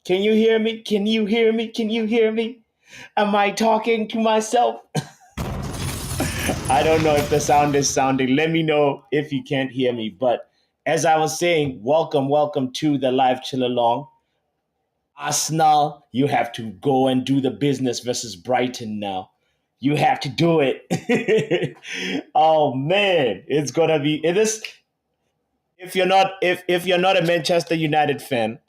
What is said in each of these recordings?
Can you hear me? Can you hear me? Can you hear me? Am I talking to myself? I don't know if the sound is sounding. Let me know if you can't hear me. But as I was saying, welcome to the live chill along. Arsenal, you have to go and do the business versus Brighton now. You have to do it. Oh man, it's gonna be it is if you're not a Manchester United fan,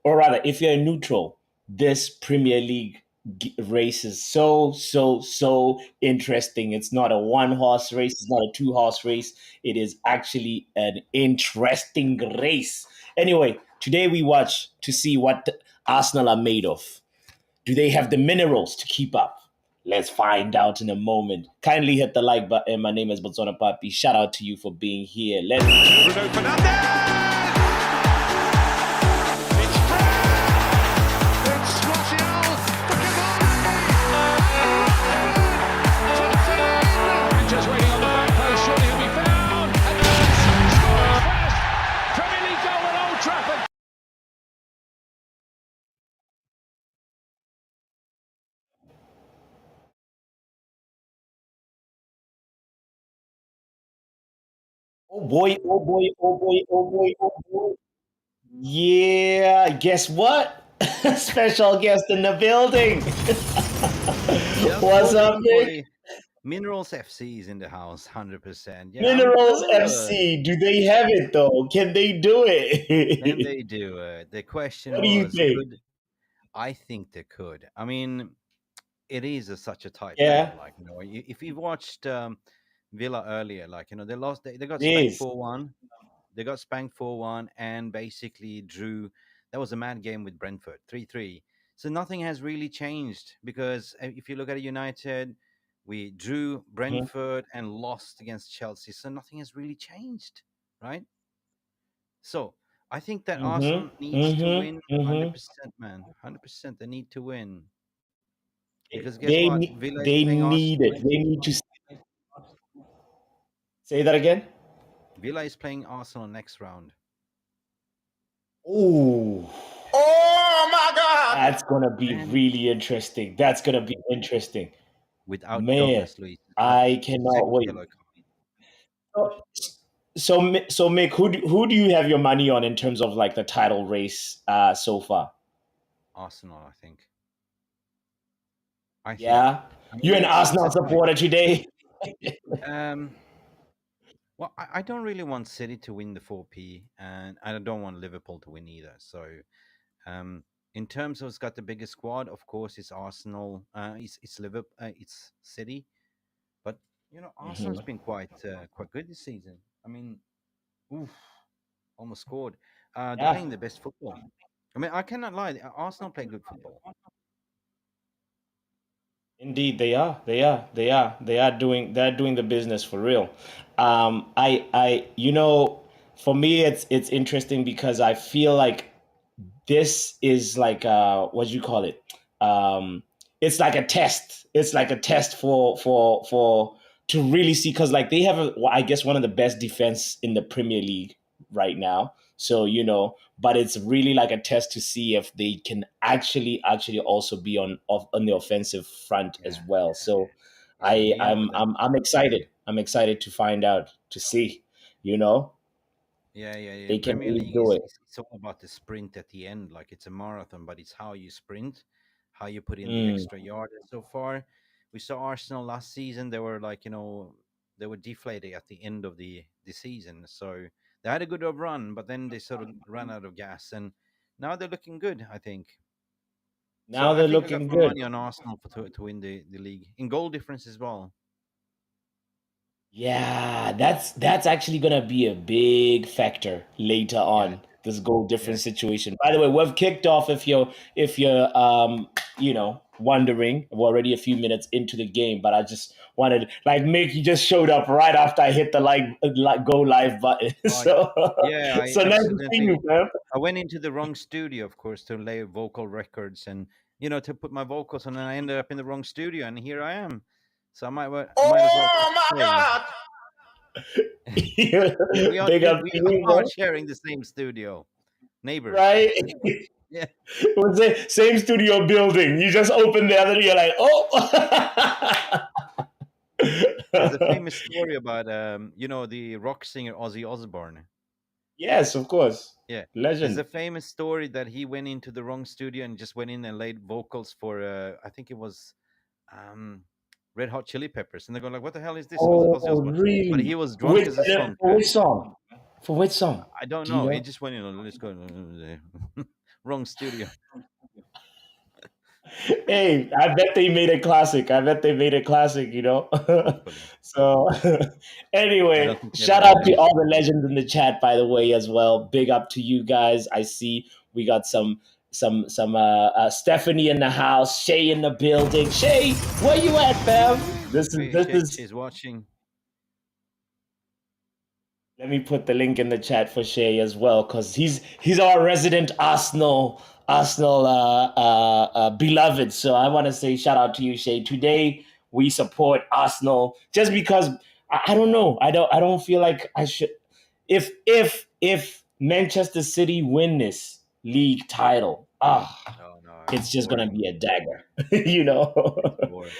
or rather, if you're a neutral, this Premier League race is so interesting. It's not a one horse race. It's not a two horse race. It is actually an interesting race. Anyway, today we watch to see what Arsenal are made of. Do they have the minerals to keep up? Let's find out in a moment. Kindly hit the like button. My name is botswanapapi. Shout out to you for being here. Let's. Bruno Fernandes! Oh boy, oh boy, oh boy, oh boy, oh boy. Yeah, guess what? Special guest in the building. Just What's hold up, on, Nick? boy. Minerals FC is in the house, 100%. Yeah, I'm Minerals good. FC. Do they have it though? Can they do Can it? they do it? The question What do you was, think? could I think they could? I mean, it is such a tight Yeah, game. If you watched Villa earlier, they lost. They got it spanked is. 4-1. They got spanked 4-1 and basically drew. That was a mad game with Brentford, 3-3. So nothing has really changed because if you look at United, we drew Mhm, Brentford and lost against Chelsea. So nothing has really changed, right? So I think that mhm, Arsenal needs to mhm, win mhm. 100%, man. 100%. They need to win because guess They what? ne- Villa is they playing need Arsenal it. They next. need to say that again. Villa is playing Arsenal next round Ooh. Oh my God. That's gonna be and really interesting. That's gonna be interesting. without Man, Douglas Luiz. That's I cannot second wait. yellow card. So, so Mick, who do you have your money on in terms of like the title race so far? Arsenal, I think. I think. Yeah, I you're mean, an it's Arsenal a tight. supporter today. Um, well, I don't really want City to win the 4P, and I don't want Liverpool to win either. So, um, in terms of who's got the biggest squad, of course, it's Arsenal. It's Liverpool. It's City. But Arsenal's Mhm. been quite good this season. I mean, oof, almost scored. They're Yeah, playing the best football. I mean, I cannot lie. Arsenal play good football. indeed they are. They're doing the business for real. For me, it's interesting because I feel like this is like what do you call it? It's like a test. It's like a test for to really see because like they have I guess one of the best defense in the Premier League right now. So but it's really like a test to see if they can actually also be on the offensive front as Yeah, well. yeah, So yeah. Yeah, but I'm excited. I'm excited to find out to see. You know yeah. they can Premier really League do is it. it's all about the sprint at the end. Like it's a marathon, but it's how you sprint, how you put in the Mm. extra yard. And so far, we saw Arsenal last season. They were they were deflated at the end of the season. So they had a good run, but then they sort of ran out of gas, and now they're looking good. I think. So Now I they're think I got looking my good. money on Arsenal to win the league in goal difference as well. Yeah, that's actually gonna be a big factor later Yeah, on. This goal yeah. difference situation. By the way, we've kicked off. If you're wondering, we're already a few minutes into the game, but I just wanted like Mick. You just showed up right after I hit the like go live button. I So Yeah, I so nice to see accidentally you, man. I went into the wrong studio, of course, to lay vocal records and to put my vocals on, and I ended up in the wrong studio, and here I am. So might as well Oh my say God! we are Big up we to you, are man. sharing the same studio, neighbors. Right? Yeah. It was the same studio building. You just open the other, you're like, oh. There's a famous story about the rock singer Ozzy Osbourne. Yes, of course. Yeah. There's a Legend. famous story that he went into the wrong studio and just went in and laid vocals for I think it was um Red Hot Chili Peppers. And they're going like, what the hell is this? Ozzy Oh, Osbourne. But really? he was For drunk which, as a skunk. for which song? For which song? I don't Do you know. He know? just went in and let's go wrong studio. Hey, I bet they made a classic. I bet they made a classic, you know? Hopefully. So, I anyway, don't think they ever shout out to have. all the legends in the chat, by the way, as well. Big up to you guys. I see we got some Stephanie in the house, Shay in the building. Shay, where you at, fam? Wait, This is she's watching. Let me put the link in the chat for Shay as well, because he's our resident Arsenal beloved. So I want to say shout out to you, Shay. Today we support Arsenal just because I don't know. I don't feel like I should. If Manchester City win this league title, Oh no, it's it's just gonna boring. be a dagger. you know, It's boring.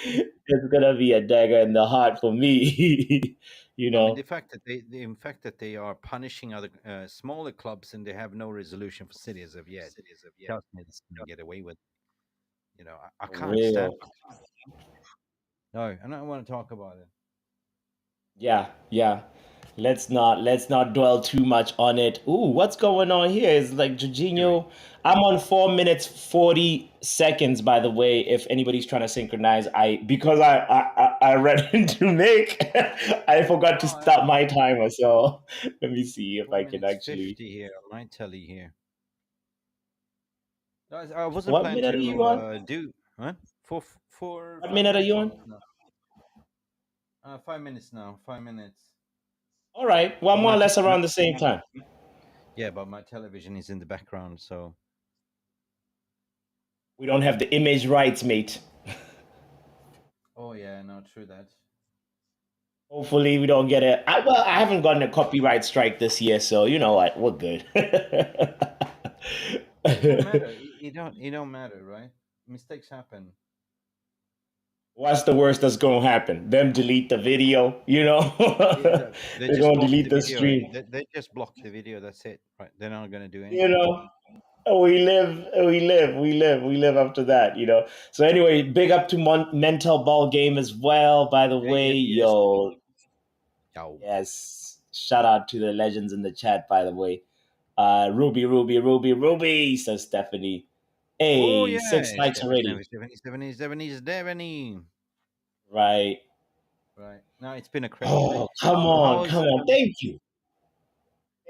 it's gonna be a dagger in the heart for me. you I mean, know. in fact that they are punishing other smaller clubs and they have no resolution for City as of yet. Tells me this can get away with. I can't stand. Real. No, I don't want to talk about it. Yeah, yeah. Let's not dwell too much on it. Ooh, what's going on here? It's like Erik. Jorginho. I'm on 4 minutes 40 seconds. By the way, if anybody's trying to synchronize, I read into make. I forgot to Oh, stop my timer. So let me see if four I can minutes actually. 50 here on my telly here. No, I wasn't What planning minute are you to on? do what for What five minute are minutes you almost on? now. 5 minutes now. 5 minutes. All right. Well, But more or less around the same time. yeah, but my television is in the background, so We don't have the image rights, mate. oh yeah, no, true that. Hopefully, we don't get it. Well, I haven't gotten a copyright strike this year, so you know what? We're good. It don't matter. It don't matter, right? Mistakes happen. What's the worst that's going to happen? Them delete the video, you know? They They're just going to block delete the the video. stream. They just block the video. That's it, right? They're not gonna do You anything. know? We live after that, you know? So, anyway, big up to Mental Ball Game as well, by the Yeah, way. yes, yes. Yo, Ciao. yes. Shout out to the legends in the chat, by the way. Ruby, Ruby, Ruby, Ruby, says Stephanie. Oh Hey, yeah, 6 likes already. 70. Right. Right. No, it's been a crazy week. Oh, come on, How's come on. Thank you.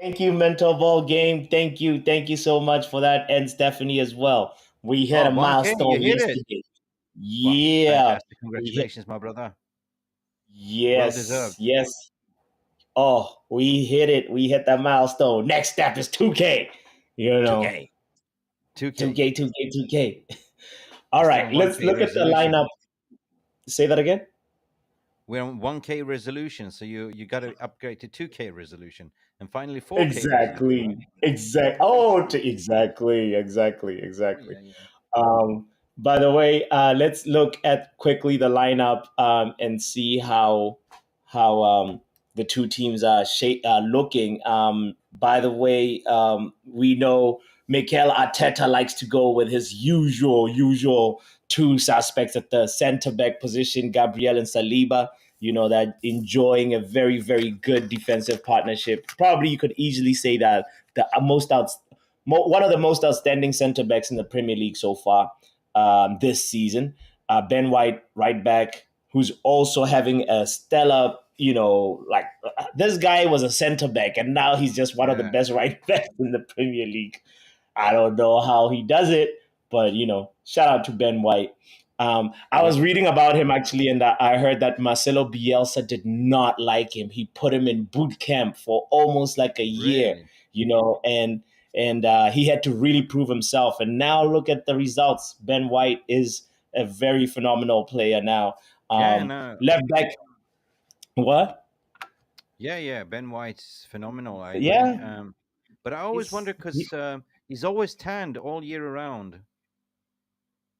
Thank you, Mental Ball Game. Thank you. Thank you so much for that. And Stephanie as well. We hit a 1K? You milestone hit it. yesterday. Wow, Yeah. fantastic! We hit Congratulations, my brother. Well yes. deserved. Yes. Oh, we hit it. We hit that milestone. Next step is 2K. You know. 2K. 2K. 2K, 2K, 2K. All We're still right. on Let's 1K look at the resolution. lineup. Say that again. We're on 1K resolution, so you got to upgrade to 2K resolution, and finally 4K resolution, Exactly. right? Oh Exactly. yeah, yeah. By the way, let's look at quickly the lineup and see how the two teams are looking. By the way, we know Mikel Arteta likes to go with his usual two suspects at the center back position, Gabriel and Saliba. You know that enjoying a very good defensive partnership. Probably you could easily say that the one of the most outstanding center backs in the Premier League so far this season. Ben White, right back, who's also having a stellar, this guy was a center back and now he's just one of the Yeah, best right backs in the Premier League. I don't know how he does it, but shout out to Ben White. I was yeah. reading about him actually, and I heard that Marcelo Bielsa did not like him. He put him in boot camp for almost like a year, Really? and he had to really prove himself. And now look at the results. Ben White is a very phenomenal player now. Yeah, no. Left back, what? Yeah, yeah. Ben White's phenomenal. I agree. Yeah, But I always wonder he's because he, He's always tanned all year around.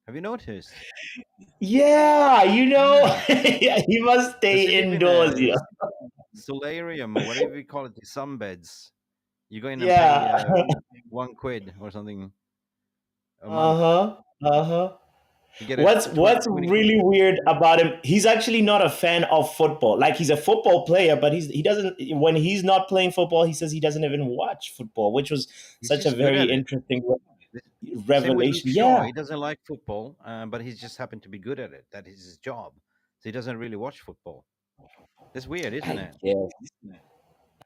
Have you noticed? Yeah, Yeah. he must Does stay he live in indoors. a Yeah, solarium or whatever you call it, the sunbeds? You go in and pay yeah. £1 or something a Uh month. huh. Uh huh. You get a What's 20. really weird about him? He's actually not a fan of football. Like he's a football player, but he doesn't. When he's not playing football, he says he doesn't even watch football, which was He's such a just good very at it. interesting Same with Luke revelation. Shaw. Yeah, He doesn't like football, but he's just happened to be good at it. That is his job. So he doesn't really watch football. That's weird, isn't I it? guess.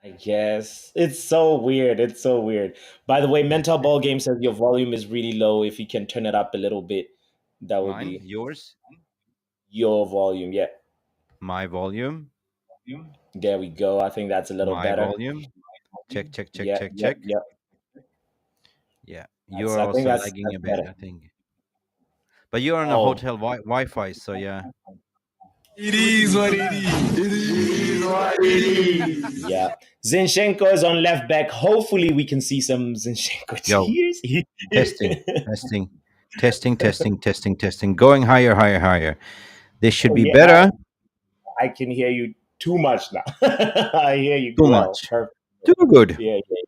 I guess it's so weird. It's so weird. By the way, mental ball game says your volume is really low. If you can turn it up a little bit, that would Mine, be yours, your volume. Yeah, my volume, there we go. I think that's a little my better. volume. Check, check, check, Yeah, check, yeah, check. yeah. Yeah, That's. you're I think also lagging that's a bit, better. I think. But you're on a Oh, hotel Wi-Fi, so yeah. It is what it is. It is what it is. yeah. Zinchenko is on left back. Hopefully, we can see some Zinchenko Yo, tears. testing, testing, testing, testing, testing, testing. Going higher, higher, higher. This should Oh, be yeah, better. I can hear you too much now. I hear you Too well. much. Perfect. Too good. Yeah, yeah.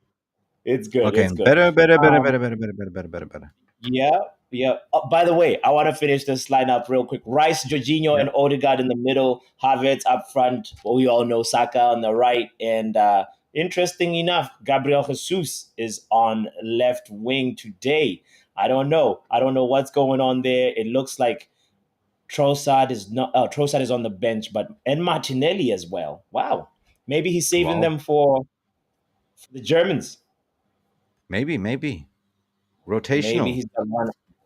It's good. Okay, It's good. better, better, better, Um, better, better, better, better, better, better, better. yeah, yeah. By the way, I want to finish this lineup real quick. Rice, Jorginho, Yeah. and Odegaard in the middle. Havertz up front. Well, we all know Saka on the right. And interesting enough, Gabriel Jesus is on left wing today. I don't know. I don't know what's going on there. It looks like Trossard is not. Trossard is on the bench, but and Martinelli as well. Wow. Maybe he's saving Wow. them for the Germans. Maybe, maybe. Maybe Rotational. he's got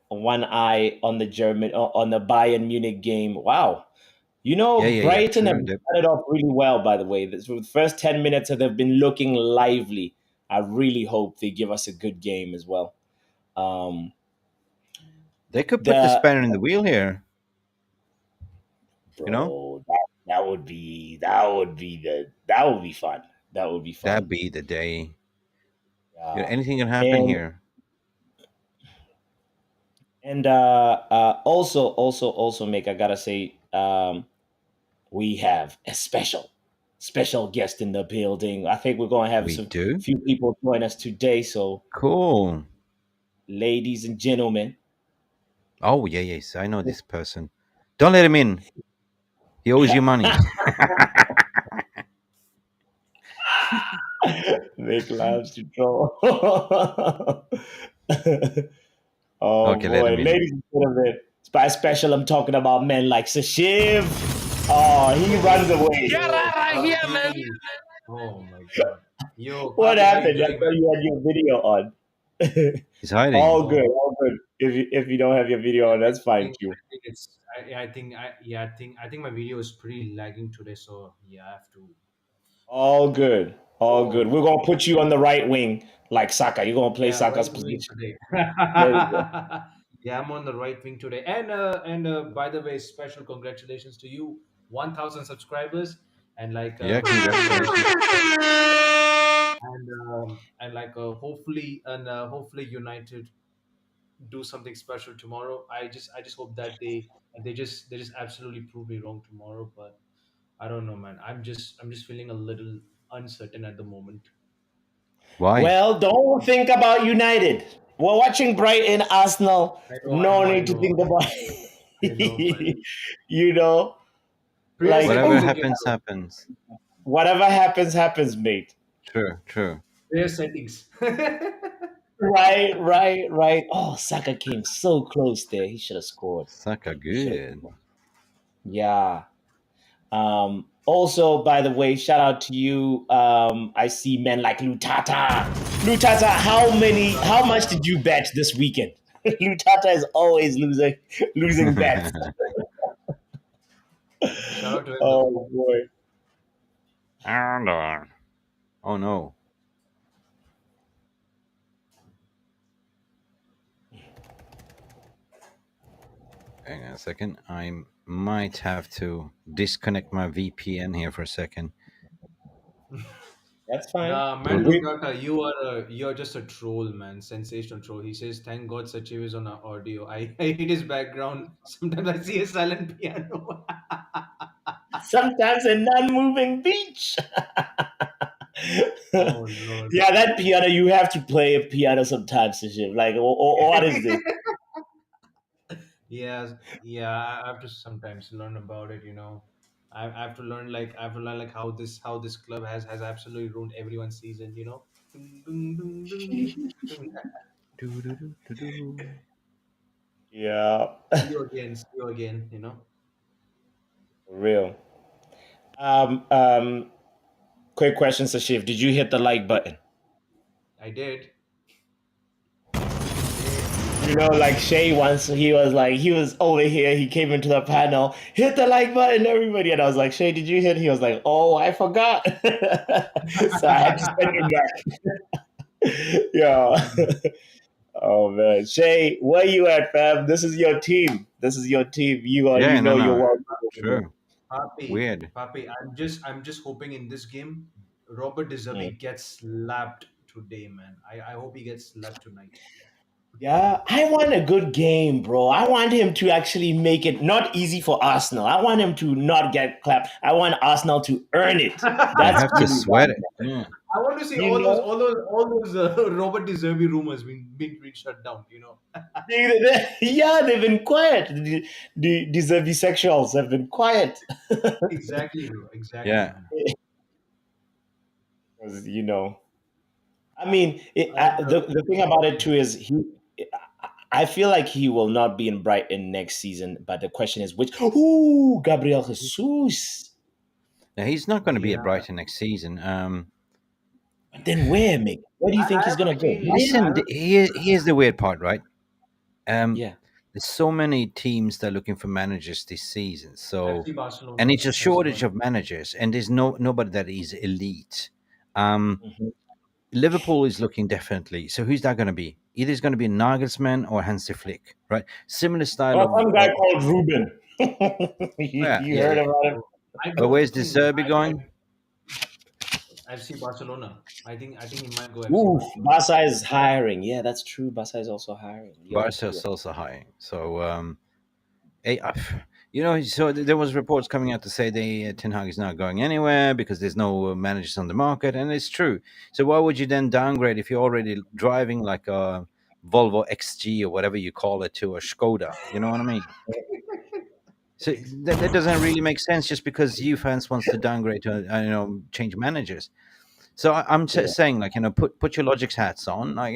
one eye on the German on the Bayern Munich game. Wow. Yeah, yeah, yeah. Brighton have True. started off really well, by the way. The first 10 minutes they've been looking lively. I really hope they give us a good game as well. Um, They could put the the spanner in the wheel here. You know, bro, that would be fun. That would be fun. that be the day. You know, Yeah. anything can happen And here. also, Mick, I gotta say, we have a special guest in the building. I think we're going to have We some do. few people join us today. So, Cool. ladies and gentlemen, Oh, yeah, yes. I know this person. Don't let him in. He owes you money. make loves to draw. Oh Okay, let boy, him in. ladies and gentlemen, by special, I'm talking about men like Sashiv. Oh, he runs away. Get out of here, man. Oh my god. Yo, What Papi, how you happened? I doing, thought man? you had your video on. He's hiding. All good, Oh, all good. If you don't have your video on, that's fine too. I think it's I think my video is pretty lagging today, so yeah, I have to. All good. All good. Oh, We're gonna put you on the right wing like Saka. You're gonna play yeah, Saka's right wing position. today. There you go. Yeah, I'm on the right wing today. And by the way, special congratulations to you, 1,000 subscribers, and Yeah, congratulations. and hopefully United do something special tomorrow. I just hope that they just absolutely prove me wrong tomorrow. But I don't know, man. I'm just feeling a little uncertain at the moment. Why? Well, don't think about United. We're watching Brighton, Arsenal. I No know, I need to know, think about I know, but you know, prayer like Whatever settings oh, again, happens, bro. happens. whatever happens, happens, mate. True, true. Prayer settings. Right, right, right. Oh, Saka came so close there. He should have scored. Saka He should have good. scored. Yeah. Also, by the way, shout out to you. I see men like Lutata. Lutata, how much did you bet this weekend? Lutata is always losing bets. Shout out to him though. Oh boy. And, oh no. Hang on a second. I might have to disconnect my VPN here for a second. That's fine. Nah, man, We, Data, you're just a troll, man. Sensational troll. He says, "Thank God Sachiv is on our audio." I hate his background. Sometimes I see a silent piano. sometimes a non-moving beach. Oh Lord. Yeah, that piano, you have to play a piano sometimes, Shishim. Like, what is this? Yeah, yeah. I have to sometimes learn about it. I have to learn like how this club has absolutely ruined everyone's season. Dun, dun, dun, dun, dun. Do-do-do-do-do. Yeah, See you again. See you again. real. Um, um, Quick question, Sashif. Did you hit the like button? I did. Like Shay once, he was over here. He came into the panel, hit the like button, everybody, and I was like, Shay, did you hit? He was like, oh, I forgot. So I had to send him back. Yeah. Oh man, Shay, where you at, fam? This is your team. This is your team. Yeah, You no, know you're no, welcome over here. sure. Papi, Weird. Papi, I'm just hoping in this game, Robert Mm. Deserby gets slapped today, man. I hope he gets slapped tonight. Yeah, I want a good game, bro. I want him to actually make it not easy for Arsenal. I want him to not get clapped. I want Arsenal to earn it. You That's I have to really sweat what it. Yeah. want to see you all those know. all those all those Robert Deserby rumors being shut down. Yeah, they've been quiet. These bisexuals have been quiet. Exactly, bro. Exactly, Yeah. man. 'Cause, I mean, And the thing about it too is I feel like he will not be in Brighton next season. But the question is which? Ooh, Gabriel Jesus. Now, he's not going to be at yeah, Brighton next season. But then where, Mick? Where do you think I he's have a gonna go? feeling. Brighton? I Listen, have a here's the weird part, right? Um, Yeah. there's so many teams that are looking for managers this season. So, FC and Barcelona, it's a FC shortage of Barcelona. managers, and there's nobody that is elite. Um, Mhm. Liverpool is looking definitely. So who's that going to be? Either it's going to be Nagelsmann or Hansi Flick, right? Similar style Oh, of. some guy called Ruben. Yeah, You yeah, heard yeah. about him? So I But don't where's the think Serbi going? FC Barcelona. I think he might go FC Oof, Barcelona. Barca is hiring. Yeah, that's true. Barca is also hiring. Barca is also high. So Eh, uh, so there was reports coming out to say Ten Hag is not going anywhere because there's no managers on the market, and it's true. So why would you then downgrade if you're already driving like a Volvo XG or whatever you call it to a Skoda? You know what I mean? So that doesn't really make sense just because you fans wants to downgrade to change managers. So I'm Yeah. saying, like, put your Logic's hats on. Like,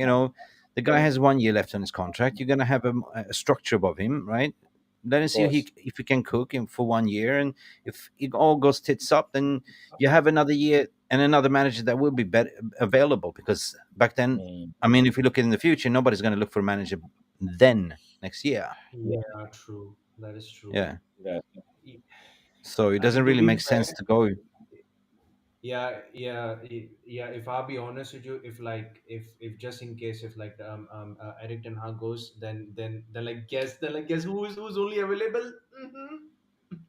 the guy has 1 year left on his contract. You're gonna have a structure above him, right? Let him Of see course. if he can cook him for 1 year, and if it all goes tits up, then you have another year and another manager that will be better available. Because back then, Mm, I mean, if we look in the future, nobody's gonna look for a manager then next year. yeah. Yeah, true. That is true. Yeah. Yeah. Y- So it I mean, doesn't to really be make sense fair, to go. yeah. If I'll be honest with you, if just in case if like Erik Ten Hag goes, then like guess who's only available?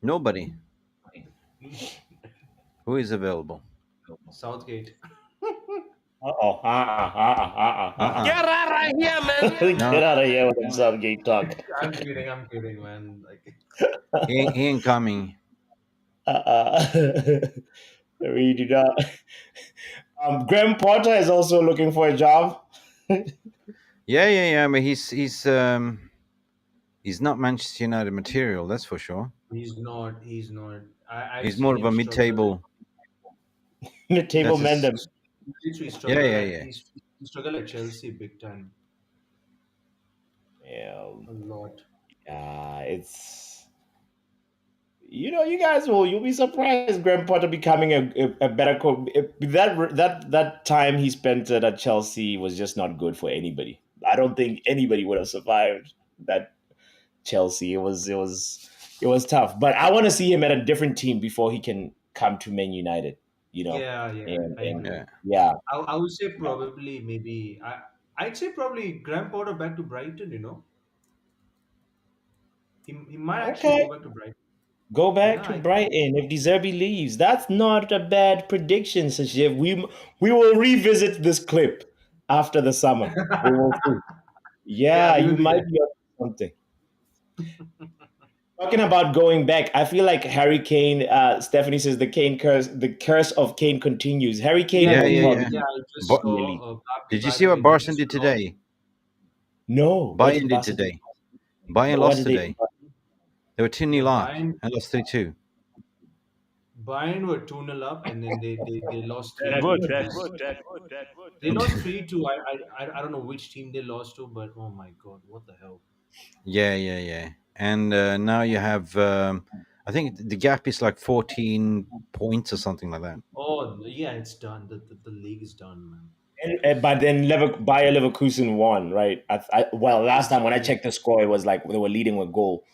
Nobody who is available. Southgate. Uh-oh. Uh-uh. Get out of here, man. No, Get out of here with them Southgate talk. I'm kidding. I'm kidding, man. Like, he ain't coming. Uh-uh. We do not. Graham Potter is also looking for a job. Yeah, yeah, yeah. But he's not Manchester United material. That's for sure. he's not. He's not. I've He's seen more of him a struggle. mid-table. The table That's his. mendem. Literally Yeah, struggle yeah, at yeah. he struggled at Chelsea big time. Yeah, A lot. it's you guys you'll be surprised. Graham Potter becoming a better coach. That time he spent at Chelsea was just not good for anybody. I don't think anybody would have survived that Chelsea. It was tough. But I want to see him at a different team before he can come to Man United. Yeah, yeah. I And Yeah. agree. yeah. I would say probably maybe I'd say probably Graham Potter back to Brighton. He might actually Okay. go back to Brighton. Go back Yeah, to I Brighton if De Zerbi leaves. That's not a bad prediction, Sashif. We will revisit this clip after the summer. We will see. yeah, Yeah, we will you be might there. be up to something. Talking about going back, I feel like Harry Kane. Stephanie says the curse of Kane continues. Harry Kane Yeah, Yeah, will yeah, he, yeah. probably yeah. be I just But Premier League. saw Papi did you see Brighton. what They Barca just did lost. today? No, what did Bayern did Barca do? today. Bayern What lost did they? today. They were 2 Yeah, 0 up and lost 3-2. Bayern were 2-0 up, and then they lost three That's two good. to That's this. good. That's good. That's good. They That's lost good. 3-2. I don't know which team they lost to, but oh my god, what the hell? Yeah, yeah, yeah. And now you have, I think the gap is like 14 points or something like that. Oh yeah, it's done. The league is done, man. But then Bayer Leverkusen won, right? Well, last time when I Exactly. checked the score, it was like they were leading with goal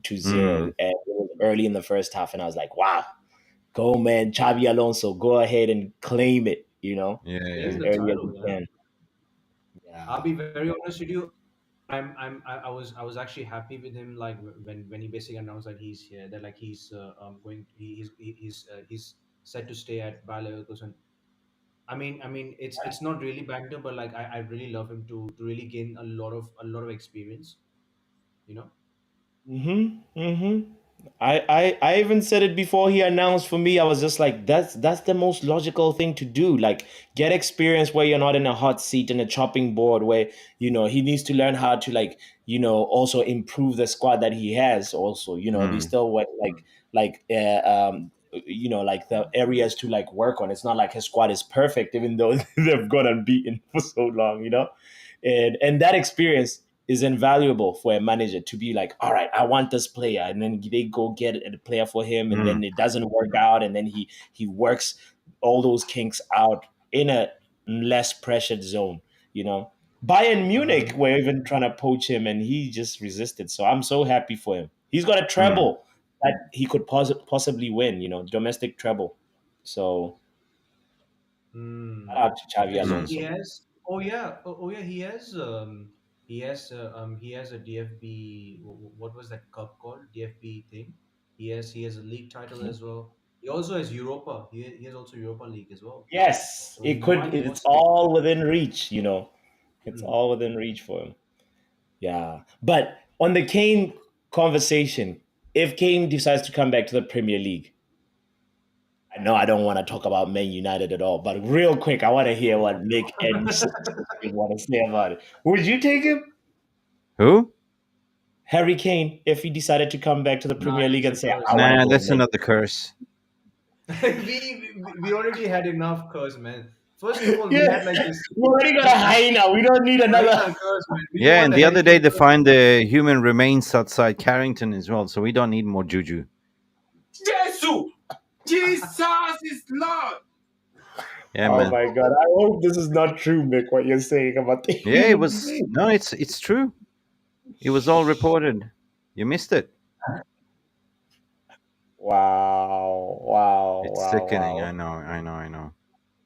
2-0, Mm, and it was early in the first half, and I was like, "Wow, go man, Xavi Alonso, go ahead and claim it." yeah, As Claim yeah. the early as title, you yeah. can. I'll Yeah. be very honest with you. I was actually happy with him. Like when he basically announced that he's here, that like he's going he's set to stay at Bayer Leverkusen. I mean, it's not really banter, but like I really love him to really gain a lot of experience. You know. Mm-hmm. Mm-hmm. I even said it before he announced. For me, I was just like, that's the most logical thing to do. Like, get experience where you're not in a hot seat and a chopping board. Where he needs to learn how to, like, also improve the squad that he has. Also, they Mm, still want like the areas to like work on. It's not like his squad is perfect, even though they've got unbeaten for so long. And that experience is invaluable for a manager to be like, all right, I want this player, and then they go get a player for him, and mm, then it doesn't work out, and then he works all those kinks out in a less pressured zone. You know, Bayern Munich Mhm. were even trying to poach him, and he just resisted. So I'm so happy for him. He's got a mm, treble that he could possibly win. Domestic treble. So shout Mm. out to Xavi Okay, so mm, he Alonso. has. Oh yeah. Oh yeah. He has a DFB. What was that cup called? DFB thing. He has a league title as well. He also has Europa. He has also Europa League as well. Yes, So he it could. might It's possibly. all within reach. It's Mm. all within reach for him. Yeah. But on the Kane conversation, if Kane decides to come back to the Premier League, I know I don't want to talk about Man United at all, but real quick, I want to hear what Nick and Steve want to say about it. Would you take him, Who? Harry Kane, if he decided to come back to the Nah, Premier League it's and a say, curse. I want to Nah, go that's Man? another curse. we already had enough curse, man. First of all, we Yeah, had like this we already got this a hyena. We don't need another. hyena curse, man. We don't Yeah, want and the the other day hurricane they curse. find the human remains outside Carrington as well, so we don't need more juju. Jesus! Jesus is Lord! Yeah, Oh man. my God. I hope this is not true, Mick, what you're saying about the Yeah, it human was. being. No, it's true. It was all reported. You missed it. Wow. Wow. It's Wow. sickening. I Wow. know. I know. I know.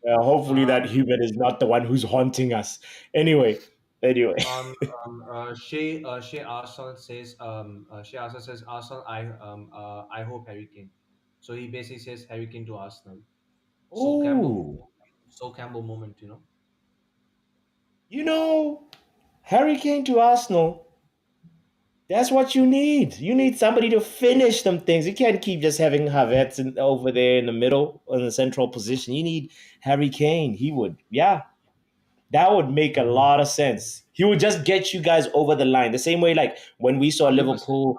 Hopefully that Um, human is not the one who's haunting us. Anyway, anyway. Shay Arsenal says Shay Arsenal says Arsenal I hope Harry Kane. So he basically says Harry Kane to Arsenal. So Campbell Oh, moment, you know. you know, Harry Kane to Arsenal. That's what you need. You need somebody to finish them things. You can't keep just having Havertz over there in the middle in the central position. You need Harry Kane. He would, yeah, that would make a Mhm. lot of sense. He would just get you guys over the line. The same way, like when we saw 100%. Liverpool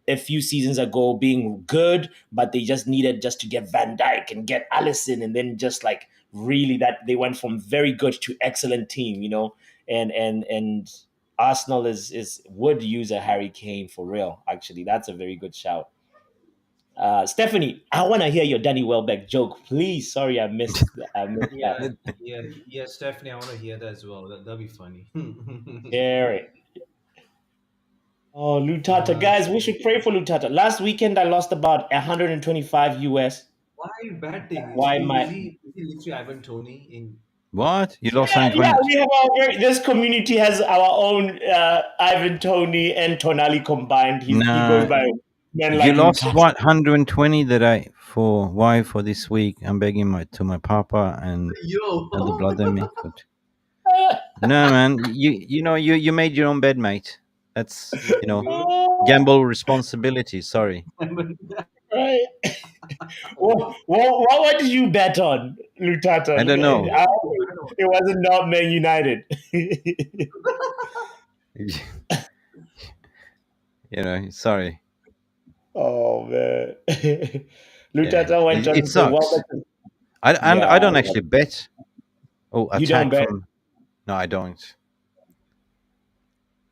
a few seasons ago being good, but they just needed just to get Van Dijk and get Allison, and then just like really that they went from very good to excellent team. And Arsenal is would use a Harry Kane for real. Actually, that's a very good shout. Stephanie, I want to hear your Danny Welbeck joke, please. Sorry, I missed that. Yeah, yeah, yes, definitely. I want to hear that as well. That'll be funny. Share it. Oh, Lutata. uh, Guys, we should pray for Lutata. Last weekend, I lost about 125 US. why are you batting? Is Why he is my. he is he literally Ivan Tony in? What? You lost Yeah, yeah, 120? we have this community has our own Ivan Tony and Tonali combined. He goes Nah, by Men You like lost Lutata. what 120 that I for why for this week. I'm begging my to my papa Yo. and the blood in me. No, man, you made your own bed, mate. That's Yo. gamble responsibility. Sorry, Right. What did you bet on, I Lutata? don't know. It wasn't not Man United. Sorry. Oh man, Yeah, Lutata went on it to say, "Well, sucks. I yeah, don't actually bet. Oh, you don't attack bet." from no, I don't.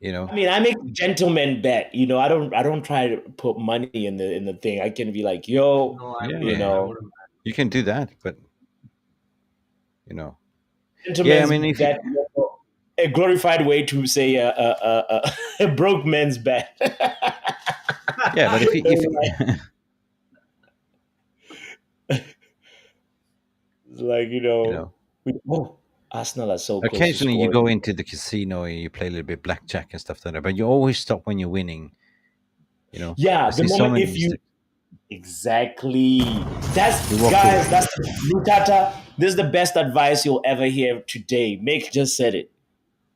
You know, I mean, I make a gentleman bet. I don't try to put money in the thing. I can be like, "Yo, No, I yeah, you wouldn't. yeah, I know, wouldn't. you can do that, but you know, yeah. I gentleman's mean, if you, bet." A glorified way to say a broke man's bet. yeah, but if It's like, you know, Arsenal are so close to occasionally you scoring. go into the casino and you play a little bit blackjack and stuff like that, but you always stop when you're winning. I Yeah, the see so moment many if you mistakes. exactly that's You walk guys, away. that's Lutata. This is the best advice you'll ever hear today. Make just said it.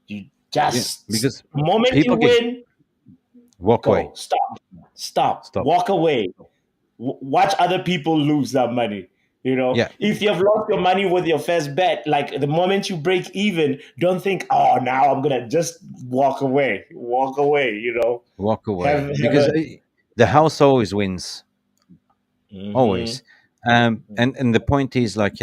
You Yeah, just because the moment you people get win, walk go away, stop, stop. walk away. Watch other people lose that money. Yeah, If you've lost your money with your first bet, like the moment you break even, don't think, "Oh, now I'm gonna just walk away." Walk away. walk Have away have because a. the house always wins, Hmm. always. And the point is like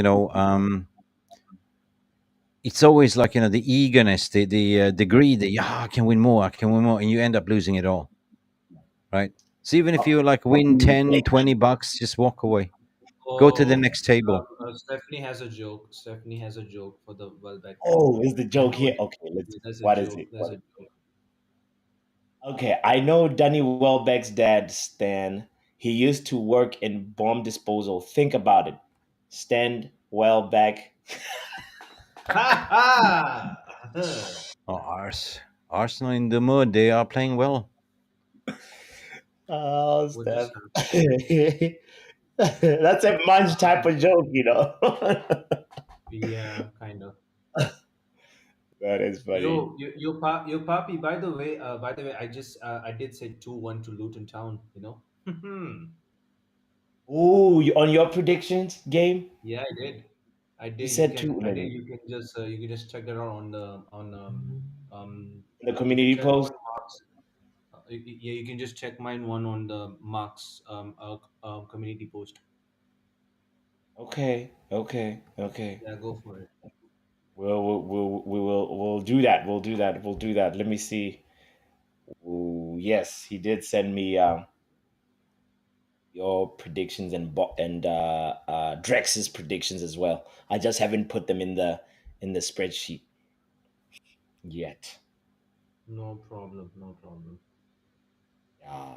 it's always like the eagerness, the greed. I can win more, I can win more, and you end up losing it all, right? So even if you like win 10, $20, just walk away, go to the Oh, next table. Stephanie has a joke. Stephanie has a joke for the Welbeck thing. Oh, is the I joke know here? it. Okay, let's. Yeah, that's a What is joke. it? That's a joke. Okay, I know Danny Welbeck's dad, Stan. He used to work in bomb disposal. Think about it. Stand Welbeck. Ha ha! Oh, Arsenal in the mood, they are playing well. Oh, What just Steph. happened? That's a munch type of joke. Yeah, kind of. That is funny. Your puppy. By the way, I did say 2-1 to Luton Town. Ooh, on your predictions game, Yeah, I did. I you did. You said can. two. I Let did. me You can just check that out the you can community check on post. Marks. Yeah, you can just check mine one on the Marks community post. Okay, okay, okay. Yeah, go for it. We'll do that. We'll do that. We'll do that. Let me see. Ooh, yes, he did send me your predictions and Drex's predictions as well. I just haven't put them in the spreadsheet yet. No problem. No problem. Yeah.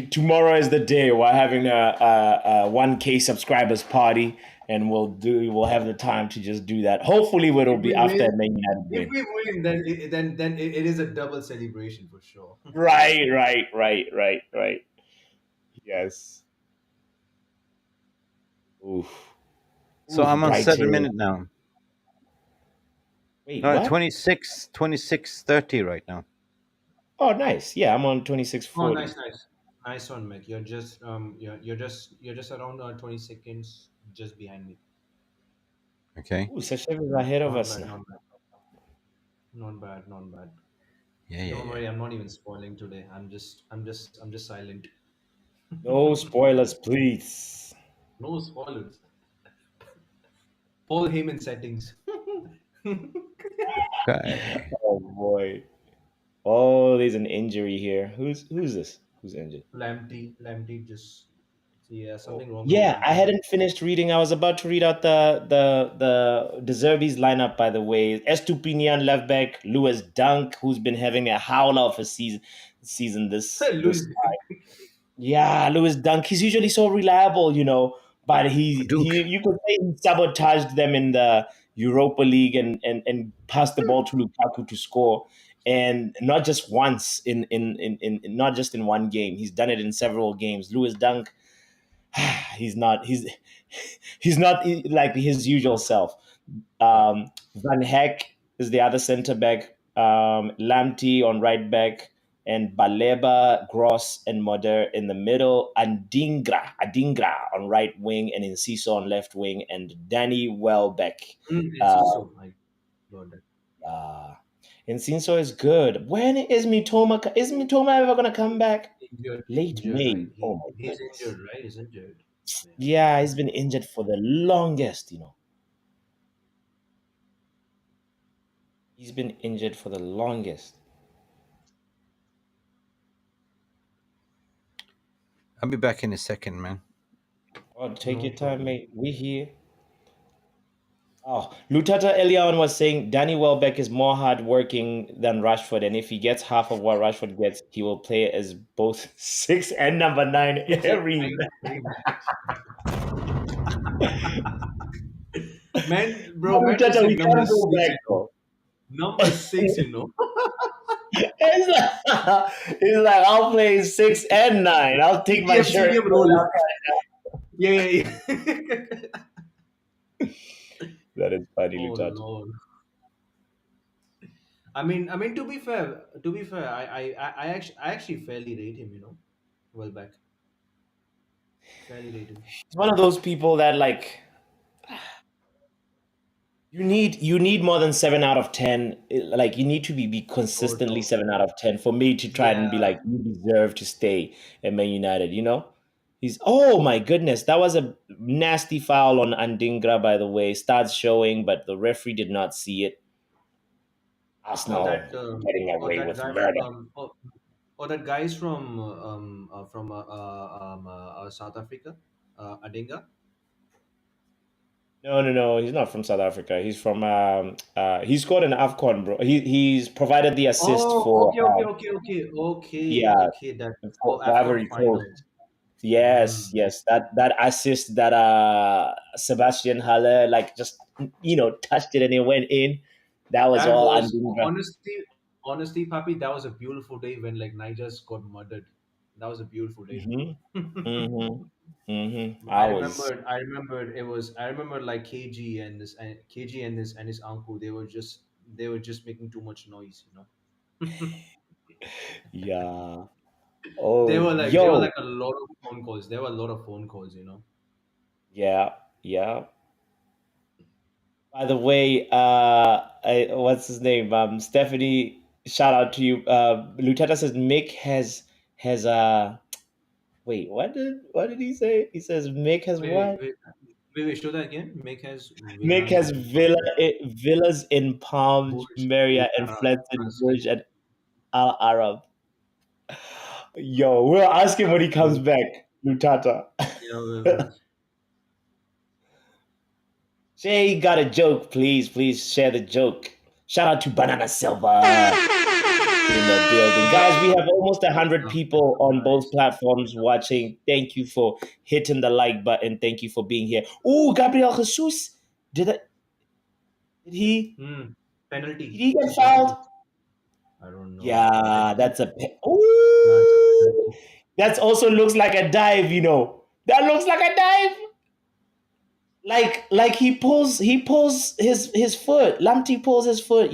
Tomorrow is the day we're having a 1K subscribers party, and we'll have the time to just do that. Hopefully, it'll If be we after win, a Man United if win. we win, then it is a double celebration for sure. Right, right, right, right, right. Yes. Oof. So Oof. I'm on Brighton. 7 minute now. Wait, No, what? 26:30 right now. Oh, nice. Yeah, I'm on Oh, 26:40. nice, nice, nice one, Mick. You're just around 20 seconds just behind me. Okay. Ooh, Sashev is ahead of Not us bad, now. not bad, not bad, not bad. Yeah, yeah, Don't yeah. worry, I'm not even spoiling today. I'm just silent. No spoilers, please. No spoilers. Paul Heyman settings. Okay. Oh boy. Oh, there's an injury here. Who's this? Who's injured? Lamptey just yeah, Oh, something wrong with yeah, I Lamptey. hadn't finished reading. I was about to read out the De Zerbi's lineup. By the way, Estupinian left back, Lewis Dunk, who's been having a howler of a season this. Louis, Yeah, Lewis Dunk. He's usually so reliable, but Dunk. you could say he sabotaged them in the Europa League and passed the ball to Lukaku to score. and not just once in not just in one game. He's done it in several games. Lewis Dunk, he's not like his usual self. Van Heck is the other center back. Lamptey on right back, and Baleba, Gross, and Moder in the middle. And Adingra on right wing, and Enciso on left wing, and Danny Welbeck. It's so I got that. Enciso is good. When is Mitoma? Is Mitoma ever gonna come back? Late Injured, May. right? Oh my He's goodness. injured, right? He's injured. Yeah. Yeah, he's been injured for the longest. He's been injured for the longest. I'll be back in a second, man. Oh, take No your time, problem. mate. We here. Oh, Lutata earlier on was saying Danny Welbeck is more hardworking than Rashford, and if he gets half of what Rashford gets, he will play as both 6 and number 9 every Pretty, pretty man, bro, man just Lutata, said we number can't go six, back, though. Number six, It's like I'll play 6 and 9. I'll take my CDM, shirt. CDM role. Yeah. That is funny, Oh Lutata. Lord. I mean, to be fair, I actually fairly rate him. Well back, fairly rate him. He's one of those people that like you need more than 7 out of 10. Like you need to be Sort consistently of. 7 out of 10 for me to try and be Yeah, like you deserve to stay at Man United. He's oh my goodness, that was a nasty foul on Andingra, by the way. Starts showing, but the referee did not see it. or Arsenal that, getting or away that with guy, murder. or that guy is from South Africa, Adinga. No, he's not from South Africa. He's from he scored an AFCON, bro. He's provided the assist Oh, for yeah, okay. That for Afcon Ivory Coast. final. Yes, Mm. yes. That assist that Sebastian Haller like just touched it and it went in. That was That all was Andingra. honestly, Papi. That was a beautiful day when like Niger got murdered. That was a beautiful day, man. Mhm. Mhm. Mhm. I I was remembered. I remembered. It was. I remember like KG and his uncle. They were just making too much noise. yeah. They Oh, were like there were yo. like a lot of phone calls. There were a lot of phone calls. Yeah. Yeah. By the way, what's his name? Stephanie, shout out to you. Luteta says Mick has wait, what did he say? He says Mick has Wait, what? wait, wait. Show that again. Make has Mick villas has in Palm. villas in Palm, Burj Jumeirah, Al and Arab. flats in Translate. Burj and Al Arab. Yo, we'll ask him when he comes Absolute. back, Lutata. Yeah. Shay got a joke, please share the joke. Shout out to Banana Silva in the building. Guys, we have almost What's 100 up? people What's up, on both guys? platforms watching. Thank you for hitting the like button. Thank you for being here. Oh, Gabriel Jesus. Did it did he Hmm. did Penalty. he It's a get fouled? penalty. I don't know. I Yeah, think. that's a No, it's a ooh. penalty. That also looks like a dive. That looks like a dive. Like he pulls his foot. Lamptey pulls his foot.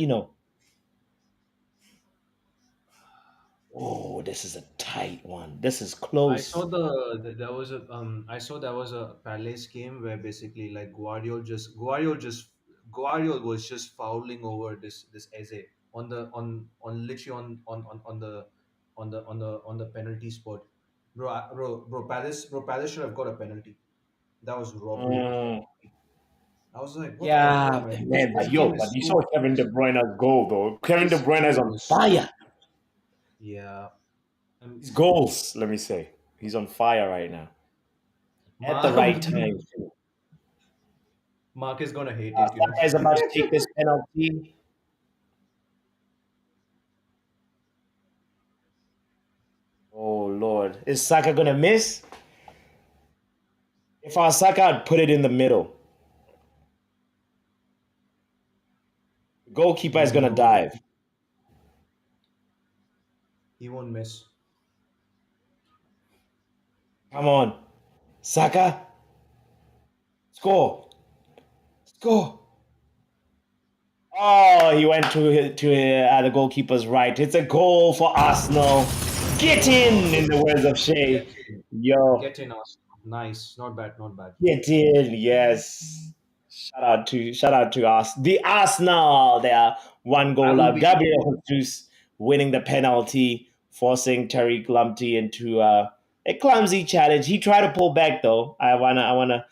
Oh, this is a tight one. This is I close. saw there was a I saw there was a Palace game where basically like Guardiola was just fouling over this Eze on literally on the penalty spot. Bro, Palace should have got a penalty. That was robbery. Mm, I was like, what the hell, yeah, man? This man. this But yo, game but is you saw so Kevin De close. Bruyne's goal, though. Kevin De This Bruyne is game on was fire. yeah. His goals, let me say, he's on fire right now. At the right Ma- time. Too. Mark is gonna hate it. Saka is about to take this penalty. Oh Lord, is Saka gonna miss? If I was Saka, I'd put it in the middle. The goalkeeper is gonna No. dive. He won't miss. Come on. Saka, score. Score. Oh, he went to the goalkeeper's right. It's a goal for Arsenal. Get in the words of Get Shay. in. Yo, Get in, Arsenal. Nice. Not bad. Not bad. get in. Yes. Shout out to us. The Arsenal. They are one I goal will up. be. Gabriel Jesus winning the penalty, forcing Tariq Lumpty into a clumsy challenge. He tried to pull back though. I wanna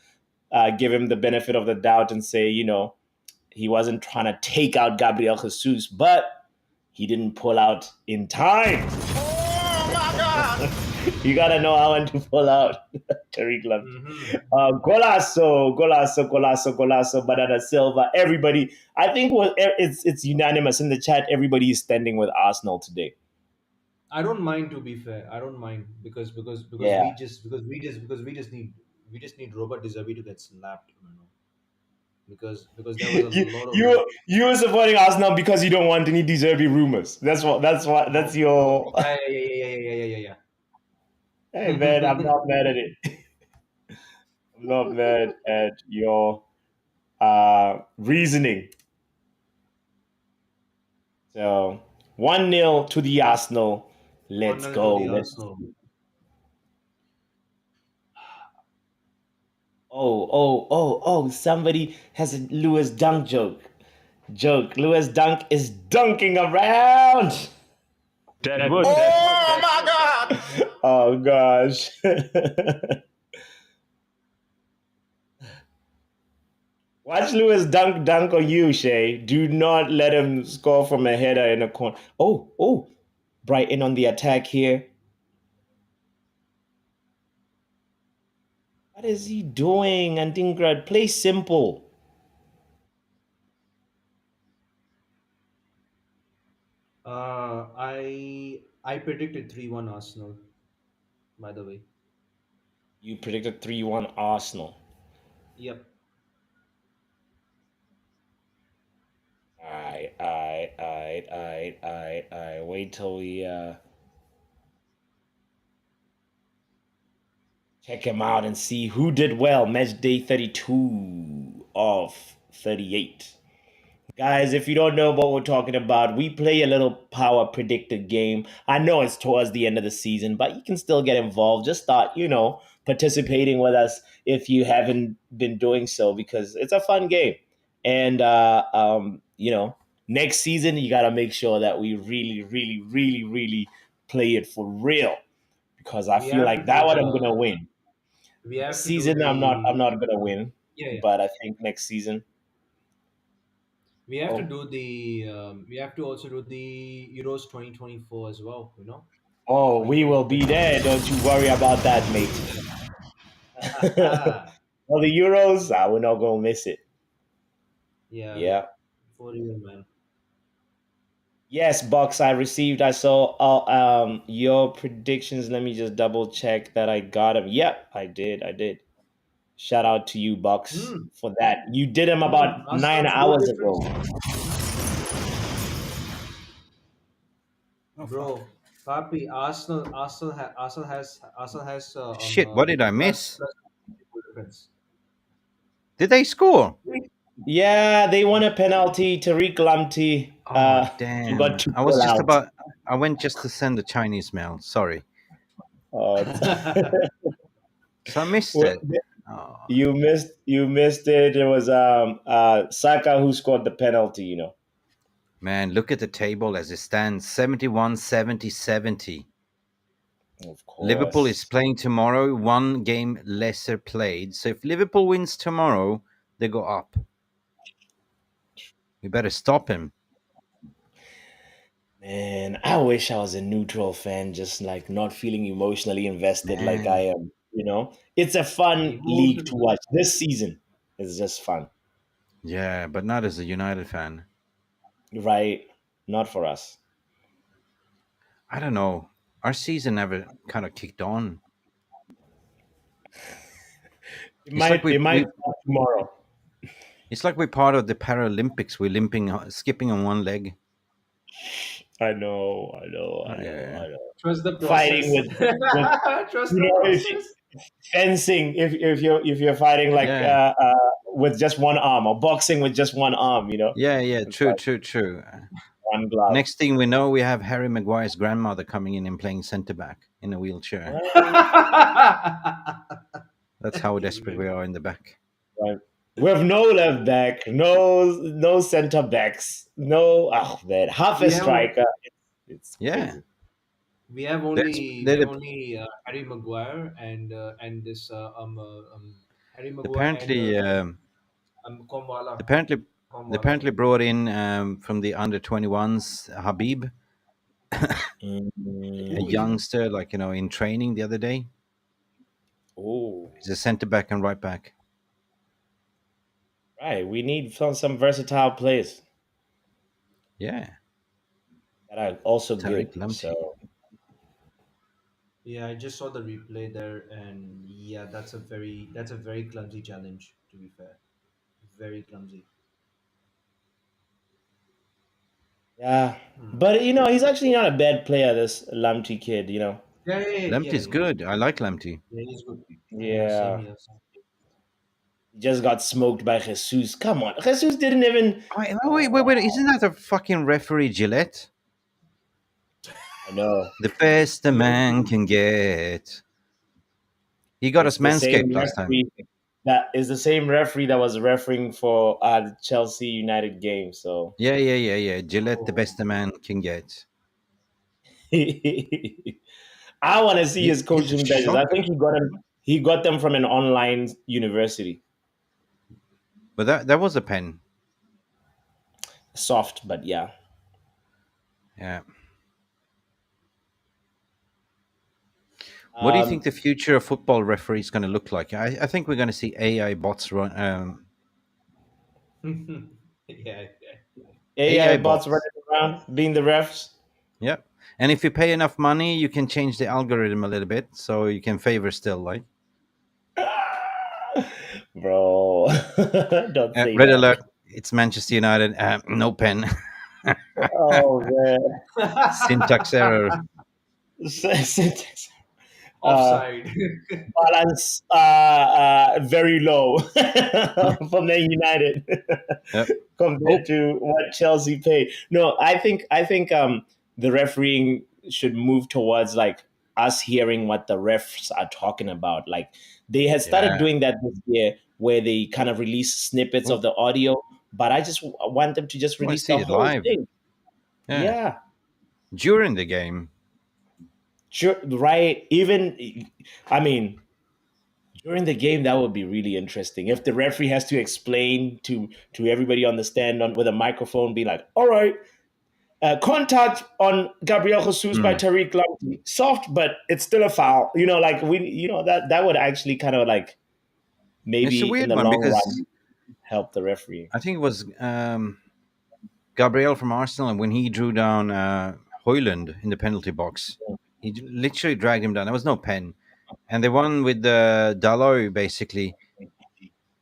give him the benefit of the doubt and say, he wasn't trying to take out Gabriel Jesus, but he didn't pull out in time. Oh my God! You gotta know how to pull out. Tariq Lamptey. Hmm. Golasso, Banana Silva. Everybody, I think it's unanimous in the chat. Everybody is standing with Arsenal today. I don't mind, to be fair. I don't mind because Yeah. we just need Robert Deserby to get slapped, because there was a you lot of you you are supporting Arsenal because you don't want any deserving rumors. That's no, your. yeah, yeah, yeah, yeah, yeah, yeah, yeah, Hey man, I'm yeah. not mad at it. I'm not mad at your reasoning. So 1-0 to the Arsenal. One Let's 0 to go. the Let's. Arsenal. Oh! Somebody has a Lewis Dunk joke. Lewis Dunk is dunking around. Deadwood. Oh my God! Oh gosh. Watch Lewis dunk on you, Shay. Do not let him score from a header in a corner. Oh, Brighton on the attack here. What is he doing? Antingrad, play simple. I predicted 3-1 Arsenal, by the way. You predicted 3-1 Arsenal. Yep. I wait till we check him out and see who did well. Match day 32 of 38. Guys, if you don't know what we're talking about, we play a little power predictor game. I know it's towards the end of the season, but you can still get involved. Just start, participating with us if you haven't been doing so because it's a fun game. And, next season, you got to make sure that we really, really, really, really play it for real because I We feel have to like that do one I'm the going to win. we This have to do season, I'm not going to win, yeah, yeah. but I think next season. We have to Oh, do the we have to also do the Euros 2024 as well. Oh, we will 2024. be there. Don't you worry about that, mate. For the Euros, we're not gonna miss it. Yeah, yeah. Yeah. For real, man. Yes, Bucks. I saw your predictions. Let me just double check that I got them. Yep, I did. Shout out to you, Bucks, Hmm. for that. You did them Hmm. about nine Arsenal's goal hours difference, ago. Oh fuck! bro. Papi, Arsenal has Shit! What did I plus miss? plus goal difference. Did they score? Yeah, they won a penalty. Tariq Lamptey Oh got damn! to I was pull just out. about. I went just to send the Chinese mail. Sorry, Uh, so I missed well, it. Oh you missed it. It was Saka who scored the penalty. man, look at the table as it stands: 71, 70, 70. Of Liverpool is course. playing tomorrow. One game lesser played. So if Liverpool wins tomorrow, they go up. We better stop him. Man, I wish I was a neutral fan, just like not feeling emotionally invested like I Man, am. It's a fun league to Emotional. watch. This season is just fun, yeah, but not as a United fan. right? Not for us. I don't know. Our season never kind of kicked on. It It's like might it might we start tomorrow. it's like we're part of the Paralympics. We're limping, skipping on one leg. I know, I know, I Oh, know, yeah. I know. Trust the Fighting process. with Trust you the know if process. fencing if you're fighting like Yeah. with just one arm or boxing with just one arm, Yeah, yeah, it's true, like true, true. one glove. Next thing we know, we have Harry Maguire's grandmother coming in and playing centre back in a wheelchair. Right, That's how desperate we Amen. are in the back. right. We have no left back, no center backs, no man, half a We have striker. It's Yeah. crazy. we They're have the, only Harry Maguire and this Harry Maguire and apparently, Komwala. apparently, they Komwala. apparently brought in from the under 21s Habib, a Mm. Who is it? youngster, like in training the other day. Oh, He's a centre back and right back. right. We need some versatile players Yeah, that are also Tariq good. Lamptey. So Yeah, I just saw the replay there, and yeah, that's a very clumsy challenge. To be fair, very clumsy. yeah, Hmm. but he's actually not a bad player. This Lamptey kid. Yeah, yeah, yeah, yeah, Lamptey's he is. good. I like Lamptey. Yeah, he's good. Yeah, same Yeah, here. he just got smoked by Jesus. Come on, Jesus didn't even. Wait! Isn't that a fucking referee Gillette? I know. The best a Let man can get. He got It's us the same manscaped last time. referee that is the same referee that was refereeing for the Chelsea United game. So Yeah, yeah, yeah, yeah. Gillette, the oh, best a man can get. I want to see his He's a coaching badges. I shocker. think he got them from an online university. But that was a pen. Soft, but yeah. Yeah. What do you think Um, the future of football referee is going to look like? I think we're going to see AI bots run. yeah, AI AI bots bots. running around being the refs. Yep. And if you pay enough money, you can change the algorithm a little bit, so you can favor still, right? Bro, don't say Red that. alert! It's Manchester United. No pen. Oh man. Syntax error. Syntax. uh, offside. balance very low for Man United Yep. compared Oh, to what Chelsea paid. No, I think the refereeing should move towards like us hearing what the refs are talking about. Like they had started yeah. doing that this year where they kind of release snippets of Well, the audio, but I just want them to just I want to release the see it whole live. thing. Yeah. Yeah. During the game. Sure, right. Even, I mean, during the game, that would be really interesting. If the referee has to explain to everybody on the stand with a microphone, be like, "All right, contact on Gabriel Jesus by Hmm. Tariq Lamptey, soft, but it's still a foul." Like that would actually kind of like It's a maybe in weird the one long because run help the referee. I think it was Gabriel from Arsenal, and when he drew down Hoyland in the penalty box, he literally dragged him down. There was no pen. And the one with the Dalot basically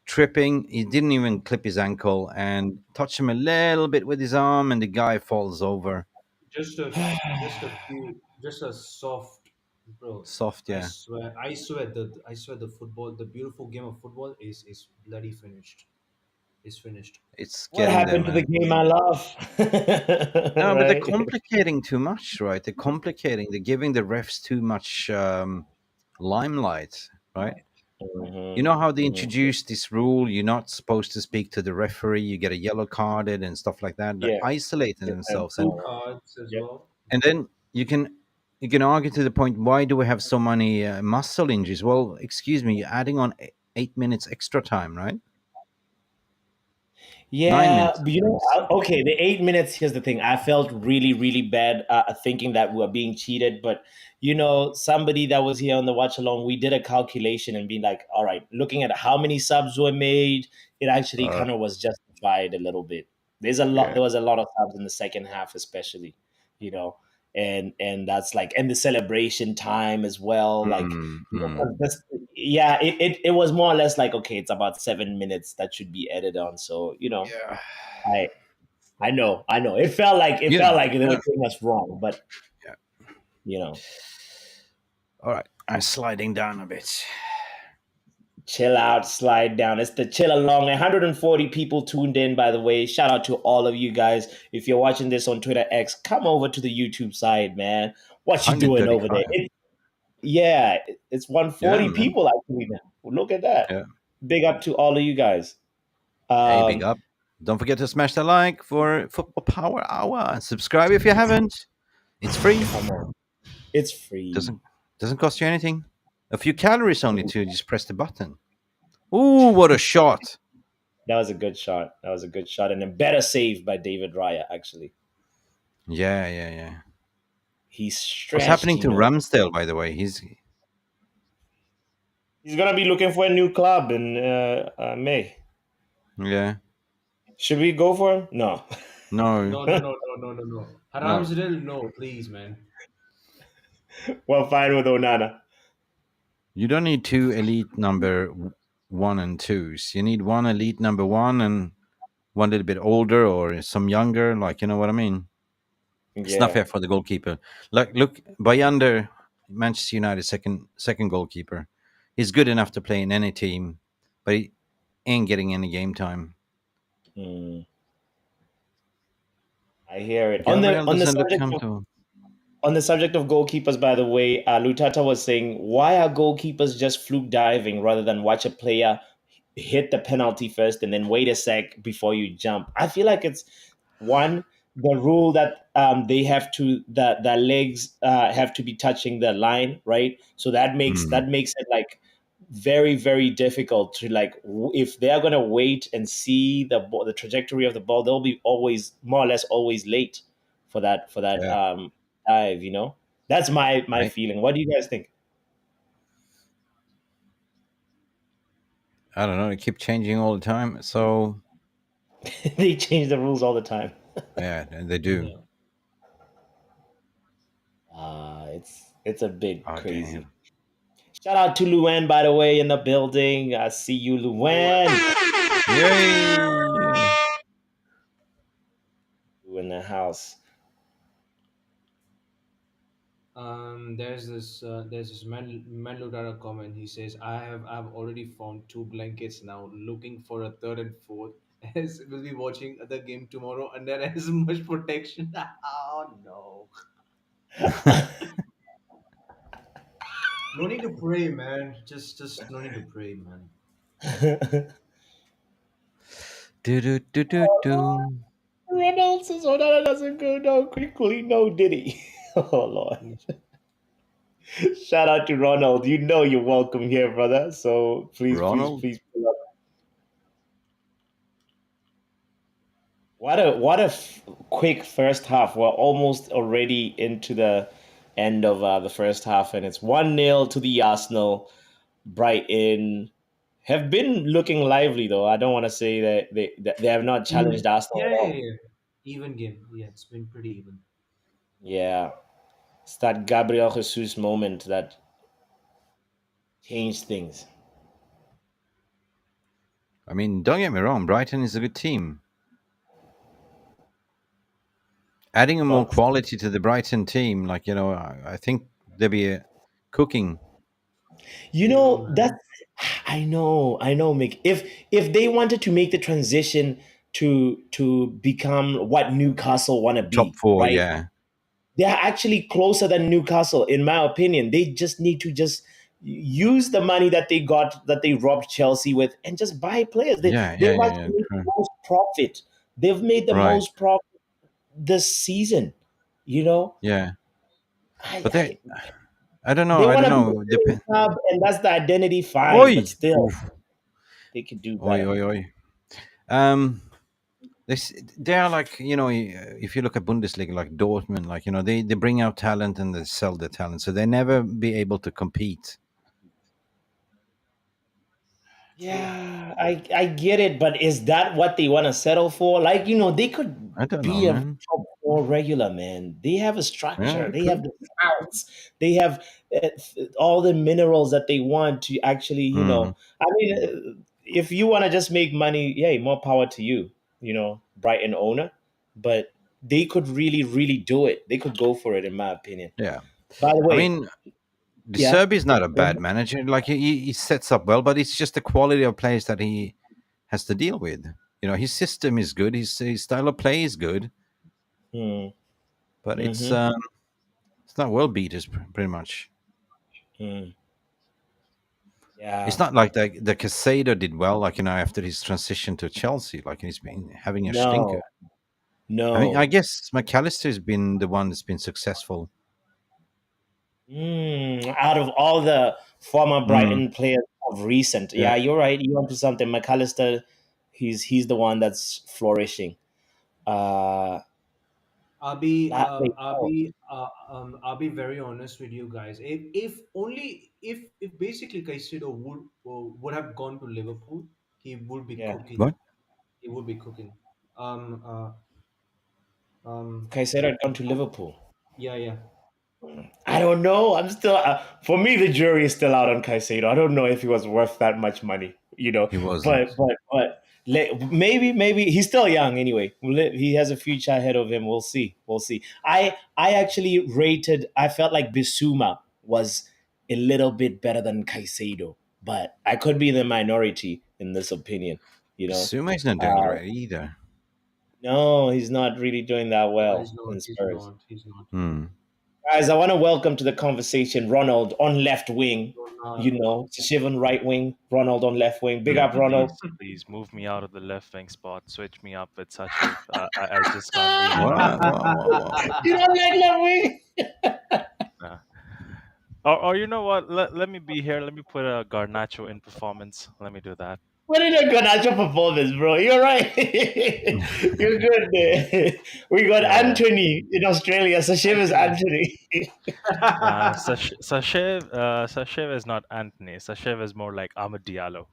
tripping, he didn't even clip his ankle and touch him a little bit with his arm, and the guy falls over. Just a soft, bro. Soft, I yeah. swear, I swear the football, the beautiful game of football is bloody finished. Is finished. It's What getting there, happened to the man. game I love? No, but they're Right? complicating too much, right? They're complicating. They're giving the refs too much limelight, right? You know how they Hmm. introduced this rule? You're not supposed to speak to the referee. You get a yellow carded and stuff like that. They're Yeah. isolating Different. themselves, Two cards as Yep. well. and then you can argue to the point, why do we have so many muscle injuries? Well, excuse me, you're adding on 8 minutes extra time, right? 9 minutes Yeah, but sometimes. okay, the 8 minutes. Here's the thing: I felt really, really bad thinking that we were being cheated. But somebody that was here on the watch along, we did a calculation and being like, all right, looking at how many subs were made, it actually Uh, kind of was justified a little bit. There's a lot. yeah. There was a lot of subs in the second half, especially, you know, and that's like, and the celebration time as well, like. Mm. 'Cause yeah, it was more or less like, okay, it's about 7 minutes that should be added on. So, Yeah. I I know. It Yeah, felt like they were yeah, doing us wrong, but yeah. you know, All right, I'm sliding down a bit. chill out, slide down. It's the chill along. 140 people tuned in, by the way. Shout out to all of you guys. If you're watching this on Twitter X, come over to the YouTube side, man. What you doing over there? 135. Yeah, it's Yeah, 140 man. people actually now. Look at that. Yeah. Big up to all of you guys. Hey, big Um, up. Don't forget to smash the like for Football Power Hour and subscribe if you haven't. It's free. come on. It's free. Doesn't cost you anything. A few calories only to just press the button. Ooh, what a shot. That was a good shot. That was a good shot. And a better save by David Raya, actually. Yeah, yeah, yeah. He's What's stretched, happening you to know. Ramsdale, by the way? He's going to be looking for a new club in May. Yeah. Should we go for him? No. No, No, no, no, no, no, no, no. no. Haramzadil, no, please, man. Well, fine with Onana. You don't need two elite one and twos. You need one elite number one and one little bit older or some younger. Like, you know what I mean? It's not Yeah. fair for the goalkeeper. Like, look, Bayander, Manchester United second goalkeeper. He's good enough to play in any team, but he ain't getting any game time. Mm, I hear it. Gabriel On the doesn't look subject come of to. On the subject of goalkeepers, by the way, Lutata was saying, why are goalkeepers just fluke diving rather than watch a player hit the penalty first and then wait a sec before you jump? I feel like it's one, the rule that they have to the legs have to be touching the line, right? So Mm, that makes it like very very difficult to like if they are going to wait and see the trajectory of the ball, they'll be always more or less always late for that yeah, dive, you know. That's my I feeling. What do you guys think? I don't know. They keep changing all the time. So They change the rules all the time. yeah, they do. Yeah. It's a bit Oh crazy. damn! Shout out to Luan, by the way, in the building. I see you, Luan. Yay! You in the house. There's this man looked at a comment. He says, I've already found two blankets now, looking for a third and fourth. As we'll be watching the game tomorrow under as much protection. Oh no. No need to pray, man. Just no need to pray, man. Do do do do do. Ronald says, "Oh, that doesn't go down quickly." No, did he? Oh Lord! Yeah. Shout out to Ronald. You know you're welcome here, brother. So Ronald. please pull up. Quick first half. We're almost already into the end of the first half, and it's 1-0 to the Arsenal. Brighton have been looking lively, though. I don't want to say that they have not challenged Arsenal Yeah, at yeah, all. yeah. Even game. Yeah, it's been pretty even. Yeah, it's that Gabriel Jesus moment that changed things. I mean, don't get me wrong. Brighton is a good team. Adding a more Well, quality to the Brighton team, like I think they'll be cooking. you You know, know man. that's I know, Mick. If they wanted to make the transition to become what Newcastle want to Top be, four, right? yeah, They are actually closer than Newcastle, in my opinion. They just need to just use the money that they got that they robbed Chelsea with and just buy players. yeah, They've yeah, yeah, actually yeah. made the True. most profit. They've made the Right, most profit this season. You know, yeah. I, But I I don't know. they I want don't to be a know. winning club, and that's the identity. Fine, but Oi, still, oof, they could do oi, better. oi, oi. Um, they are like if you look at Bundesliga, like Dortmund, like they bring out talent and they sell the talent, so they never be able to compete. True. Yeah, I get it, but is that what they want to settle for? Like, they could I don't know, be a man. top four regular, man. They have a Yeah, structure. they They have could. the scouts. They have all the minerals that they want to actually, Mm. I mean, if you want to just make money, yay, more power to you, Brighton owner. but they could really, really do it. They could go for it, in my opinion. Yeah. By the I way, mean, De yeah. Serbi is not a bad manager. Like he sets up well, but it's just the quality of players that he has to deal with. His system is good. His style of play is good, Hmm. but Mm-hmm. it's not world beaters pretty much. Hmm. It's Yeah. not like the Casado did well, like after his transition to Chelsea, like he's been having a stinker. No. I mean, I No. guess McAllister's been the one that's been successful. Out of all the former Mm, Brighton players of recent, yeah. yeah, you're right. You're onto something. McAllister, he's the one that's flourishing. Uh, that way. Oh, I'll be very honest with you guys. If only if basically Caicedo would have gone to Liverpool, he would be yeah. cooking. What? He would be cooking. Um. Caicedo had gone to Liverpool. Yeah. Yeah. I don't know. I'm still. For me, the jury is still out on Caicedo. I don't know if he was worth that much money. He wasn't. But maybe he's still young anyway. He has a future ahead of him. We'll see. We'll see. I actually rated. I felt like Bissouma was a little bit better than Caicedo, but I could be the minority in this opinion. You know, Basuma is not doing uh, great either. no, he's not really doing that He's well not. in He's Spurs. not. He's not. Hmm. Guys, I want to welcome to the conversation Ronald on left wing. Uh, You know, Shiv on right wing, Ronald on left wing. Big Hmm. up, Ronald. Please move me out of the left wing spot. Switch me up with Sachiv. I just can't be in What? both. What? You don't like left wing? Uh, or you know what? Let me be here. Let me put a Garnacho in performance. Let me do that. What did a Ganacho performance, bro? You're right. You're good there. We got Yeah, yeah. Anthony in Australia. So Shiv is Anthony. Anthony. Sashev is not Antony. Sashev is more like I'm a Diallo.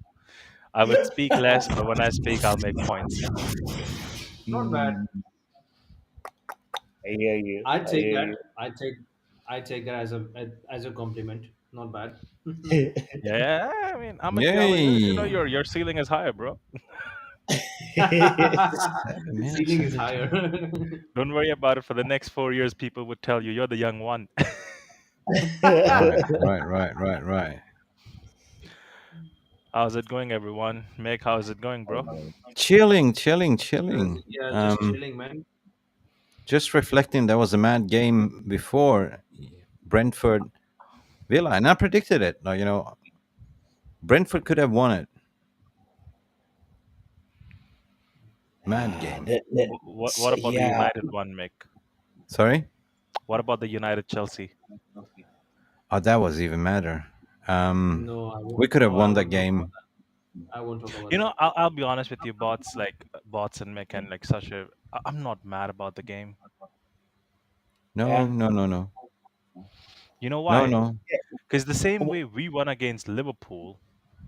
I would speak less, but when I speak, I'll make points. Not bad. Hmm, I hear you. I I take hear that. you. I take that as a compliment. Not bad. Yeah, yeah, I mean, I'm a Diallo. Yay! Your ceiling is higher, bro. Seven minutes Ceiling is into higher. Don't worry about it. For the next 4 years, people would tell you you're the young one. right. How's it going, everyone? Meg, how's it going, bro? Chilling. Yeah, just chilling, man. Just reflecting, there was a mad game before Brentford Villa, and I predicted it. Like, Brentford could have won it. Mad game. What about the Yeah. United one, Mick? Sorry? What about the United Chelsea? Oh, that was even madder. No, I won't. We could have No, I won that won't talk about game. that. I won't talk about You know, that. I'll be honest with you, bots and Mick and like such a. I'm not mad about the game. No, Yeah. no. You know No, why? no. Because the same way we won against Liverpool,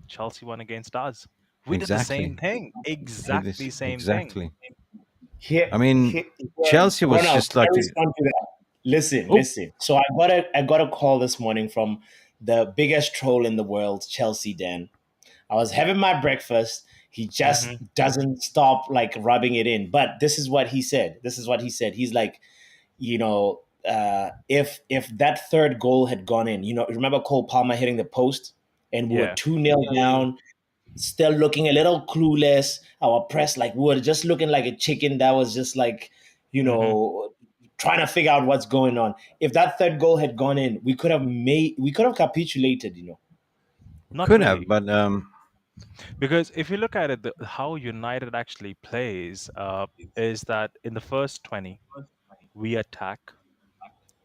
Chelsea won against us. We did the same Exactly. thing. It is Exactly same thing. exactly. Here, I mean, Chelsea was Ronald, just I like, respond to that. Listen, oh, listen. So I got a call this morning from the biggest troll in the world, Chelsea Dan. I was having my breakfast. He just Hmm. doesn't stop like rubbing it in. But this is what he said. This is what he said. He's like, if that third goal had gone in, remember Cole Palmer hitting the post and we were Yeah. 2-0 Yeah. down, still looking a little clueless. Our press, like, we were just looking like a chicken that was just like, you Hmm. know, trying to figure out what's going on. If that third goal had gone in, we could have capitulated, Not could have, really. but Because if you look at it, how United actually plays is that in the first 20, we attack.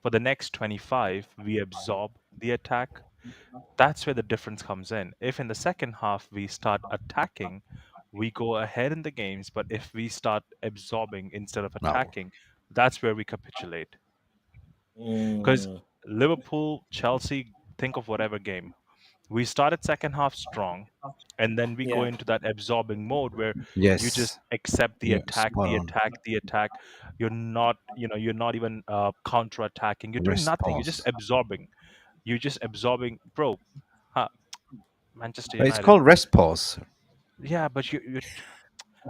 For the next 25, we absorb the attack. That's where the difference comes in. If in the second half we start attacking, we go ahead in the games. But if we start absorbing instead of no. attacking, that's where we capitulate. Because Mm, Liverpool, Chelsea, think of whatever game. We started second half strong, and then we go yeah. into that absorbing mode where you just Yes, accept the yeah, attack, spot the on. attack, the attack. You're not even counter attacking. You're doing Rest nothing. You're just pause. absorbing. You're just absorbing, bro. Huh, Manchester But it's United. called rest pause. Yeah, but you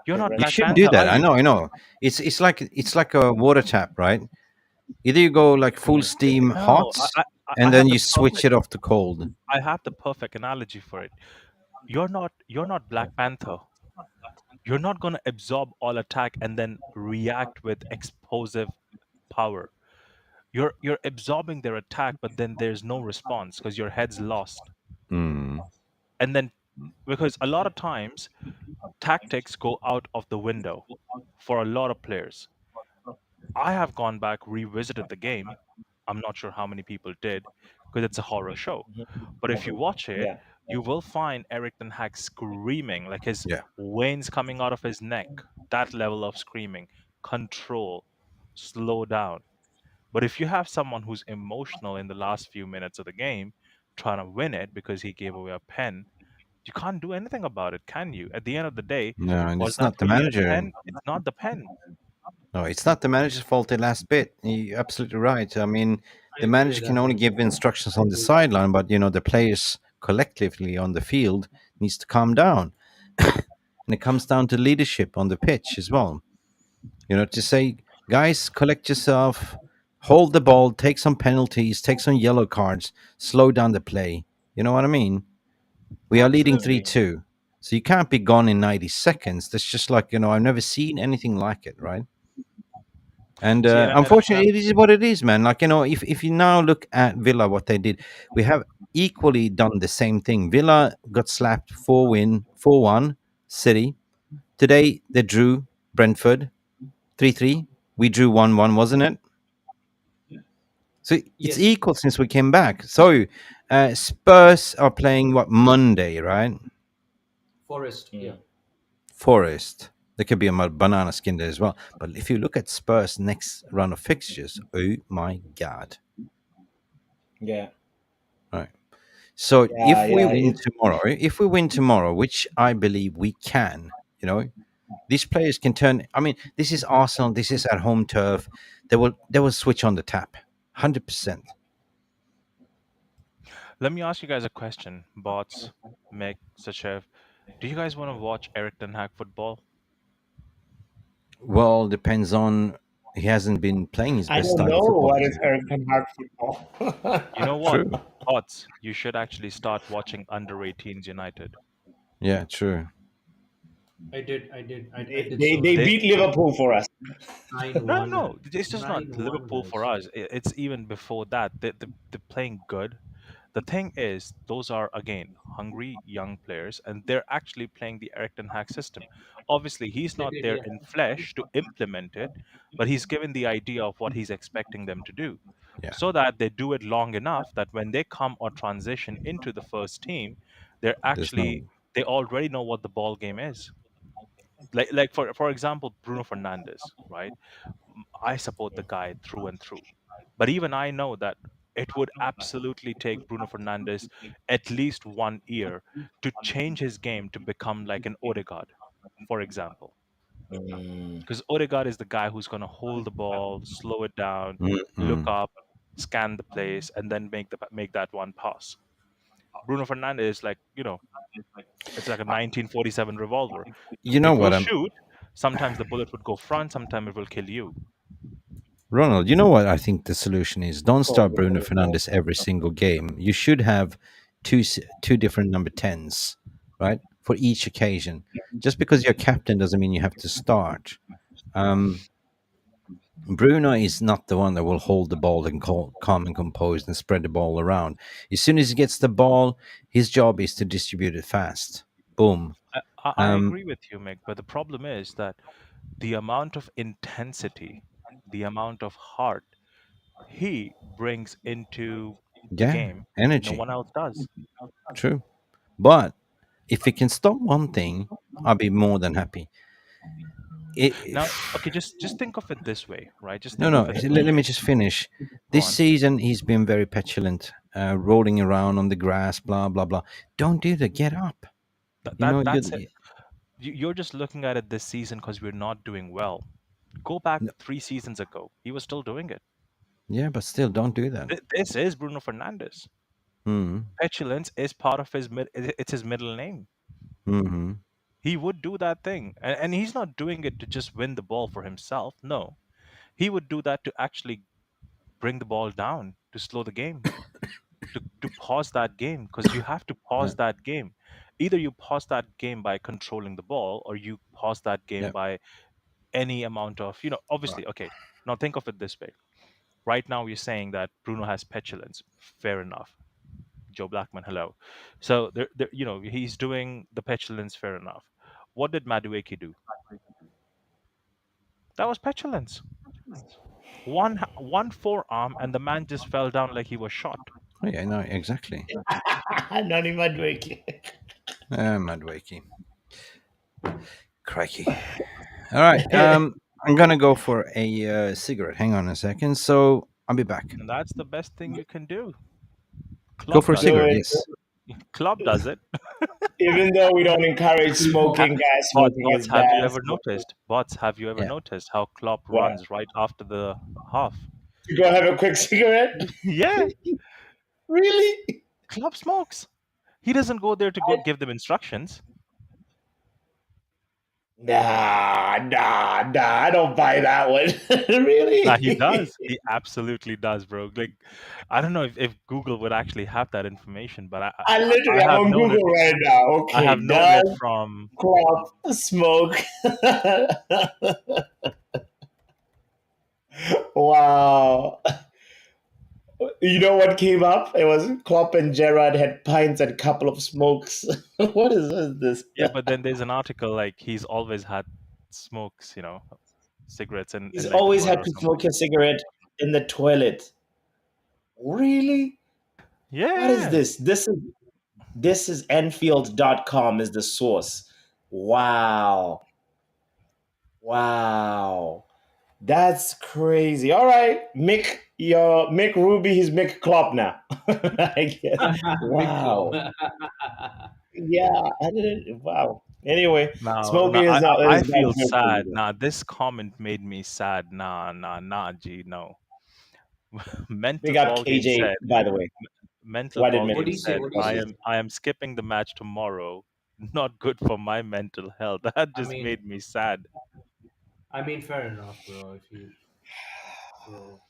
You're not You Black should do Panther, that. are I you? know, I know. It's like a water tap, right? Either you go like full Mm. steam No, hot, I and then have the you switch perfect it off to cold. I have the perfect analogy for it. You're not Black Panther. You're not going to absorb all attack and then react with explosive power. You're absorbing their attack, but then there's no response because your head's lost. Mm. And then because a lot of times tactics go out of the window for a lot of players. I have gone back, revisited the game. I'm not sure how many people did because it's a horror show. But if you watch it, Yeah. you will find Eriktenhag screaming, like his Yeah. veins coming out of his neck. That level of screaming, control, slow down. But if you have someone who's emotional in the last few minutes of the game, trying to win it because he gave away a pen, you can't do anything about it, can you? At the end of the day, No, and was it's that not the really a manager. pen? It's not the pen. No, it's not the manager's fault. The last bit. You're absolutely right. I mean, I the agree with manager that can only one. give instructions on the sideline, but the players collectively on the field needs to calm down, and it comes down to leadership on the pitch as well. To say, guys, collect yourself, hold the ball, take some penalties, take some yellow cards, slow down the play. You know what I mean? We are leading Mm. 3-2. So you can't be gone in 90 seconds. That's just like, I've never seen anything like it, right? And See, and unfortunately, it is what it is, man. Like, if you now look at Villa, what they did, we have equally done the same thing. Villa got slapped 4-1, City. Today, they drew Brentford 3-3. We drew 1-1, wasn't it? So it's Yes, equal since we came back. So Spurs are playing what Monday, right? Forest. Yeah, Mm. Forest. There could be a banana skin there as well. But if you look at Spurs' next run of fixtures, oh my god! Yeah. Right. So Yeah. Yeah. if we win tomorrow, which I believe we can, these players can turn. I mean, this is Arsenal. This is at home turf. They will switch on the tap, 100%. let me ask you guys a question. Bots, Mick, Sachev, do you guys want to watch Eric Ten Hag football? Well, depends on. He hasn't been playing his I best don't style of know football, what has is he? Eriktenhag football. You know what? True. Bots, you should actually start watching under 18s United. Yeah, true. I did they so they They beat Liverpool for us. no, 9-1, no, man. it's just not 9-1, Liverpool for guys. us. It's even before that. They're playing good. The thing is, those are again hungry young players, and they're actually playing the Eric Ten Hag system. Obviously, he's They not did, there yeah. in flesh to implement it, but he's given the idea of what he's expecting them to do, Yeah, so that they do it long enough that when they come or transition into the first team, they're there's no. actually they already know what the ball game is. Like for example, Bruno Fernandes, right? I support the guy through and through. But even I know that it would absolutely take Bruno Fernandes at least 1 year to change his game to become like an Odegaard, for example. Mm. Because Odegaard is the guy who's going to hold the ball, slow it down, look Mm-mm. up, scan the place, and then make that one pass. Bruno Fernandes is like, it's like a Uh, 1947 revolver. You know It will what I'm shoot. Sometimes the bullet would go front, sometimes it will kill you. Ronald, you know what I think the solution is? Don't start Cool. Bruno Fernandes every single game. You should have two different number 10s, right? For each occasion. Just because you're captain doesn't mean you have to start. Um, Bruno is not the one that will hold the ball and calm and composed and spread the ball around. As soon as he gets the ball, his job is to distribute it fast. Boom. I Um, agree with you, Mick, but the problem is that the amount of intensity, the amount of heart he brings into the yeah, game, no energy. one else does. True. But if he can stop one thing, I'll be more than happy. It, Now, okay, just think of it this way, right? Just no, think no. of it this Let me way. just finish. Go This on. season, he's been very petulant, rolling around on the grass, blah blah blah. Don't do that. Get up. That, You that know that's it. you. You're just looking at it this season because we're not doing well. Go back No, 3 seasons ago. He was still doing it. yeah, but still, don't do that. This is Bruno Fernandes. Hmm. Petulance is part of his it's his middle name. Hmm. he would do that thing. And he's not doing it to just win the ball for himself. No. He would do that to actually bring the ball down, to slow the game, to pause that game, because you have to Yeah. pause that game. Either you pause that game by controlling the ball, or you pause that game Yeah. by any amount of, Right. obviously, okay. Now think of it this way. Right now, you're saying that Bruno has petulance. Fair enough. Joe Blackman, hello. So he's doing the petulance. Fair enough. What did Madueke do? That was petulance. One forearm, and the man just fell down like he was shot. Oh, yeah, no, exactly. Not even Drake. Madwakey. Crikey. All right. I'm gonna go for a cigarette. Hang on a second. So I'll be back. And that's the best thing you can do. Go Klopp for a does Do it. cigarette. it. Yes. Klopp does it. Even though we don't encourage Ha- smoking, guys, smoking Bots, is have you bad. ever noticed? Bots, have you ever Yeah. noticed how Klopp What? runs right after the half? To go have a quick cigarette? Yeah, Really? Klopp smokes. He doesn't go there to go give them instructions. Nah. I don't buy that one. Nah, he Really? does. He absolutely does, bro. Like, I don't know if Google would actually have that information, but Literally, I I'm have on known it. Google right now. I have Okay, known it does from. Klopp smoke? Wow. You know what came up? It was Klopp and Gerrard had pints and a couple of smokes. What is this? Yeah, but then there's an article like he's always had smokes, cigarettes He's in like the always mud had or to something. smoke a cigarette in the toilet. Really? What is Yeah. this? This is Enfield.com is the source. Wow. Wow. That's crazy. All right. Mick Ruby, he's Mick Klopp now. I guess. Big club. Wow. Yeah, I didn't. Wow. Anyway, Now smoking is not I is not feel good for you. sad. Nah, this comment made me sad. Nah, G, no. Big Mental up ball game KJ, said. by the way. Mental What did ball What do game you say? said. What do you say? I am skipping the match tomorrow. Not good for my mental health. That I just mean, made me sad. fair enough, bro. If you, bro,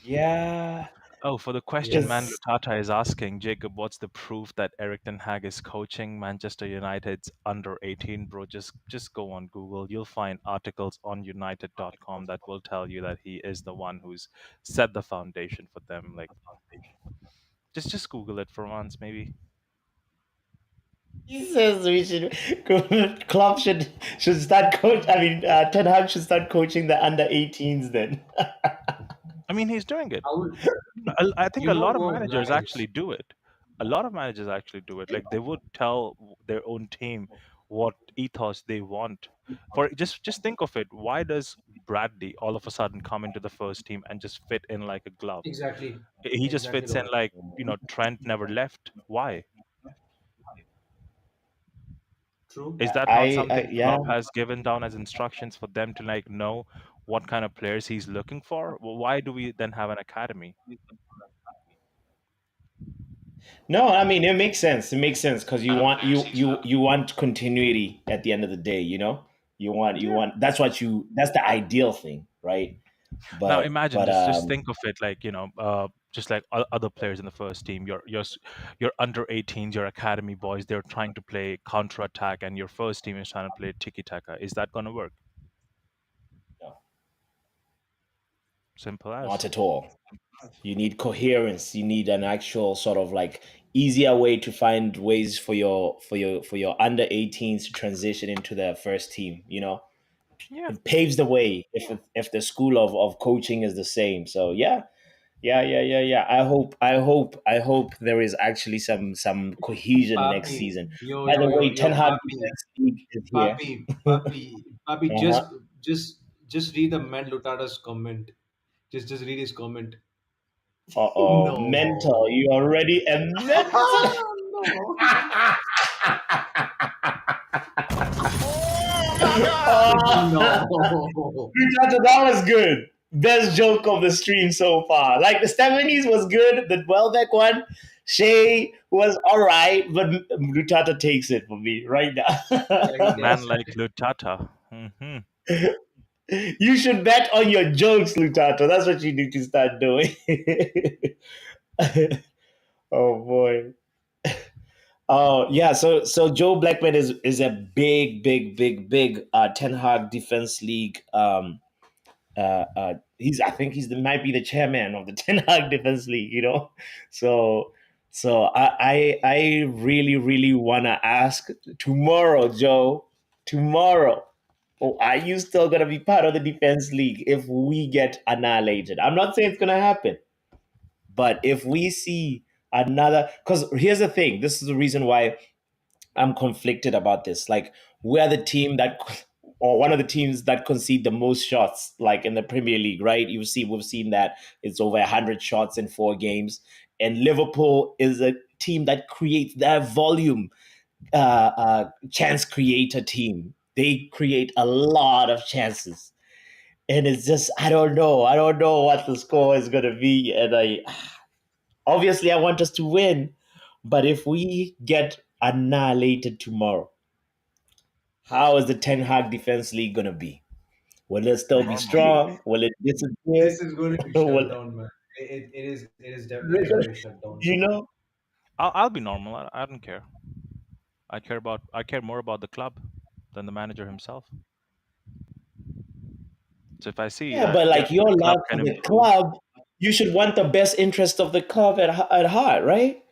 Yeah, Oh, for the question, yeah. Man because Lutata is asking, Jacob, what's the proof that eriktenhag is coaching Manchester United's under 18? Bro, just go on Google. You'll find articles on united.com that will tell you that he is the one who's set the foundation for them. Like, just Google it for once, maybe. he says we should Klopp should start coach. I mean, Ten Hag should start coaching the under 18s then. I mean, he's doing it. I would, I think you a know lot of what, managers guys? actually do it. A lot of managers actually do it. Like they would tell their own team what ethos they want. For just think of it. Why does Bradley all of a sudden come into the first team and just fit in like a glove? Exactly, He just exactly fits the in point. like Trent never left. Why? True. Is that not I something yeah. Klopp has given down as instructions for them to like know what kind of players he's looking for? Well, why do we then have an academy? No, I mean it makes sense. It makes sense because you want continuity at the end of the day. Yeah. That's the ideal thing, right? Now But imagine, but just think of it like just like other players in the first team. Your under 18s, your academy boys. They're trying to play counter attack, and your first team is trying to play tiki taka. Is that going to work? no, Simple not as. at all. You need coherence. You need an actual sort of like easier way to find ways for your under 18s to transition into the first team. Yeah. It paves the way if the school of coaching is the same. So yeah. I hope there is actually some cohesion next Papi, season. yo, By yo, the yo, way, yo, Ten Hag Papi, League is here. Papi, Uh-huh. just read the man Lutada's comment. Just read his comment. Uh-oh, mental. No. You already a mental. No. Oh, No. that was good. Best joke of the stream so far. Like the 70s was good. The Welbeck one, Shea was all right, but Lutata takes it for me right Yeah, A he now. man does. like Lutata. You should bet on your jokes, Lutata. That's what you need to start doing. Oh boy. Oh yeah. So Joe Blackman is a big Ten Hag Defense League. He's I think might be the chairman of the Ten Hag Defense League. So I really wanna ask tomorrow, Joe. Tomorrow. Oh, are you still gonna be part of the defense league if we get annihilated? I'm not saying it's gonna happen, but if we see another, because here's the thing, this is the reason why I'm conflicted about this. Like, we're the team that, or one of the teams that concede the most shots, like in the Premier League, right? We've seen that it's over 100 shots in 4 games, and Liverpool is a team that creates that volume, chance creator team. They create a lot of chances, and it's just I don't know what the score is gonna be, and I obviously I want us to win, but if we get annihilated tomorrow, how is the Ten Hag Defense League gonna be? Will it still be Normal. strong? Will it disappear? This is going to be shut Will down, man. It is going to shut down. you know? I'll be normal. I don't care. I care more about the club than the manager himself. So if I see Yeah, that, but yep, like your the club love can for the improve. club, you should want the best interest of the club at heart, right?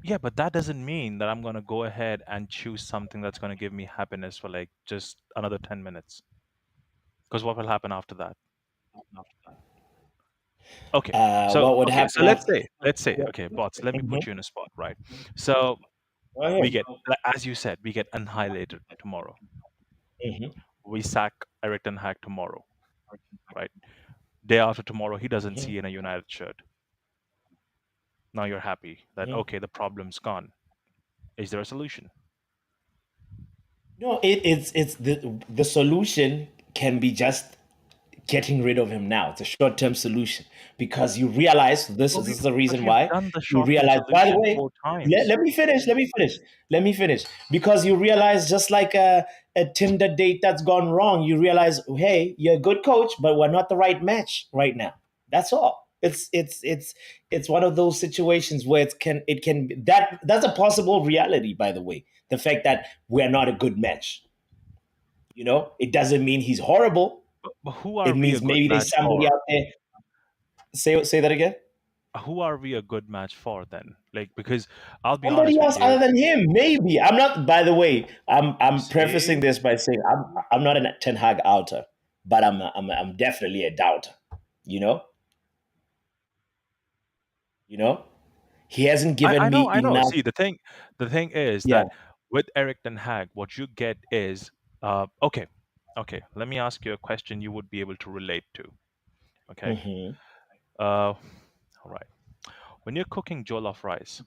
Yeah, but that doesn't mean that I'm gonna go ahead and choose something that's gonna give me happiness for like just another 10 minutes. Because what will happen after that? Okay, What would so happen let's after? say, okay, bots. Let me Mhm. put you in a spot, right? So Go ahead. like, as you said, we get annihilated tomorrow. Mhm. We sack Eriktenhag tomorrow, right? Day after tomorrow, he doesn't Mhm. see in a United shirt. Now you're happy that Mhm. okay, the problem's gone. Is there a solution? No, it's the solution can be just getting rid of him now. It's a short term solution because you realize But this is the reason we've why done the you short-term realize. By the solution way, four times. let me finish. Let me finish because you realize, just like a Tinder date that's gone wrong, you realize, hey, you're a good coach, but we're not the right match right now. That's all. It's one of those situations where that's a possible reality. By the way, the fact that we're not a good match, it doesn't mean he's horrible. But who It are we a means good maybe there's match somebody for? out there. Say that again. Who are we a good match for then? Like, because I'll be Somebody honest with else other you. than him, maybe. I'm not. By the way, I'm prefacing See, this by saying I'm not a Ten Hag outer, but I'm definitely a doubter. You know, you know, he hasn't given I know, me I know. enough. See, the thing is Yeah. that with Erik Ten Hag, what you get is okay, okay. Let me ask you a question you would be able to relate to. Okay. Hmm. All right. When you're cooking jollof rice,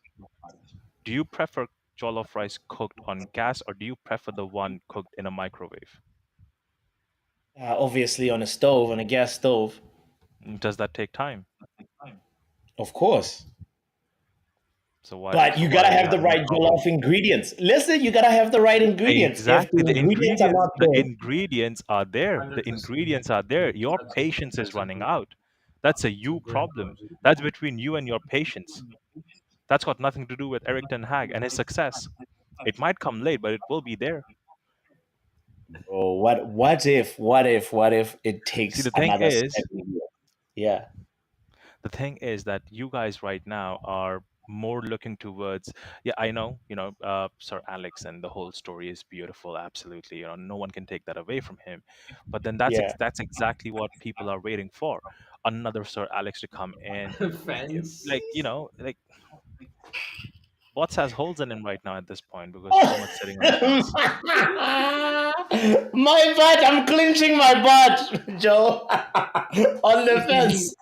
do you prefer jollof rice cooked on gas or do you prefer the one cooked in a microwave? Obviously, on a stove, on a gas stove, Does that take time? of course. So why But so you why gotta are we have the having a right problem? jollof ingredients. Listen, you gotta have the right ingredients. If the Exactly. The ingredients are ingredients, not there, are there. The 100%. ingredients are there. Your That's a patience is that's a running good out. That's a that's a you good problem. analogy. That's between you and your patience. That's got nothing to do with Eric Ten Hag and his success. It might come late, but it will be there. bro. What if it See, takes another 7 years? Yeah. the thing is that you guys right now are more looking towards, yeah, I know, Sir Alex and the whole story is beautiful, absolutely, no one can take that away from him, but then Yeah. that's exactly what people are waiting for, another Sir Alex to come in. Fans. Like, like Watts has holes in him right now at this point because too much sitting on the fence. My butt, I'm clenching my butt, Joe. On the he, fence.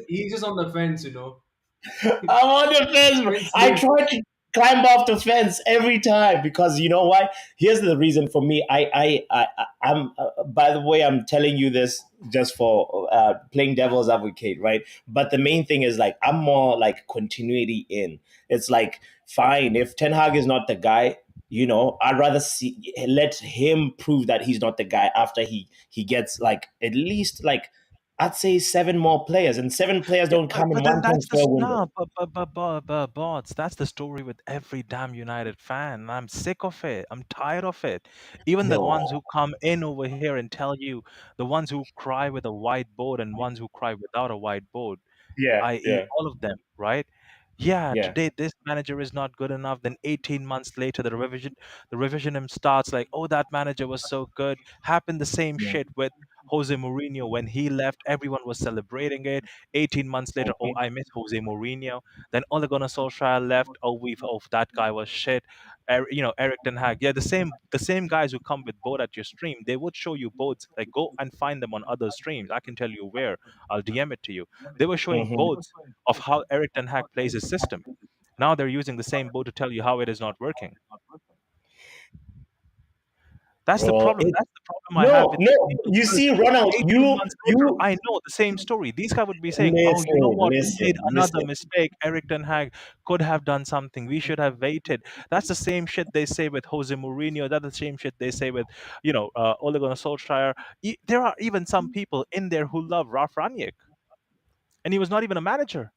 he's just on the fence, you know. I'm on the fence, bro. Fence I hit. tried to. climb off the fence every time because you know why? Here's the reason for me. I'm by the way, I'm telling you this just for playing devil's advocate, right? But the main thing is like I'm more like continuity in. It's like fine if Ten Hag is not the guy. I'd rather see let him prove that he's not the guy after he gets like at least like I'd say seven more players, and seven players Yeah, don't come in but then one that's the transfer window. no, but bots. That's the story with every damn United fan. I'm sick of it. I'm tired of it. Even the ones No, who come in over here and tell you, the ones who cry with a whiteboard and ones who cry without a whiteboard, yeah, i.e., yeah, all of them, right? Yeah, yeah. today this manager is not good enough. Then 18 months later, the revisionism starts like, oh, that manager was so good. Happened the same Yeah. shit with Jose Mourinho when he left. Everyone was celebrating it. 18 months later, oh, Mhm, I miss Jose Mourinho. Then Ole Gunnar Solskjaer left. Oh, that guy was shit. Eriktenhag. Yeah, the same guys who come with both at your stream, they would show you both. Like, go and find them on other streams. I can tell you where. I'll DM it to you. They were showing mhm. both of how Erik Ten Hag plays his system. Now they're using the same boat to tell you how it is not working. That's the Bro, problem. That's the problem I have no, with these no. people You because see, Ronald, 18 you months later, you I know the same story. These guys would be saying, "Oh, you know listen, what? We made listen, another listen. mistake. Erik Ten Hag could have done something. We should have waited." That's the same shit they say with Jose Mourinho. That's the same shit they say with, Ole Gunnar Solskjaer. There are even some people in there who love Ralf Rangnick, and he was not even a manager.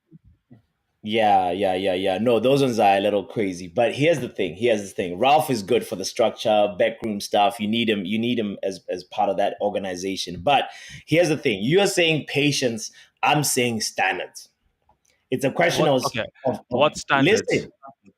Yeah, yeah, yeah, yeah. No, those ones are a little crazy. But here's the thing. Here's the thing. Ralph is good for the structure, backroom stuff. You need him. You need him as part of that organization. But here's the thing. You're saying patience. I'm saying standards. It's a question What? of Okay. of What standards? listen.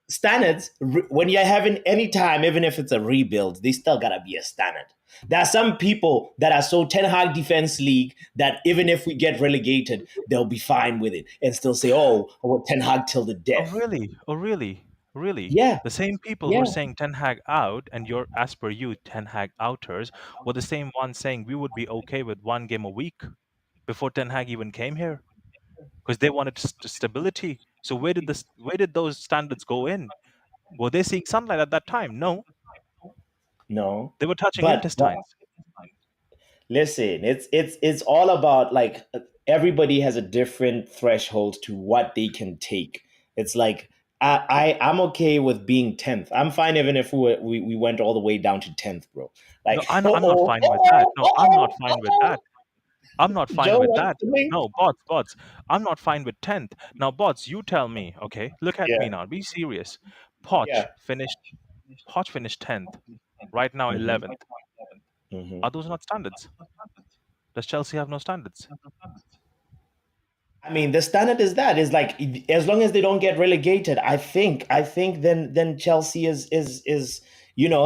Standards when you're having any time, even if it's a rebuild, they still gotta be a standard. There are some people that are so Ten Hag defense league that even if we get relegated, they'll be fine with it and still say, "Oh, I want Ten Hag till the Oh, death." really? Oh, really? Really? Yeah, The same people who are yeah. saying Ten Hag out, and you're, as per you, Ten Hag outers, were the same ones saying we would be okay with one game a week before Ten Hag even came here because they wanted stability. So where did those standards go in? Were they seeing sunlight at that time? No, No, they were touching but intestines. listen, it's all about like everybody has a different threshold to what they can take. It's like I'm okay with being 10th. I'm fine even if we went all the way down to 10th, bro. No, Like, I'm not fine with that. No, I'm not fine with that. I'm not fine Joe with wants that. to make. No, bots. I'm not fine with 10th. Now, bots, you tell me, okay? Look at me Yeah, now. Be serious. yeah. Poch finished Poch finished 10th. Right now Hmm. 11th. Hmm. Are those not standards? Does Chelsea have no standards? I mean, the standard is that is like as long as they don't get relegated, I think then Chelsea is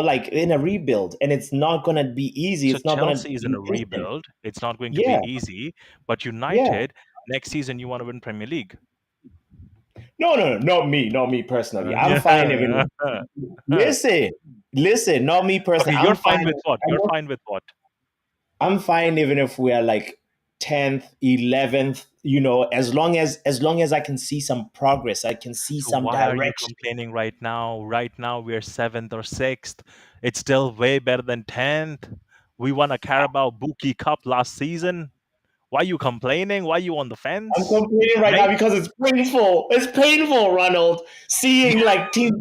like in a rebuild, and it's not gonna be easy. So It's not gonna. Chelsea is in a Listen, rebuild. It's not going to be yeah, easy. But yeah. United, next season you want to win Premier League. No, no, no, not me personally. I'm fine Yeah. even. Listen, listen, not me Okay, personally. you're fine with what? You're fine with what? I'm fine even if we are like 10th, 11th. As long as I can see some progress, I can see So some why are you direction. complaining right now? Right now we're seventh or sixth. It's still way better than 10th. We won a Carabao Bookie Cup last season. Why are you complaining? Why are you on the I'm fence, complaining right now mate? because it's painful. It's painful, Ronald. Seeing like team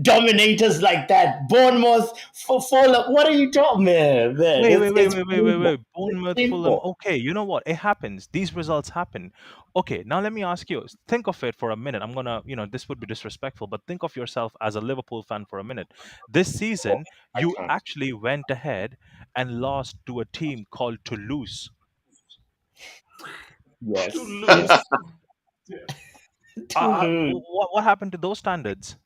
dominators like that. Bournemouth, Fulham. What are you talking, man? Wait, It's wait, wait, it's wait, wait, wait, painful. wait. It's Bournemouth, Fulham. painful. Okay, you know what? It happens. These results happen. Okay, now let me ask you. Think of it for a minute. I'm gonna, this would be disrespectful, but think of yourself as a Liverpool fan for a minute. This Oh, season, I you can't. actually went ahead and lost to a team called Toulouse. To Yes, lose. yes. Toulouse. What happened to those standards?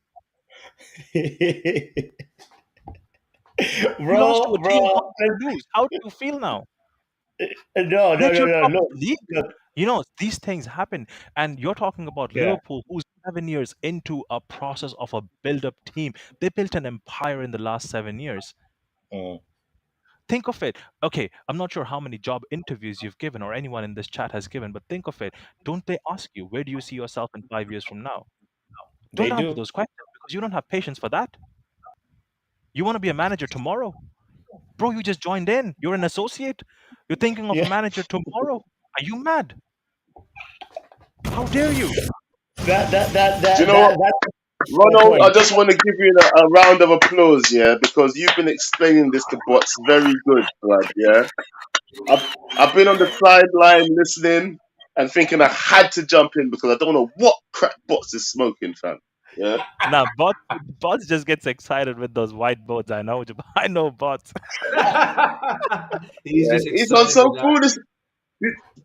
You lost to bro, a team called bro. Toulouse. How do you feel now? No, no, Yet no, you're no. top of Look, the league. look. These things happen. And you're talking about Yeah. Liverpool, who's 7 years into a process of a build up team. They built an empire in the last 7 years. Mm. Think of it. Okay, I'm not sure how many job interviews you've given or anyone in this chat has given, but think of it. Don't they ask you, where do you see yourself in 5 years from now? They Don't answer do. those questions because you don't have patience for that. You want to be a manager tomorrow. Bro, you just joined in. You're an associate. You're thinking of a Yeah. manager tomorrow. Are you mad? How dare you? Do you know what, That's the Ronald? I point. just want to give you a round of applause, yeah, because you've been explaining this to bots very good, blood. Yeah, I've I've been on the sideline listening and thinking I had to jump in because I don't know what crack bots is smoking, fam. Yeah, Now, bots just gets excited with those white boats. I know, I know bots. He's yeah, just he's on excited so with that. foolish.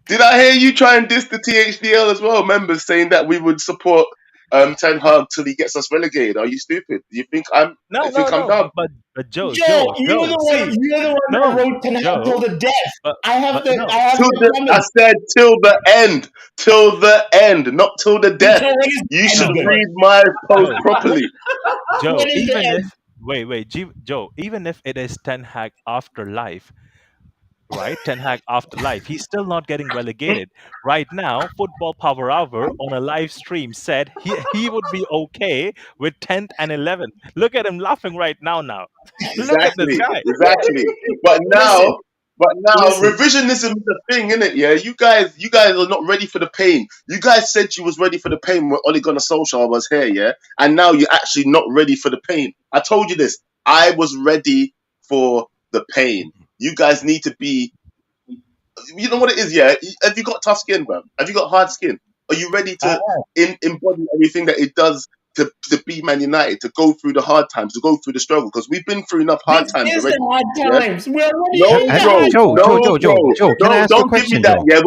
Did I hear you try and diss the THDL as well? Members saying that we would support Ten Hag till he gets us relegated. Are you stupid? Do you think I'm? No, I no, think I'm no. dumb. But Joe, Joe, Joe, Joe. See, you're the one that no, wrote tonight till Joe. the death. But I no. have Till the the I comments. said till the end, not till the death. So when is You the should No, end but good? read my post Joe, properly. Joe. When is the Even end? if Joe, even if it is Ten Hag afterlife, right? Ten Hag afterlife, he's still not getting relegated. Right now, Football Power Hour on a live stream said he would be okay with 10th and 11th. Look at him laughing right now. Now, look at this Exactly, guy. exactly. But Listen, now, but now, listen. revisionism is a thing, isn't it? Yeah, you guys are not ready for the pain. You guys said you was ready for the pain when Ole Gunnar Solskjaer was here, yeah, and now you're actually not ready for the pain. I told you this. I was ready for the pain. You guys need to be. You know what it is, yeah. Have you got tough skin, bro? Have you got hard skin? Are you ready Uh, to embody everything that it does to be Man United, to go through the hard times, to go through the struggle? Because we've been through enough hard this times is the already. hard Yeah. times. We're already No, in the bro. hard No, times. bro. Joe, can I No, ask a don't give me question, that. Joe? Yeah.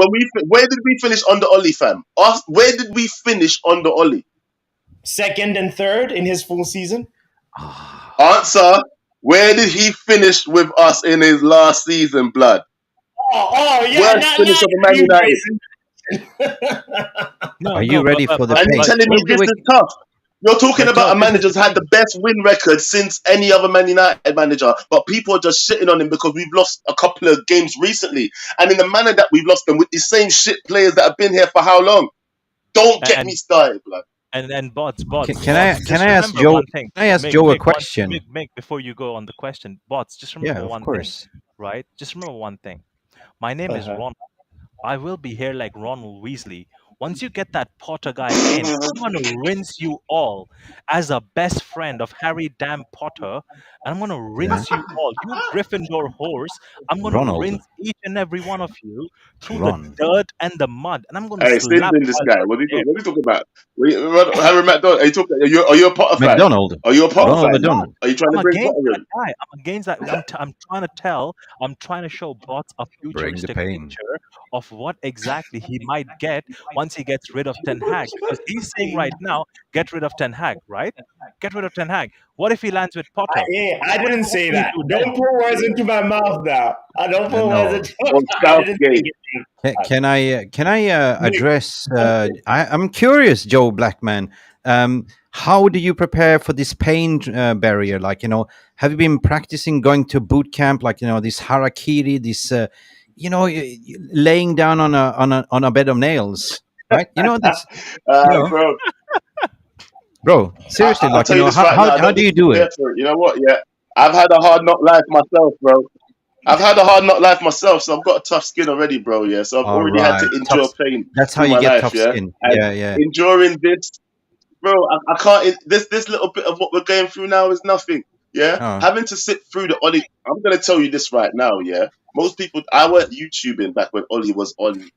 Where did we finish under Oli, fam? Where did we finish under Oli? Second and third in his full season. Answer. Where did he finish with us in his last season, blood? Oh yeah, Worst finish of a Man you United. No, Are no, you ready for the And you pain? telling me Wait, this wait, is tough. You're talking but Joe, about a this is manager the who's had thing. the best win record since any other Man United manager, but people are just shitting on him because we've lost a couple of games recently. And in the manner that we've lost them with the same shit players that have been here for how long? Don't get me and started, blood. and bots. Can Just I ask remember Joe? one thing. Can I ask Joe a question? Make before you go on the question. Bots, just Yeah, remember of one thing, course. right? Just remember one thing. My name is Uh-huh. Ron. I will be here like Ronald Weasley. Once you get that Potter guy in, I'm gonna rinse you all as a best friend of Harry Damn Potter, and I'm gonna Yeah, rinse you all. You Gryffindor horse, I'm gonna Ronald, rinse each and every one of you through the Ron. dirt and the mud, and I'm gonna Hey, slap Sinbin, this while guy. you're there. What are you talking about? Harry McDonald. Are you a Potter fan? McDonald, Are you a Potter No, Ronald I'm fan? not. McDonald. Are you trying I'm to bring against Potter that in? guy. I'm against that. I'm trying to tell. I'm trying to show bots a Bring the futuristic pain. picture of what exactly he might get once he gets rid of Ten Hag. Because he's saying right now, get rid of Ten Hag, right? Get rid of Ten Hag. What if he lands with Potter? I didn't What say will he that. do then? Don't put words into my mouth now. I don't put words No. into. Or I didn't say Southgate? it. Can I Wait, address? I'm curious, Joe Blackman. How do you prepare for this pain barrier? Like, have you been practicing going to boot camp? Like, this harakiri, this, laying down on a bed of nails, right? This, you know, Bro, bro. Seriously, I'll like, tell you this how right how now. I how don't do need you to do prepare it? for it. You know what? Yeah, I've had a hard knock life myself, bro. I've had a hard knock life myself, so I've got a tough skin already, bro. Yeah, so I've All already had right, to endure pain that's how through you my get life. tough Yeah, skin. and Yeah, yeah. enduring this, bro. I can't. This little bit of what we're going through now is nothing. Yeah, Oh, having to sit through the Ollie. I'm gonna tell you this right now. Yeah, most people. I weren't YouTubing back when Ollie was on.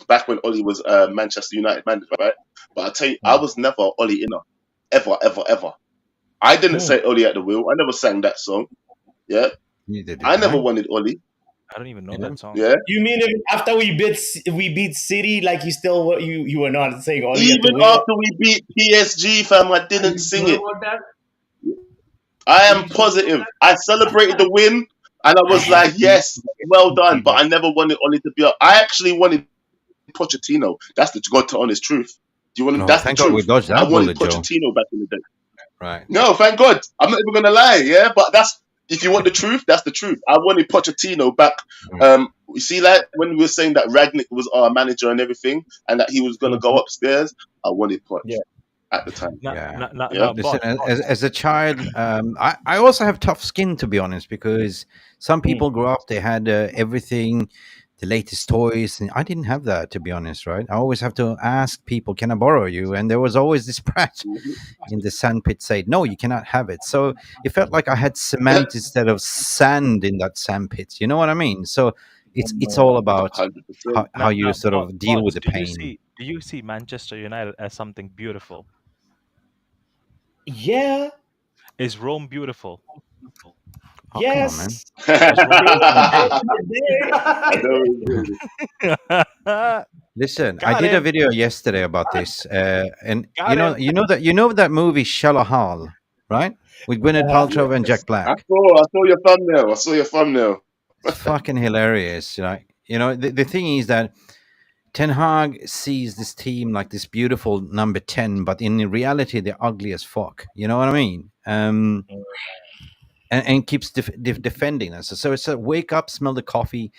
Back when Ollie was Manchester United manager, right? But I tell you, I Hmm. was never Ollie inner, ever, ever, ever. I didn't Hmm. say Ollie at the wheel. I never sang that song. Yeah, neither did I never I. wanted Ollie. I don't even know Yeah. that song. Yeah, You mean if after we beat City, like you still you were not saying Oli at the even wheel? after we beat PSG, fam, I Are didn't you sing sure it. about that? I Are am you sure about positive. that? I celebrated the win, and I was like, yes, well done. But I never wanted Ollie to be up. I actually wanted Pochettino. That's the God to honest truth. Do you want? Oh, That's the thank God we truth. dodged I that wanted bullet, Joe. Pochettino back in the day. Right. No, thank God. I'm not even gonna lie, yeah. But that's if you want the truth, that's the truth. I wanted Pochettino back. Mm. You see, like when we were saying that Ragnick was our manager and everything, and that he was gonna go Mhm. upstairs. I wanted Poch. Yeah. at the time. No, Yeah. no, no, Yeah. no, Listen, bots. as a child, I also have tough skin, to be honest, because some Mm. people grew up, they had everything, the latest toys, and I didn't have that, to be honest, right? I always have to ask people, can I borrow you? And there was always this brat Mhm. in the sandpit say, no, you cannot have it. So it felt like I had cement instead of sand in that sandpit. You know what I mean? So it's all about 100%. how Now, you sort of deal with bots. the pain. Do you see Manchester United as something beautiful? Yeah. Is Rome beautiful? Oh, come on, man. Yes. Was Rome Back beautiful? in the day. I know it is. Listen, I Got did a him. video yesterday about this, and Got him. you know that movie Shallow Hall, right? With Gwyneth Uh-huh. Paltrow and Jack Black. I saw your thumbnail. I saw your thumbnail. It's fucking hilarious, right? You know, the thing is that Ten Hag sees this team like this beautiful number 10, but in reality, they're ugly as fuck. You know what I mean? And keeps defending us. So it's a wake up, smell the coffee.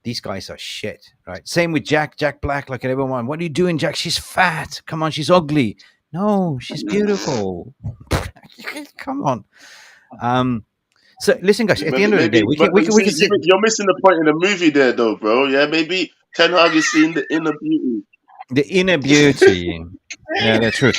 These guys are shit, right? Same with Jack Black, like everyone. What are you doing, Jack? She's fat. Come on, she's ugly. No, she's beautiful. Come on. So listen, guys. At the end of the day, Maybe, but you we see, can sit. you're missing the point in the movie there, though, bro. Yeah, maybe Ten Hag is seeing the inner beauty. The inner beauty. Yeah, that's true.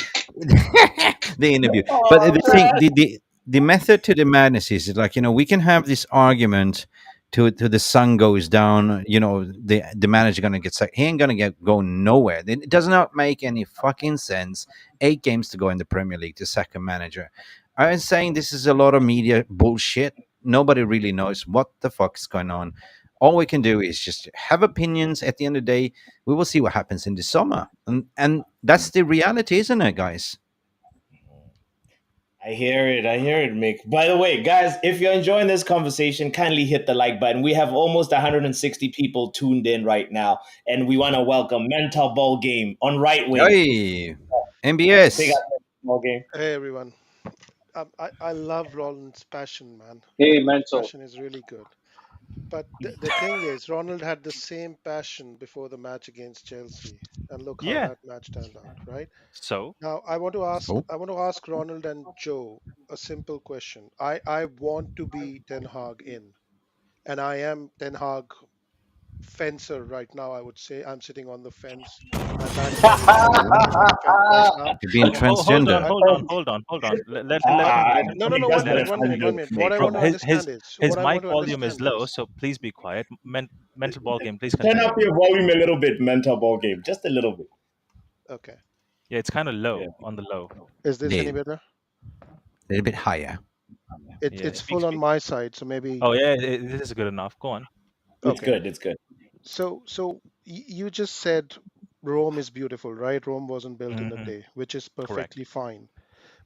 The inner beauty. But Oh, the thing, man. the method to the madness is like, we can have this argument to the sun goes down. The manager gonna get sacked. He ain't gonna go nowhere. It does not make any fucking sense. 8 games to go in the Premier League to sack a manager. I'm saying this is a lot of media bullshit. Nobody really knows what the fuck's going on. All we can do is just have opinions. At the end of the day, we will see what happens in the summer, and that's the reality, isn't it, guys? I hear it. I hear it, Mick. By the way, guys, if you're enjoying this conversation, kindly hit the like button. We have almost 160 people tuned in right now, and we want to welcome Mental Ball Game on right wing. Hey, Big MBS. up Ball Game. Hey everyone. I love Roland's passion, man. Hey, His Mental. passion is really good. But the thing is, Ronald had the same passion before the match against Chelsea, and look how Yeah. that match turned out, right? So Now Oh, I want to ask Ronald and Joe a simple question. I want to be Ten Hag in, and I am Ten Hag fencer right now. I would say I'm sitting on the fence. My backside is oh, on the fence right now. you're being hold on, transgender. Right? hold on. Let him I finish. No, no, think no. that's One the minute, Let, one minute, one final minute. What make. I bro, want to his what I want mic to volume is understand low, is so please be quiet. Mental ball game, please Turn up continue. your volume a little bit, Mental Ball Game. Just a little bit. okay. Yeah, it's kind of Yeah. low on the low. Is this Yeah, any better? a little bit higher. Yeah, It's full on my side, so maybe Oh yeah, this is good enough. Go on. It's okay. good. It's good. So you just said Rome is beautiful, right? Rome wasn't built in a Hmm. day, which is Correct. perfectly fine.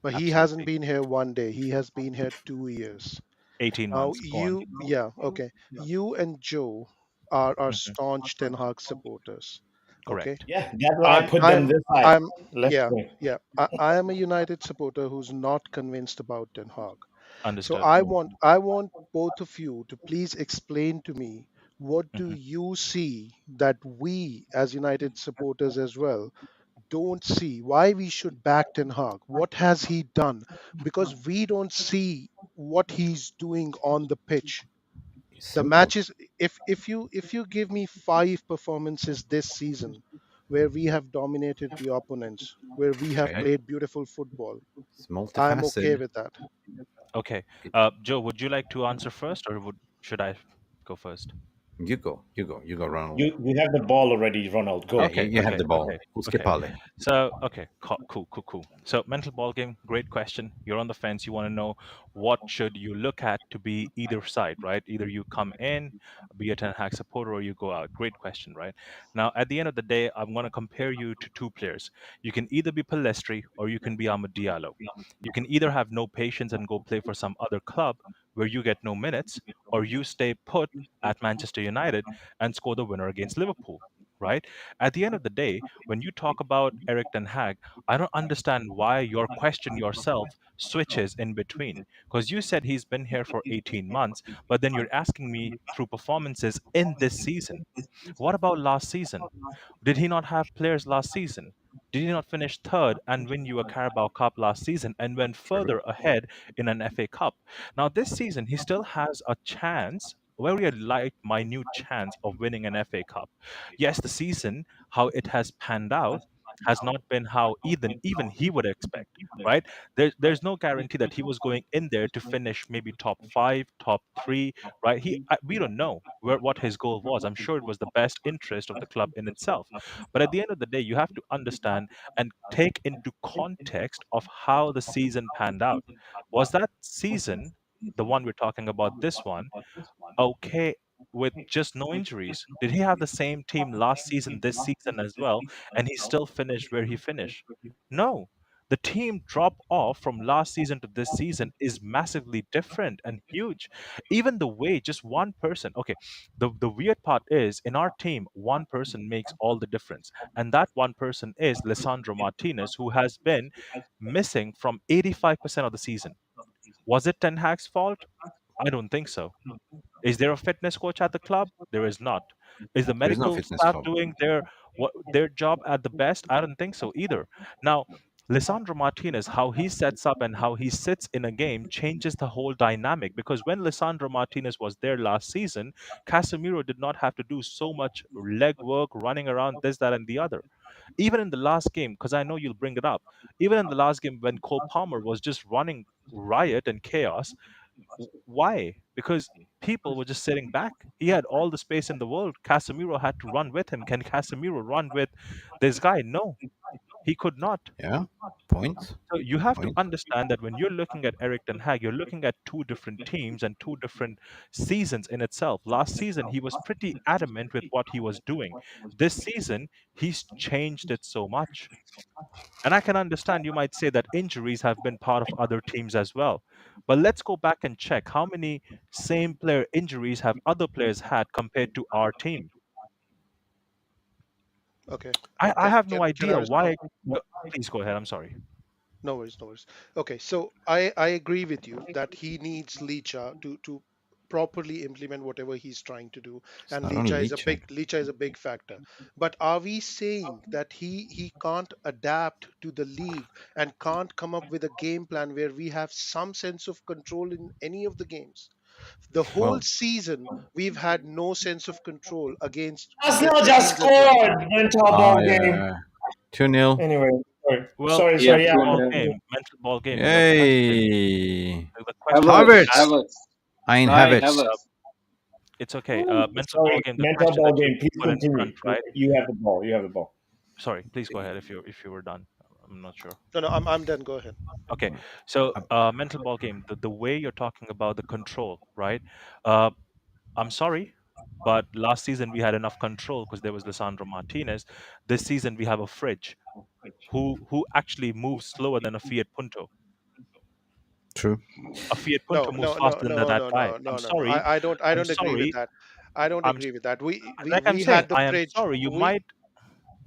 But he hasn't Absolutely. been here one day. He has been here 2 years. 18 Now months. Go on. yeah, okay. You and Joe are Hmm. staunch Ten Hag supporters. Okay. Correct. Yeah, that's why I I put them I'm this side. I'm Left yeah, wing. yeah. I am a United supporter who's not convinced about Ten Hag. So Understood. I want both of you to please explain to me what do Hmm. you see that we as United supporters as well don't see, why we should back Ten Hag. What has he done? Because we don't see what he's doing on the pitch. The Simple. matches, if you give me 5 performances this season where we have dominated the opponents, where we have Okay, played beautiful football, it's I'm okay multifaceted. with that. Okay. Joe, would you like to answer first, or should I go first? You go, Ronald. You have the ball already, Ronald. Yeah, Go. you have the ball. Okay. Uskepale. So, okay, cool. So, mental ball game, great question. You're on the fence. You want to know what should you look at to be either side, right? Either you come in, be a Ten Hag supporter, or you go out. Great question, right? Now, at the end of the day, I'm going to compare you to two players. You can either be Palestri or you can be Amad Diallo. You can either have no patience and go play for some other club where you get no minutes, or you stay put at Manchester United and score the winner against Liverpool, right? At the end of the day, when you talk about Erik Ten Hag, I don't understand why your question yourself switches in between. Because you said he's been here for 18 months, but then you're asking me through performances in this season. What about last season? Did he not have players last season? Did he not finish third and win you a Carabao Cup last season and went True. further ahead in an FA Cup? Now, this season, he still has a chance, a very light, minute chance of winning an FA Cup. Yes, the season, how it has panned out, has not been how even he would expect, right? There's no guarantee that he was going in there to finish maybe top five, top three, right? We don't know what his goal was. I'm sure it was the best interest of the club in itself, but at the end of the day, you have to understand and take into context of how the season panned out. Was that season, the one we're talking about, this one, okay with just no injuries? Did he have the same team last season, this season as well, and he still finished where he finished? No. The team drop off from last season to this season is massively different and huge. Even the way just one person, okay, the weird part is in our team, one person makes all the difference. And that one person is Lisandro Martinez, who has been missing from 85% of the season. Was it Ten Hag's fault? I don't think so. Is there a fitness coach at the club? There is not. Is the There is no medical fitness staff club. doing their job at the best? I don't think so either. Now, Lisandro Martinez, how he sets up and how he sits in a game changes the whole dynamic, because when Lisandro Martinez was there last season, Casemiro did not have to do so much leg work, running around this, that, and the other. Even in the last game, because I know you'll bring it up, even in the last game when Cole Palmer was just running riot and chaos, why? Because people were just sitting back. He had all the space in the world. Casemiro had to run with him. Can Casemiro run with this guy? No, he could not. Yeah. Point. So you have to Point. understand that when you're looking at Erik Ten Hag, you're looking at two different teams and two different seasons in itself. Last season, he was pretty adamant with what he was doing. This season, he's changed it so much. And I can understand you might say that injuries have been part of other teams as well. But let's go back and check how many same player injuries have other players had compared to our team. Okay. I have no Can I idea respond? why. Please go ahead. I'm sorry. No worries, no worries. Okay, so I agree with you that he needs Licha to properly implement whatever he's trying to do, It's and not only Leach. Licha is a big factor. But are we saying that he can't adapt to the league and can't come up with a game plan where we have some sense of control in any of the games? The whole Well, season we've had no sense of control against Arsenal lesser just teams as well. scored. Mental oh ball game. yeah, 2-0. Anyway, sorry, Well, sorry, Yeah, sorry. Yeah, two ball nil. game, mental ball game. The question, Yay! the question that we Havertz, have, Havertz, Havertz, Ein Kai Havertz. uh, Havertz. it's okay. Mental ball Sorry, game. The mental question ball that you game. Please put in front, continue. right? You have the ball. You have the ball. Sorry. Please go ahead if you were done. I'm not sure. No, no, I'm done. Go ahead. Okay, so mental ball game. The way you're talking about the control, right? Uh, I'm sorry, but last season we had enough control because there was Lisandro Martinez. This season we have a fridge who actually moves slower than a Fiat Punto. True. A Fiat No, Punto moves no, no, faster than no, that no, guy. no, I'm no, no, no. sorry. I I'm don't agree with sorry. that. I don't I'm agree with that. like I'm We saying. had the I am fridge. sorry. You We might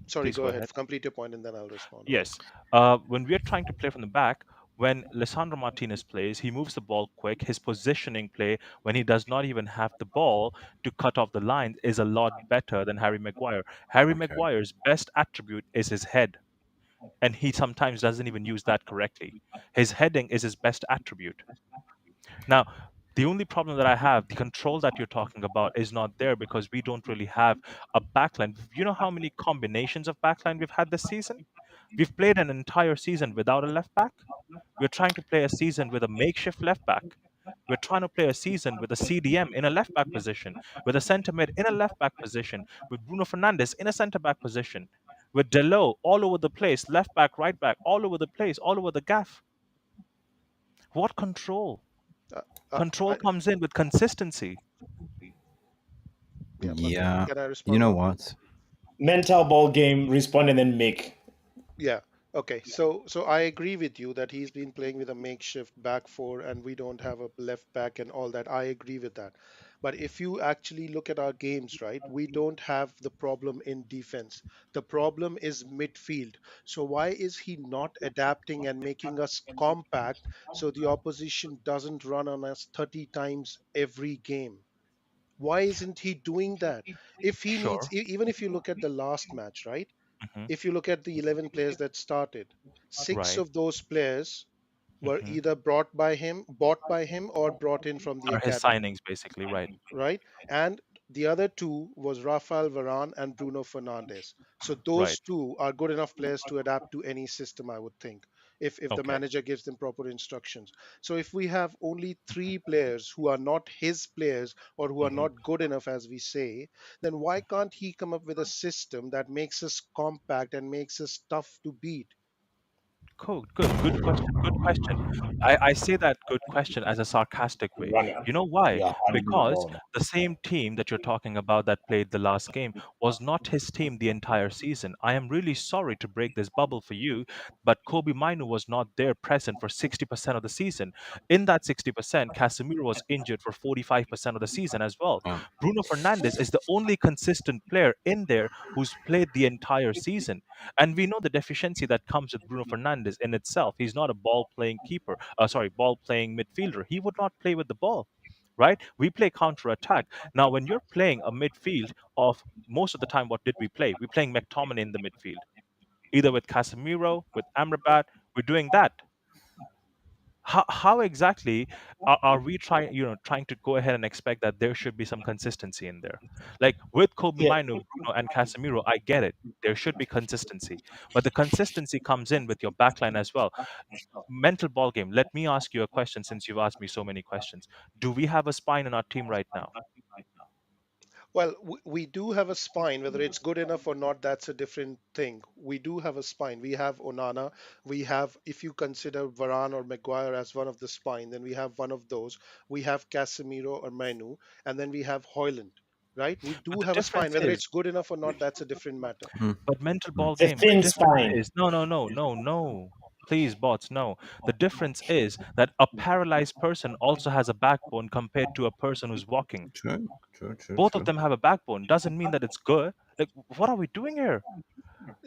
Sorry, please go go ahead. ahead. Complete your point, and then I'll respond. Yes. When we're trying to play from the back, when Lisandro Martinez plays, he moves the ball quick. His positioning play, when he does not even have the ball to cut off the line, is a lot better than Harry Maguire. Harry Okay. Maguire's best attribute is his head, and he sometimes doesn't even use that correctly. His heading is his best attribute. Now, the only problem that I have, the control that you're talking about, is not there because we don't really have a backline. You know how many combinations of backline we've had this season? We've played an entire season without a left back. We're trying to play a season with a makeshift left back. We're trying to play a season with a CDM in a left back position, with a centre mid in a left back position, with Bruno Fernandes in a centre back position, with Delo all over the place, left back, right back, all over the place, all over the gaff. What control? Uh, Control comes in with consistency. yeah, but Yeah. can I You respond know now? what? Mental ball game. Respond and then make. Yeah. Okay. So I agree with you that he's been playing with a makeshift back four, and we don't have a left back and all that. I agree with that. But if you actually look at our games, right, we don't have the problem in defense. The problem is midfield. So why is he not adapting and making us compact so the opposition doesn't run on us 30 times every game? Why isn't he doing that? If he needs, Sure. even if you look at the last match, right? Hmm. If you look at the 11 players that started, six Right. of those players were Hmm. either bought by him, or brought in from the Are his academy, signings basically right? right? And the other two was Rafael Varane and Bruno Fernandes. So Right. those two are good enough players to adapt to any system, I would think, if the Okay. manager gives them proper instructions. So if we have only three players who are not his players, or who are Hmm. not good enough, as we say, then why can't he come up with a system that makes us compact and makes us tough to beat? Cool. Good. Good question. Good question. I say that good question as a sarcastic way. Runner. You know why? You're handing the Because ball. the same team that you're talking about that played the last game was not his team the entire season. I am really sorry to break this bubble for you, but Kobe Minu was not there present for 60% of the season. In that 60%, Casemiro was injured for 45% of the season as well. Oh. Bruno Fernandes is the only consistent player in there who's played the entire season. And we know the deficiency that comes with Bruno Fernandes in itself. He's not a ball playing keeper, ball playing midfielder. He would not play with the ball, right? We play counter attack. Now, when you're playing a midfield of most of the time, what did we play? We're playing McTominay in the midfield, either with Casemiro, with Amrabat. We're doing that. How exactly are we trying to go ahead and expect that there should be some consistency in there? Like with Kobe Yeah. Mino, Bruno, and Casemiro, I get it. There should be consistency, but the consistency comes in with your backline as well. Mental ball game. Let me ask you a question since you've asked me so many questions. Do we have a spine in our team right now? Well, we do have a spine. Whether it's good enough or not, that's a different thing. We do have a spine. We have Onana. We have, if you consider Varane or Maguire as one of the spine, then we have one of those. We have Casemiro or Manu, and then we have Hoyland, right? We But do the have a spine. difference Whether is, it's good enough or not, that's a different matter. Mm, but mental mm. ball It's a game. The thin difference spine. is, no, no, no, no, no. Please, bots, no. The difference is that a paralyzed person also has a backbone compared to a person who's walking. True, true, true, Both of true. them have a backbone. Doesn't mean that it's good. Like, what are we doing here?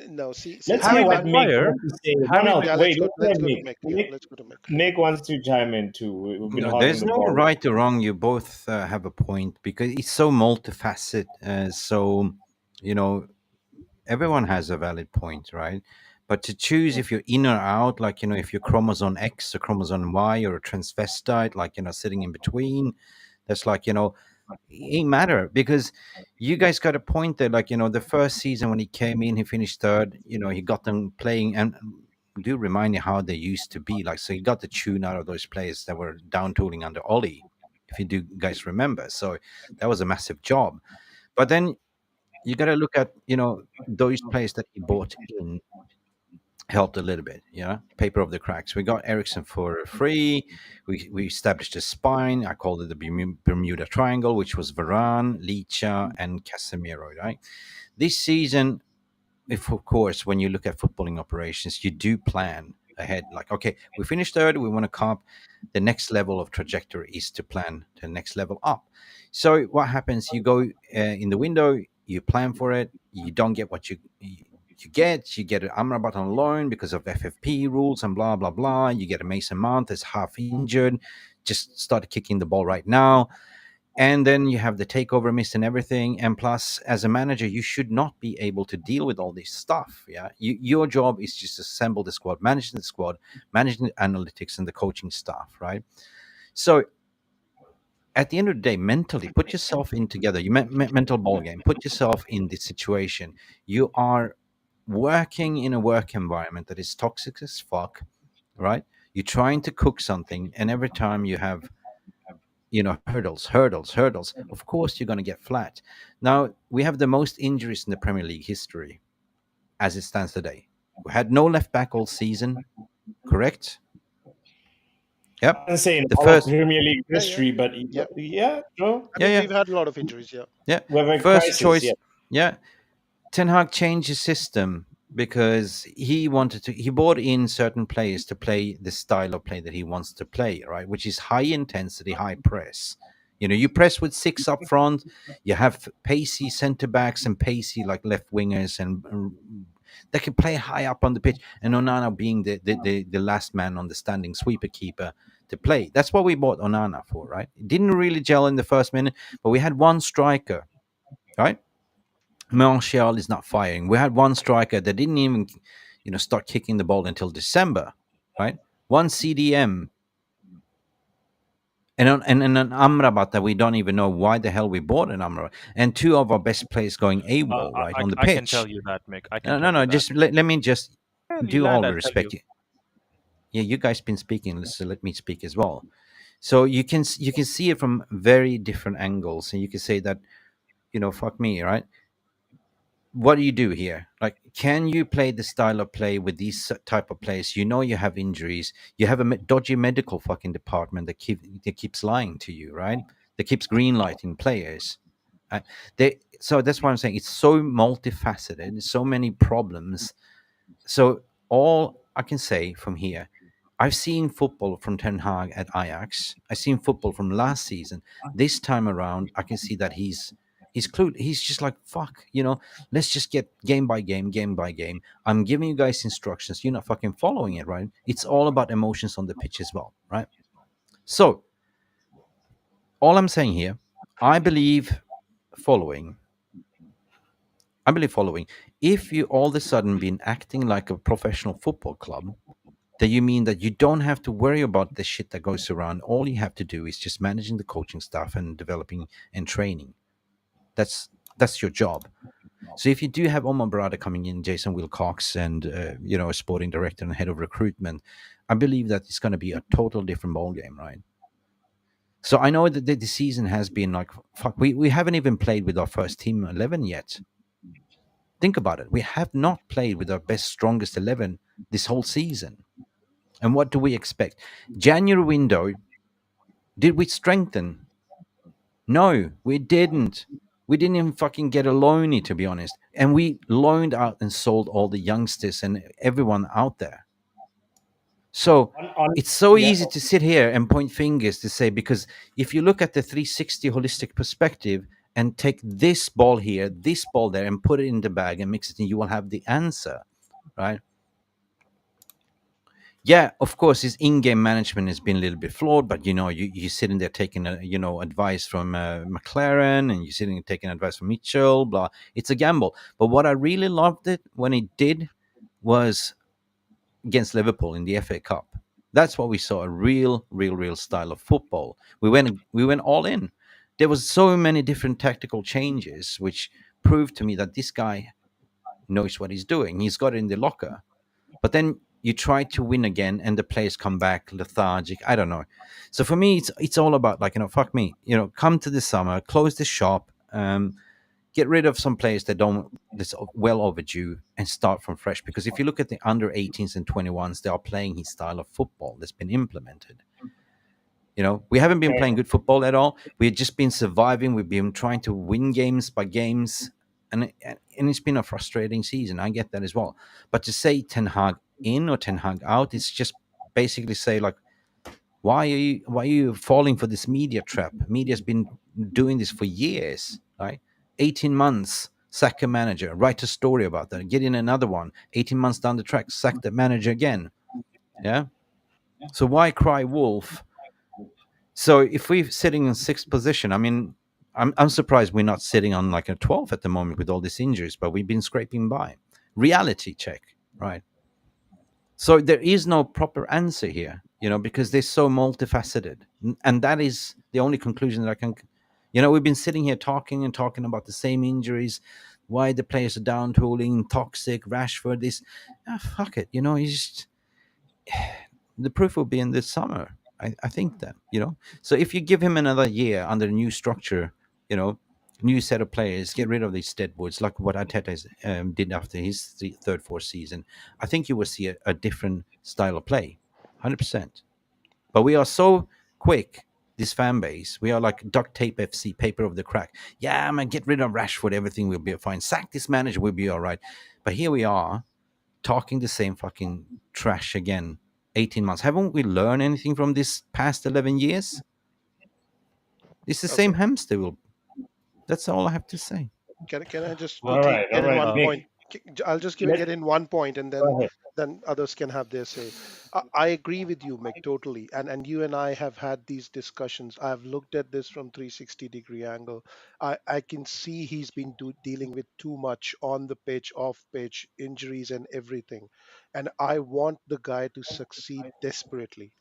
No, see, Let's hear Harry what Mick Maguire, has to say. No, Harry no, yeah. Maguire. wait. Let's Let's hear go to Mick. Mick. Yeah, Mick. let's go to Mick. Mick wants to chime in too. We've been No, hogging there's the no ball. right or wrong. You both have a point because it's so multifaceted. So, you know, everyone has a valid point, right? But to choose if you're in or out, like, if you're chromosome X or chromosome Y or a transvestite, like, sitting in between, that's like, it ain't matter because you guys got a point there. Like, the first season when he came in, he finished third, he got them playing and do remind you how they used to be. Like, so he got the tune out of those players that were down tooling under Ollie, if you do guys remember. So that was a massive job. But then you got to look at those players that he bought in helped a little bit. Paper of the cracks. We got Eriksen for free. We established a spine. I called it the Bermuda Triangle, which was Varane, Licha, and Casemiro. Right. This season, if of course, when you look at footballing operations, you do plan ahead. Like, okay, we finished third. We want to comp. The next level of trajectory is to plan the next level up. So what happens? You go in the window. You plan for it. You don't get what you get an Amrabat on loan because of FFP rules and blah blah blah. You get a Mason Mount that's half injured, just started kicking the ball right now, and then you have the takeover miss and everything. And plus, as a manager, you should not be able to deal with all this stuff. Yeah, your job is just to assemble the squad, managing the squad, managing the analytics and the coaching staff, right? So at the end of the day, mentally, put yourself in together. You mental ball game. Put yourself in this situation. You are working in a work environment that is toxic as fuck, right? You're trying to cook something, and every time you have, hurdles. Of course, you're going to get flat. Now, we have the most injuries in the Premier League history as it stands today. We had no left back all season, correct? Yep. I'm saying The all of first, Premier League Yeah, yeah, history, but yeah. yeah, no, I yeah, mean, yeah, we've had a lot of injuries. Yeah. yeah. we're in First crisis. Yeah, choice, yeah. Ten Hag changed his system because he brought in certain players to play the style of play that he wants to play, right? Which is high intensity, high press. You press with six up front, you have pacey center backs and pacey like left wingers and they can play high up on the pitch, and Onana being the last man on the standing sweeper keeper to play. That's what we bought Onana for, right? It didn't really gel in the first minute, but we had one striker, right? Martial is not firing. We had one striker that didn't even, start kicking the ball until December, right? One CDM and an Amrabat that we don't even know why the hell we bought an Amrabat, and two of our best players going AWOL right on the I can tell pitch. you that, Mick. I can No, no, tell you no. that. Just let me just You do land, all the I'll tell you. respect. Yeah, you guys been speaking, so let me speak as well. So you can see it from very different angles, and you can say that, fuck me, right? What do you do here? Like, can you play the style of play with these type of players? You have injuries. You have a dodgy medical fucking department that keeps lying to you, right? That keeps greenlighting players. So that's why I'm saying it's so multifaceted, so many problems. So all I can say from here, I've seen football from Ten Hag at Ajax. I've seen football from last season. This time around, I can see that he's clued. He's just like, fuck, let's just get game by game, game by game. I'm giving you guys instructions. You're not fucking following it, right? It's all about emotions on the pitch as well, right? So all I'm saying here, I believe following. I believe following. If you all of a sudden been acting like a professional football club, that you mean that you don't have to worry about the shit that goes around. All you have to do is just managing the coaching staff and developing and training. That's your job. So if you do have Omar Barada coming in, Jason Wilcox, and a sporting director and head of recruitment, I believe that it's going to be a total different ball game, right? So I know that the season has been like fuck. We haven't even played with our first team 11 yet. Think about it. We have not played with our best, strongest 11 this whole season. And what do we expect? January window, did we strengthen? No, we didn't. We didn't even fucking get a loanee, to be honest. And we loaned out and sold all the youngsters and everyone out there. So it's so yeah. easy to sit here and point fingers to say, because if you look at the 360 holistic perspective and take this ball here, this ball there, and put it in the bag and mix it in, you will have the answer, right? Yeah, of course, his in-game management has been a little bit flawed, but you're sitting there taking advice from McLaren, and you're sitting and taking advice from Mitchell. Blah, it's a gamble. But what I really loved it when he did was against Liverpool in the FA Cup. That's what we saw, a real style of football. We went all in. There was so many different tactical changes, which proved to me that this guy knows what he's doing. He's got it in the locker. But then you try to win again, and the players come back lethargic. I don't know. So for me, it's all about, like, fuck me. Come to the summer, close the shop, get rid of some players that's well overdue, and start from fresh. Because if you look at the under 18s and 21s, they are playing his style of football that's been implemented. We haven't been playing good football at all. We've just been surviving. We've been trying to win games by games, and it's been a frustrating season. I get that as well. But to say Ten Hag in or Ten Hag out, it's just basically say, like, why are you falling for this media trap? Media's been doing this for years, right? 18 months, sack a manager, write a story about that, get in another one. 18 months down the track, sack the manager again. Yeah. So why cry wolf? So if we're sitting in sixth position, I mean, I'm surprised we're not sitting on like a 12 at the moment with all these injuries, but we've been scraping by. Reality check, right? So there is no proper answer here, because they're so multifaceted. And that is the only conclusion that I can, we've been sitting here talking and talking about the same injuries, why the players are down tooling, toxic, Rashford, this. Fuck it, he's just, the proof will be in this summer. I think that, So if you give him another year under a new structure, new set of players, get rid of these deadwoods, like what Arteta did after his third, fourth season, I think you will see a different style of play, 100%. But we are so quick, this fan base. We are like duct tape FC, paper of the crack. Yeah, man, get rid of Rashford, everything will be fine. Sack this manager, we'll be all right. But here we are, talking the same fucking trash again. 18 months. Haven't we learned anything from this past 11 years? It's the same hamster wheel. That's all I have to say. Can I just All quickly right, all get in right, one Mick. point? I'll just Let get in one point, and Go ahead. then others can have their say. I agree with you, Mick, totally. And you and I have had these discussions. I've looked at this from 360-degree angle. I can see he's been dealing with too much on the pitch, off pitch, injuries, and everything. And I want the guy to succeed desperately.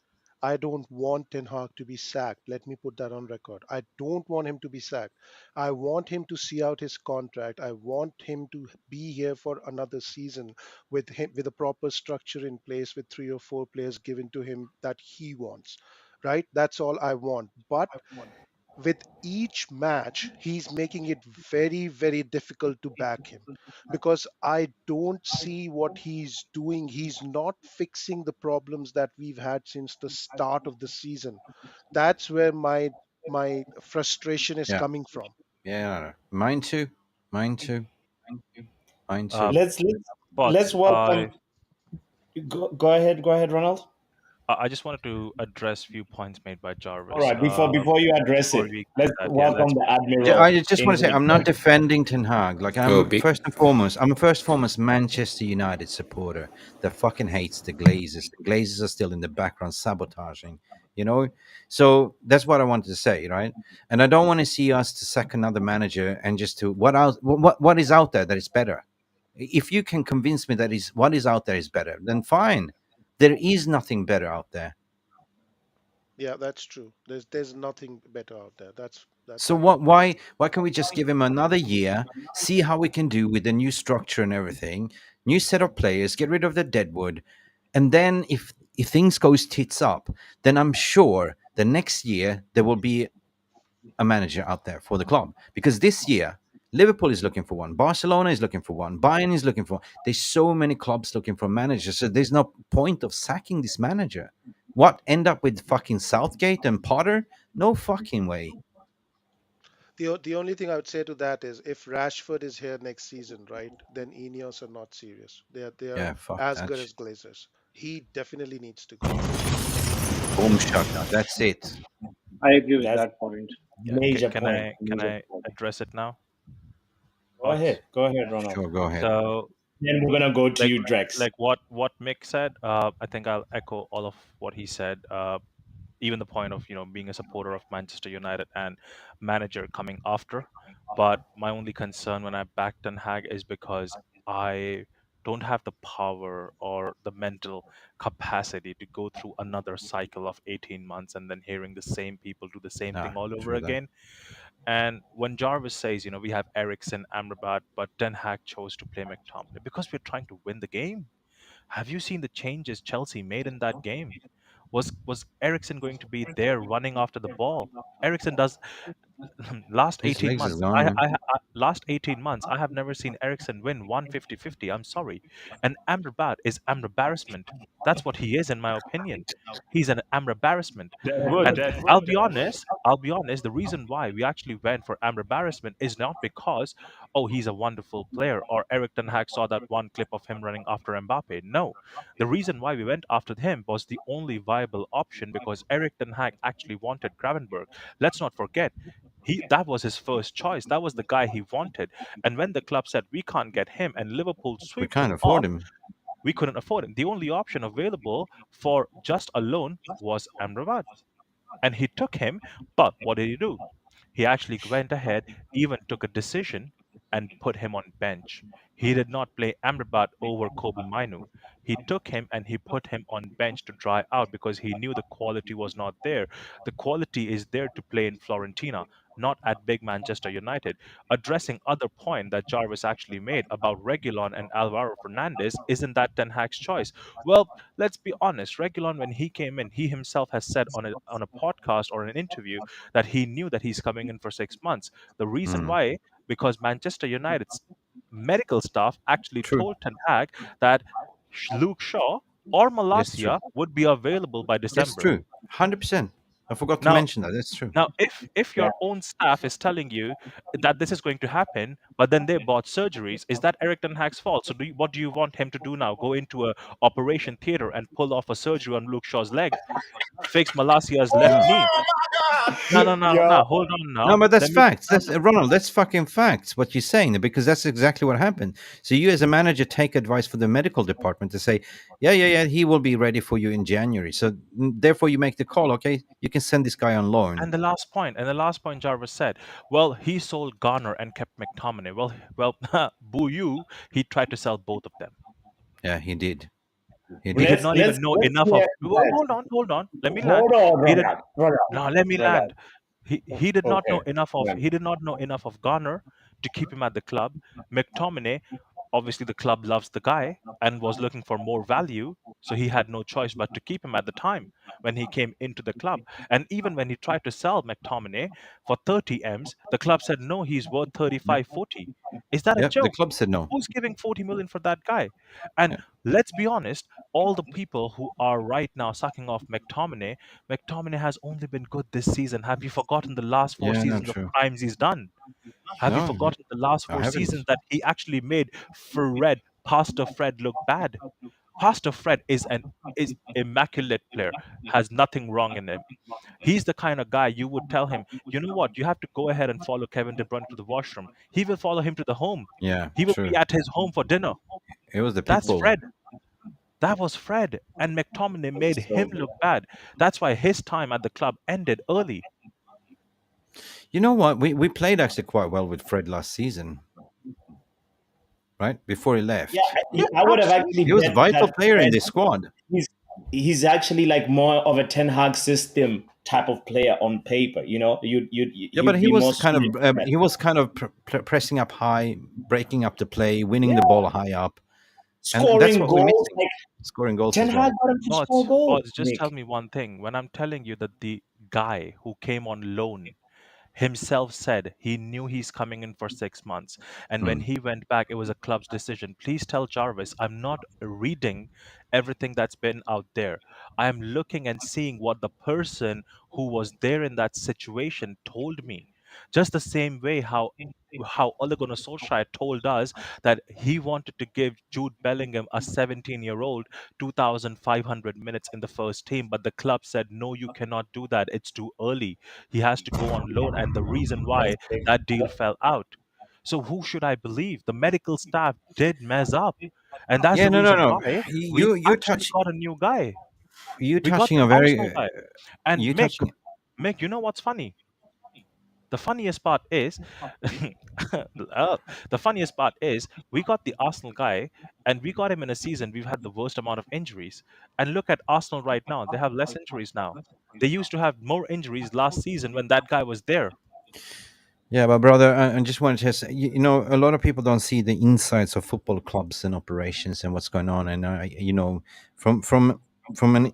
I don't want Ten Hag to be sacked. Let me put that on record. I don't want him to be sacked. I want him to see out his contract. I want him to be here for another season with him, with a proper structure in place, with 3 or 4 players given to him that he wants. Right? That's all I want. But with each match, he's making it very, very difficult to back him because I don't see what he's doing. He's not fixing the problems that we've had since the start of the season. That's where my frustration is Yeah, coming from. yeah. Mine too. Mine too. Mine Uh, too. Let's Bots, welcome. Go ahead. Go ahead, Ronald. I just wanted to address few points made by All Jarvis. right. Before you address Before it, we let's get that, yeah, welcome the I admiral, just want to say England. I'm not defending Ten Hag. Like Go I'm big. first and foremost Manchester United supporter that fucking hates the Glazers. The Glazers are still in the background sabotaging, you know. So that's what I wanted to say, right? And I don't want to see us to sack another manager and just to what is out there that is better. If you can convince me that is what is out there is better, then fine. There is nothing better out there. Yeah, that's true. There's nothing better out there. That's So 100. why can't we just give him another year, see how we can do with the new structure and everything, new set of players, get rid of the deadwood, and then if things goes tits up, then I'm sure the next year there will be a manager out there for the club because this year Liverpool is looking for one, Barcelona is looking for one, Bayern is looking for one. There's so many clubs looking for managers, so there's no point of sacking this manager. What end up with fucking Southgate and Potter? No fucking way. The only thing I would say to that is if Rashford is here next season, right, then Ineos are not serious. They are Yeah, fuck as that good shit. as Glazers. He definitely needs to go. Boom shaka. That's it. I agree with That's that point. yeah. major Can point. can Major I point. address it now, Go Bots? ahead. Go ahead, Ronald. Sure, go ahead. So Then we're gonna go to like you, Drex. what Mick said, I think I'll echo all of what he said. Even the point of being a supporter of Manchester United and manager coming after. But my only concern when I back Ten Hag is because I don't have the power or the mental capacity to go through another cycle of 18 months and then hearing the same people do the same Ah, thing all over true that. again. And when Jarvis says, we have Eriksen, Amrabat, but Ten Hag chose to play McTominay because we're trying to win the game. Have you seen the changes Chelsea made in that game? Was Eriksen going to be there running after the ball? Eriksen does last His 18 legs is months. gone, man. Last 18 months I have never seen Eriksen win 150-50. I'm sorry. And Amrabat is embarrassment. That's what he is in my opinion. He's an embarrassment. And I'll be honest, the reason why we actually went for embarrassment is not because, oh, he's a wonderful player or Erik ten Hag saw that one clip of him running after Mbappe. No. The reason why we went after him was the only viable option because Erik ten Hag actually wanted Gravenberg. Let's not forget, that was his first choice. That was the guy he wanted. And when the club said we can't get him and Liverpool We swept can't him afford off, him. we couldn't afford him. The only option available for just a loan was Amrabat. And he took him, but what did he do? He actually went ahead, even took a decision and put him on bench. He did not play Amrabat over Kobe Minu. He took him and he put him on bench to dry out because he knew the quality was not there. The quality is there to play in Florentina, not at big Manchester United. Addressing other point that Jarvis actually made about Regulon and Alvaro Fernandez, isn't that Ten Hag's choice? Well, let's be honest. Regulon, when he came in, he himself has said on a podcast or an interview that he knew that he's coming in for 6 months. The reason Mm, why, because Manchester United's medical staff actually true. told Ten Hag that Luke Shaw or That's true. Malacia would be available by That's December. true. 100%. I forgot to Now, mention that. That's true. if your own staff is telling you that this is going to happen, but then they bought surgeries, is that Erik ten Hag's fault? So what do you want him to do now? Go into a operation theater and pull off a surgery on Luke Shaw's leg, fix Malacia's left No. knee? No, no, no, Yo, no. Hold on No, now. but that's Let me. facts. That's Ronald. That's fucking facts. What you're saying, because that's exactly what happened. So you, as a manager, take advice from the medical department to say, yeah, yeah, yeah, he will be ready for you in January. So therefore, you make the call. Okay, you can send this guy on loan. And the last point Jarvis said, well, he sold Garner and kept McTominay. Well, boo you. He tried to sell both of them. Yeah, he did. He He did did. let's not let's even know let's enough hear of. that. Hold on. Let me land. Hold on, He did. Ronald. Ronald. No, let me Ronald. land. He did not know Okay. enough of. Yeah. He did not know enough of Garner to keep him at the club. McTominay, obviously the club loves the guy and was looking for more value, so he had no choice but to keep him at the time when he came into the club. And even when he tried to sell McTominay for 30 m's, the club said no, he's worth Yeah, 35, 40. Is that a yeah. The joke? club said no. Who's giving 40 million for that guy? And Yeah, let's be honest, all the people who are right now sucking off McTominay has only been good this season. Have you forgotten the last four yeah. No, seasons of true. crimes he's done? Have you No, forgotten the last I four seasons haven't. that he actually made Pastor Fred look bad? Pastor Fred is immaculate player, has nothing wrong in him. He's the kind of guy you would tell him, you know what, you have to go ahead and follow Kevin De Bruyne to the washroom. He will follow him to the home. Yeah, He will true. be at his home for dinner. It was the pit That's bull. Fred. That was Fred. And McTominay made him So look bad. That's why his time at the club ended early. You know what? We played actually quite well with Fred last season, right? Before he yeah, left, Yeah, I would have actually he absolutely. was a bet vital that player in Fred this squad. he's he's actually like more of a Ten Hag system type of player on paper. You know, Yeah, but he'd be more suited to that. he was kind of pressing up high, breaking up the play, winning the ball high up, and that's Scoring what we're goals, missing. like Scoring goals Ten as Hag well. got him to score goals, But just tell Nick. me one thing. When I'm telling you that the guy who came on loan himself said he knew he's coming in for 6 months. And when Mm. he went back, it was a club's decision. Please tell Jarvis, I'm not reading everything that's been out there. I am looking and seeing what the person who was there in that situation told me. Just the same way how Ole Gunnar Solskjaer told us that he wanted to give Jude Bellingham, a 17-year-old, 2,500 minutes in the first team, but the club said, no, you cannot do that. It's too early. He has to go on loan, and the reason That's why the thing. that deal fell out. So who should I believe? The medical staff did mess up, and that's Yeah, the no, no, reason no. why we You actually touch got a new guy. you We got touching the a Arsenal very guy. And you touching. Mick, you know what's funny? The funniest part is, uh, the funniest part is, we got the Arsenal guy, and we got him in a season we've had the worst amount of injuries. And look at Arsenal right now; they have less injuries now. They used to have more injuries last season when that guy was there. Yeah, but brother, I just wanted to say, a lot of people don't see the insides of football clubs and operations and what's going on, and from an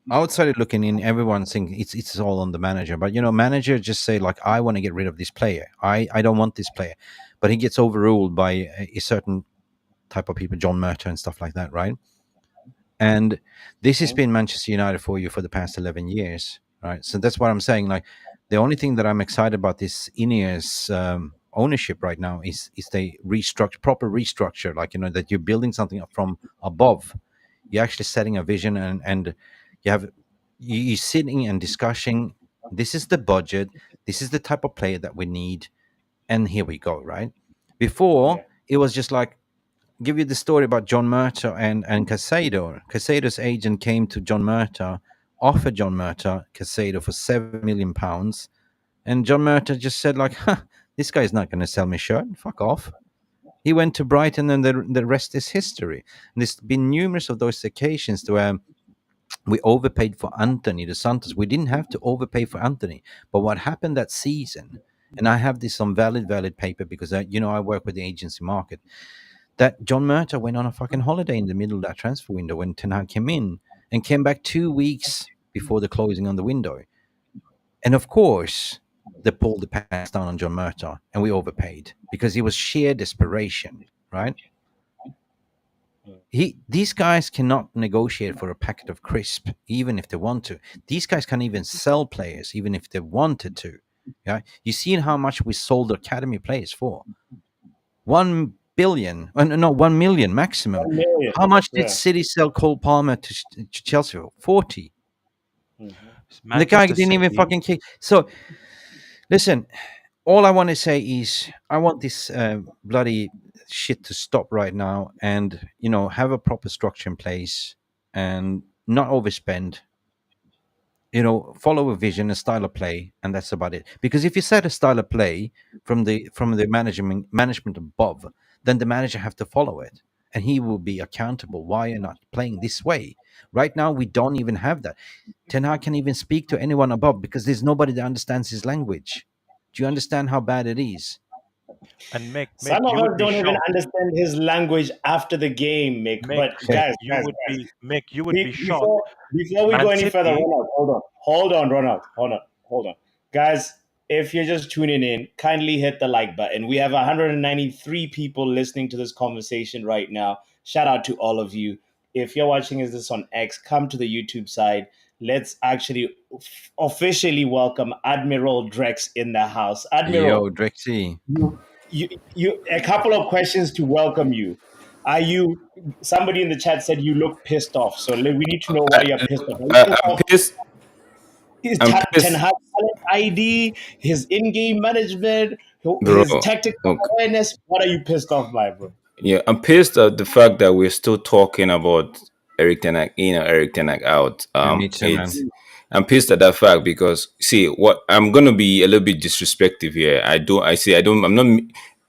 outside looking in, everyone thinks it's all on the manager. But manager just say like, I want to get rid of this player. I don't want this player, but he gets overruled by a certain type of people, John Murta and stuff like that, right? And this has been Manchester United for you for the past 11 years, right? So that's what I'm saying. Like, the only thing that I'm excited about this Ineos ownership right now is they proper restructure, like, that you're building something up from above. You're actually setting a vision, and you're sitting and discussing, this is the budget, this is the type of player that we need, and here we go, right? Before, Yeah. it was just like, give you the story about John Murta and Casado. Casado's agent came to John Murta, offered John Murta Casado for £7 million, and John Murta just said like, huh, this guy's not going to sell me shirt. Fuck off. He went to Brighton, and the rest is history. And there's been numerous of those occasions where we overpaid for Anthony the Santos. We didn't have to overpay for Anthony, but what happened that season? And I have this on valid paper, because I work with the agency market, that John Murta went on a fucking holiday in the middle of that transfer window when Ten Hag came in, and came back 2 weeks before the closing on the window. And of course, they pulled the pants down on John Murta, and we overpaid because it was sheer desperation, right? These guys cannot negotiate for a packet of crisp, even if they want to. These guys can't even sell players, even if they wanted to. Yeah, you seen how much we sold academy players for? 1 billion, no, 1 million maximum. 1 million. How much did Yeah. City sell Cole Palmer to Chelsea for? 40. Mhm. And the guy Manchester didn't even City. fucking kick. So listen, all I want to say is I want this bloody shit to stop right now, and have a proper structure in place and not overspend. Follow a vision, a style of play, and that's about it. Because if you set a style of play from the management above, then the manager have to follow it, and he will be accountable. Why you're not playing this way? Right now, we don't even have that. Ten Hag can even speak to anyone above because there's nobody that understands his language. Do you understand how bad it is? And Mick, Some of you us would be don't even shocked. understand his language after the game, Mick. Mick, But guys, guys, guys, Mick, you would be shocked. before we Man go any further, City. Ronald, hold on, guys. If you're just tuning in, kindly hit the like button. We have 193 people listening to this conversation right now. Shout out to all of you. If you're watching this on X, come to the YouTube side. Let's actually officially welcome Admiral Drex in the house. Yo, Admiral, Drexy. you a couple of questions to welcome you. Are you somebody in the chat said you look pissed off? So we need to know why you're pissed off. Are you pissed I'm off pissed. his I'm Ten pissed, Hag talent ID, his in-game management, bro. his tactical Look, awareness? What are you pissed off by, bro? yeah, I'm pissed at the fact that we're still talking about Eriktenhag in or Eriktenhag out. Yeah, me too, man. I'm pissed at that fact because see what I'm gonna be a little bit disrespectful here. I'm not.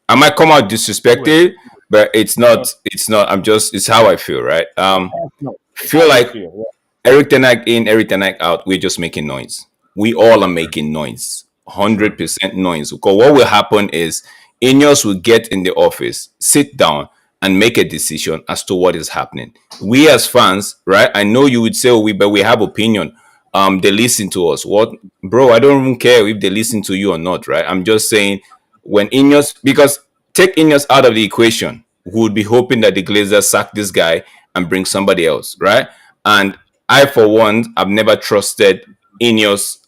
I might come out Do it. disrespected, but it's not. It's not. It's how I feel, right? No, it's how Feel you like feel. Erik Ten Hag in, Erik Ten Hag out. We're just making noise. We all are making noise, True. 100% noise. Because what will happen is Ineos will get in the office, sit down, and make a decision as to what is happening. We as fans, right? I know you would say, "Oh, but we have opinion." They listen to us. What, bro? I don't even care if they listen to you or not, right? I'm just saying when Ineos, because take Ineos out of the equation, we would be hoping that the Glazers sack this guy and bring somebody else, right? And I, for one, have never trusted Ineos,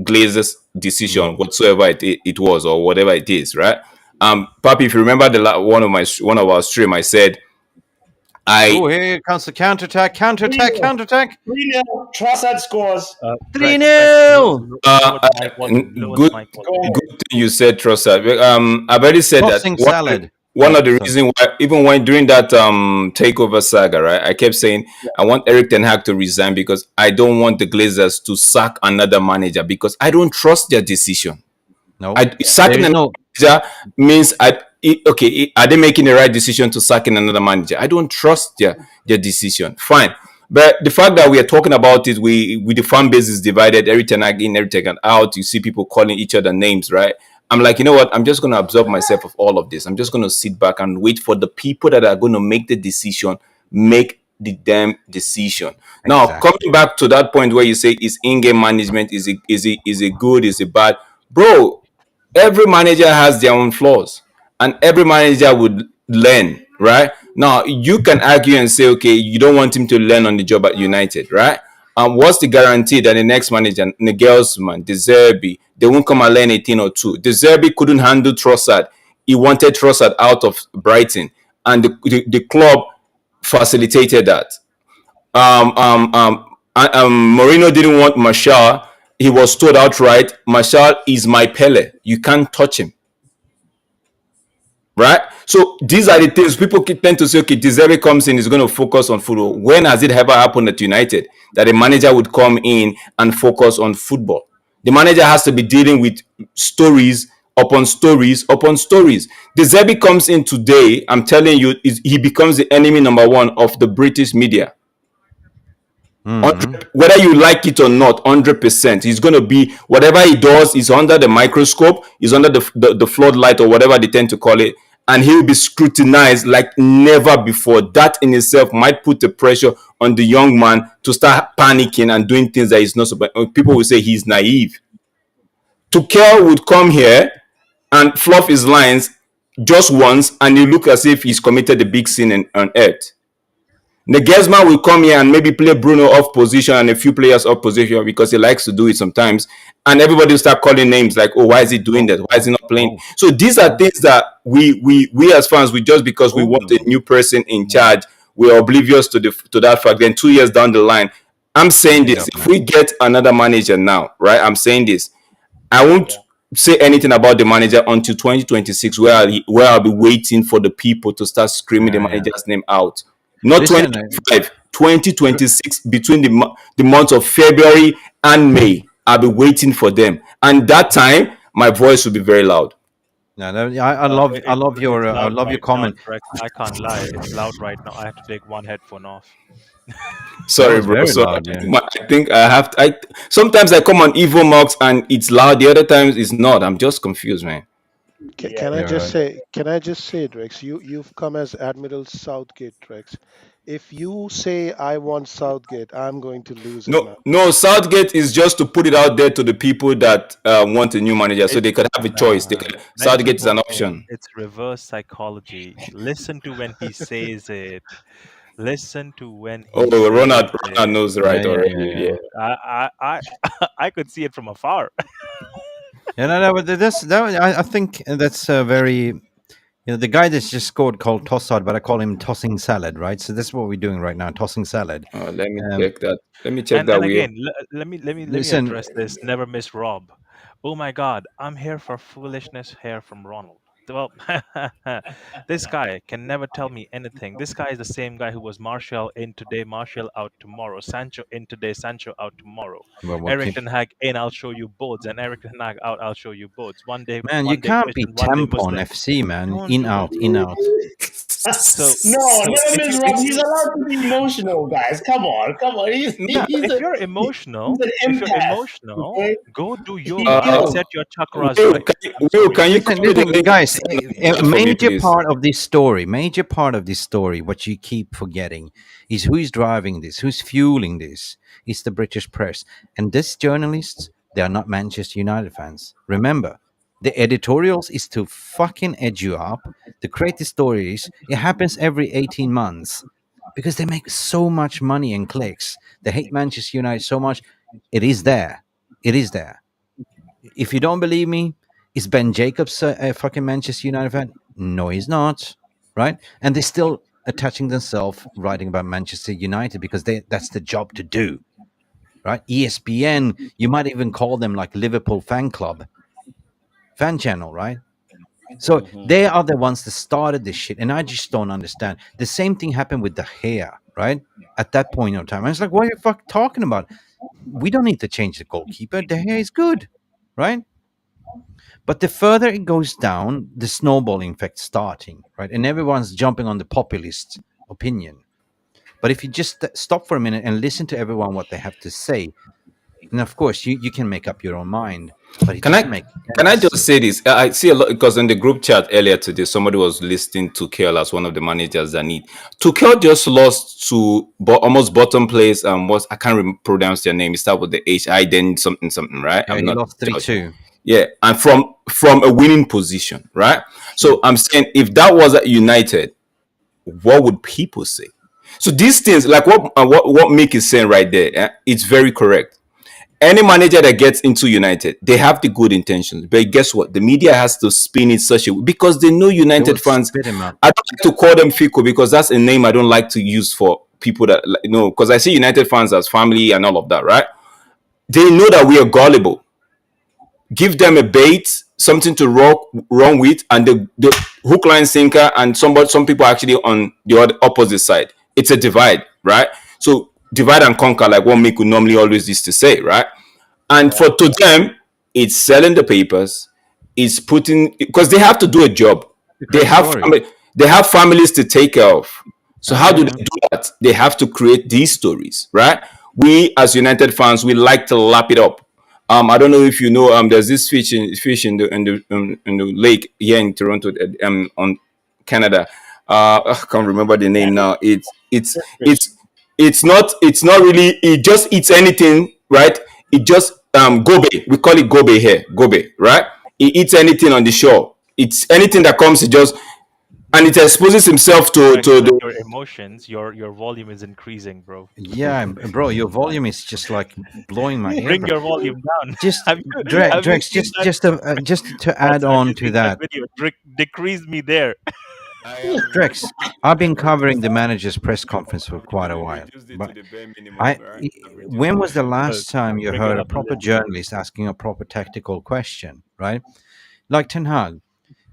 Glazer's decision No. whatsoever it was or whatever it is, right? Papi, if you remember one of our stream, I said Oh, I here comes the counterattack, 3 counterattack, 0 counterattack. 3-0. Trossard scores. 3 Drex, 0. lower the mic volume. Lower the good mic Go volume. ahead. good thing you said Trossard. I've already said that Tossing salad. one Right. of the So, reasons why, even when during that takeover saga, right, I kept saying I want Erik Ten Hag to resign because I don't want the Glazers to sack another manager because I don't trust their decision. no. There Sacking is another no. manager means are they making the right decision to sacking another manager? I don't trust their decision. Fine. But the fact that we are talking about it, the fan base is divided. Every time in, every time out, you see people calling each other names, right? I'm like, you know what? I'm just going to absorb myself of all of this. I'm just going to sit back and wait for the people that are going to make the decision, make the damn decision. Now, Exactly. coming back to that point where you say is in-game management, is it good, is it bad? Bro, every manager has their own flaws and every manager would learn, right? Now you can argue and say, okay, you don't want him to learn on the job at United, right? What's the guarantee that the next manager, Nagelsmann, De Zerbi, they won't come and learn 18 or 2? De Zerbi couldn't handle Trossard. He wanted Trossard out of Brighton, and the club facilitated that. Mourinho didn't want Martial. He was told outright, Martial is my Pele. You can't touch him. Right? So these are the things people tend to say, okay, Deserve comes in, is going to focus on football. When has it ever happened at United that a manager would come in and focus on football? The manager has to be dealing with stories upon stories upon stories. Deserve comes in today, I'm telling you, he becomes the enemy number one of the British media. Mm. Whether you like it or not, 100%, he's going to be, whatever he does is under the microscope, is under the floodlight or whatever they tend to call it, and he'll be scrutinized like never before. That in itself might put the pressure on the young man to start panicking and doing things that he's not supposed. People will say he's naive. Tuchel would come here and fluff his lines just once, and he look as if he's committed the big sin on earth. Nagelsmann will come here and maybe play Bruno off position and a few players off position because he likes to do it sometimes. And everybody will start calling names like, oh, why is he doing that? Why is he not playing? Oh, So these are things that we as fans, we just because we want a new person in charge, we're oblivious to that fact. Then 2 years down the line, I'm saying Sum it this. up, If man. we get another manager now, right? I'm saying this. I won't Yeah. say anything about the manager until 2026, where I'll be waiting for the people to start screaming the Yeah, yeah. manager's name out. Not Listen, 2025, 2026, between the months of February and May. I'll be waiting for them. And that time, my voice will be very loud. no, I Loud love your right now, comment. Rex. I can't lie. It's loud right now. I have to take one headphone off. That Sorry, was bro. very So loud. Yeah. I think I have to. Sometimes I come on Evo Max and it's loud. The other times it's not. I'm just confused, man. Yeah. Can I Yeah. just Right. say? Can I just say, Drex? You've come as Admiral Southgate, Drex. If you say I want Southgate, I'm going to lose it, No, man. no. Southgate is just to put it out there to the people that want a new manager, so It's they could have a choice. They Uh, could, mental Southgate is an coaching. option. It's reverse psychology. Listen to when he says it. Listen to when Oh, he says Ronald it. knows yeah, right yeah, already. yeah, yeah. Yeah. I could see it from afar. Yeah, no, no, but I think that's a very, the guy that's just scored called Tossard, but I call him tossing salad, right? So that's what we're doing right now, tossing salad. Let me Um, check that. Let me check that. And We. again, let me listen, address this. Never miss Rob. Oh my God, I'm here for foolishness. Here from Ronald. Well, this guy can never tell me anything. This guy is the same guy who was Martial in today, Martial out tomorrow, Sancho in today, Sancho out tomorrow, well, what Erik keep, Ten Hag in, I'll show you boards, and Erik Ten Hag out, I'll show you boards. man, you One day can't be Christian, one day tampon Muslim. FC, man. Don't In, do it. out, in, out. So, No, so never if miss you Rob. if He's you allowed to be emotional, guys. Come on, come on. yeah, He's if a you're he's emotional, an if you're empath. emotional, Okay, go do he yoga and uh, feels. set your chakras Will, right. can you, I'm Will, sorry. can you Listen, copy the listen, link and guys. send it in the A chat for me, major please? part of this story, what you keep forgetting, is who is driving this, who's fueling this. It's the British press, and these journalists, they are not Manchester United fans. Remember, the editorials is to fucking edge you up. To create the stories, it happens every 18 months because they make so much money and clicks. They hate Manchester United so much. It is there. It is there. If you don't believe me, is Ben Jacobs a fucking Manchester United fan? No, he's not. Right? And they're still attaching themselves writing about Manchester United because that's the job to do. Right? ESPN, you might even call them like Liverpool fan club, fan channel, right? So Mhm. they are the ones that started this shit. And I just don't understand. The same thing happened with the hair, right? At that point in time. I was like, what are you fuck talking about? We don't need to change the goalkeeper. The hair is good, right? But the further it goes down, the snowballing effect starting, right? And everyone's jumping on the populist opinion. But if you just stop for a minute and listen to everyone what they have to say, and of course you can make up your own mind, but it Can doesn't I make can I sense. just say this? I see a lot because in the group chat earlier today, somebody was listing Tuchel as one of the managers that need. Tuchel just lost to almost bottom place. What I can't pronounce their name. It starts with the H. I then something something, right? Yeah, I'm he not lost judging. 3-2. Yeah, and from a winning position, right? So I'm saying if that was at United, what would people say? So these things, like what Mick is saying right there, it's very correct. Any manager that gets into United, they have the good intentions, but guess what? The media has to spin it such a way because they know They will United fans. spit him up. I don't like to call them fickle because that's a name I don't like to use for people that because I see United fans as family and all of that, right? They know that we are gullible. Give them a bait, something to run with, and the hook, line, sinker, and some people actually on the other opposite side. It's a divide, right? So divide and conquer, like what Mick would normally always used to say, right? And Yeah. to them, it's selling the papers, it's putting because they have to do a job. The They great have story. they have families to take care of. So how do Yeah. they do that? They have to create these stories, right? We as United fans, we like to lap it up. I don't know if you know. There's this fish in the lake here in Toronto, on Canada. I can't remember the name now. Fish. It's not really. It just eats anything, right? It just gobe. We call it gobe here, gobe, right? It eats anything on the shore. It's anything that comes. It just and it exposes himself to Rex, with the. your emotions, your volume is increasing, bro. Yeah, bro, your volume is just like blowing my ear. Bring your volume down. Just Have you have you Drex, seen that? just to Rex, add have you on to seen that that. video? Decrease me there. I have Drex, I've been covering the manager's press conference for quite a I've while. reduced it to But the bare minimum, right? I've reduced when it. was the Uh, last time you Bring it heard a up a proper little bit. journalist asking a proper tactical question, right? Like Ten Hag,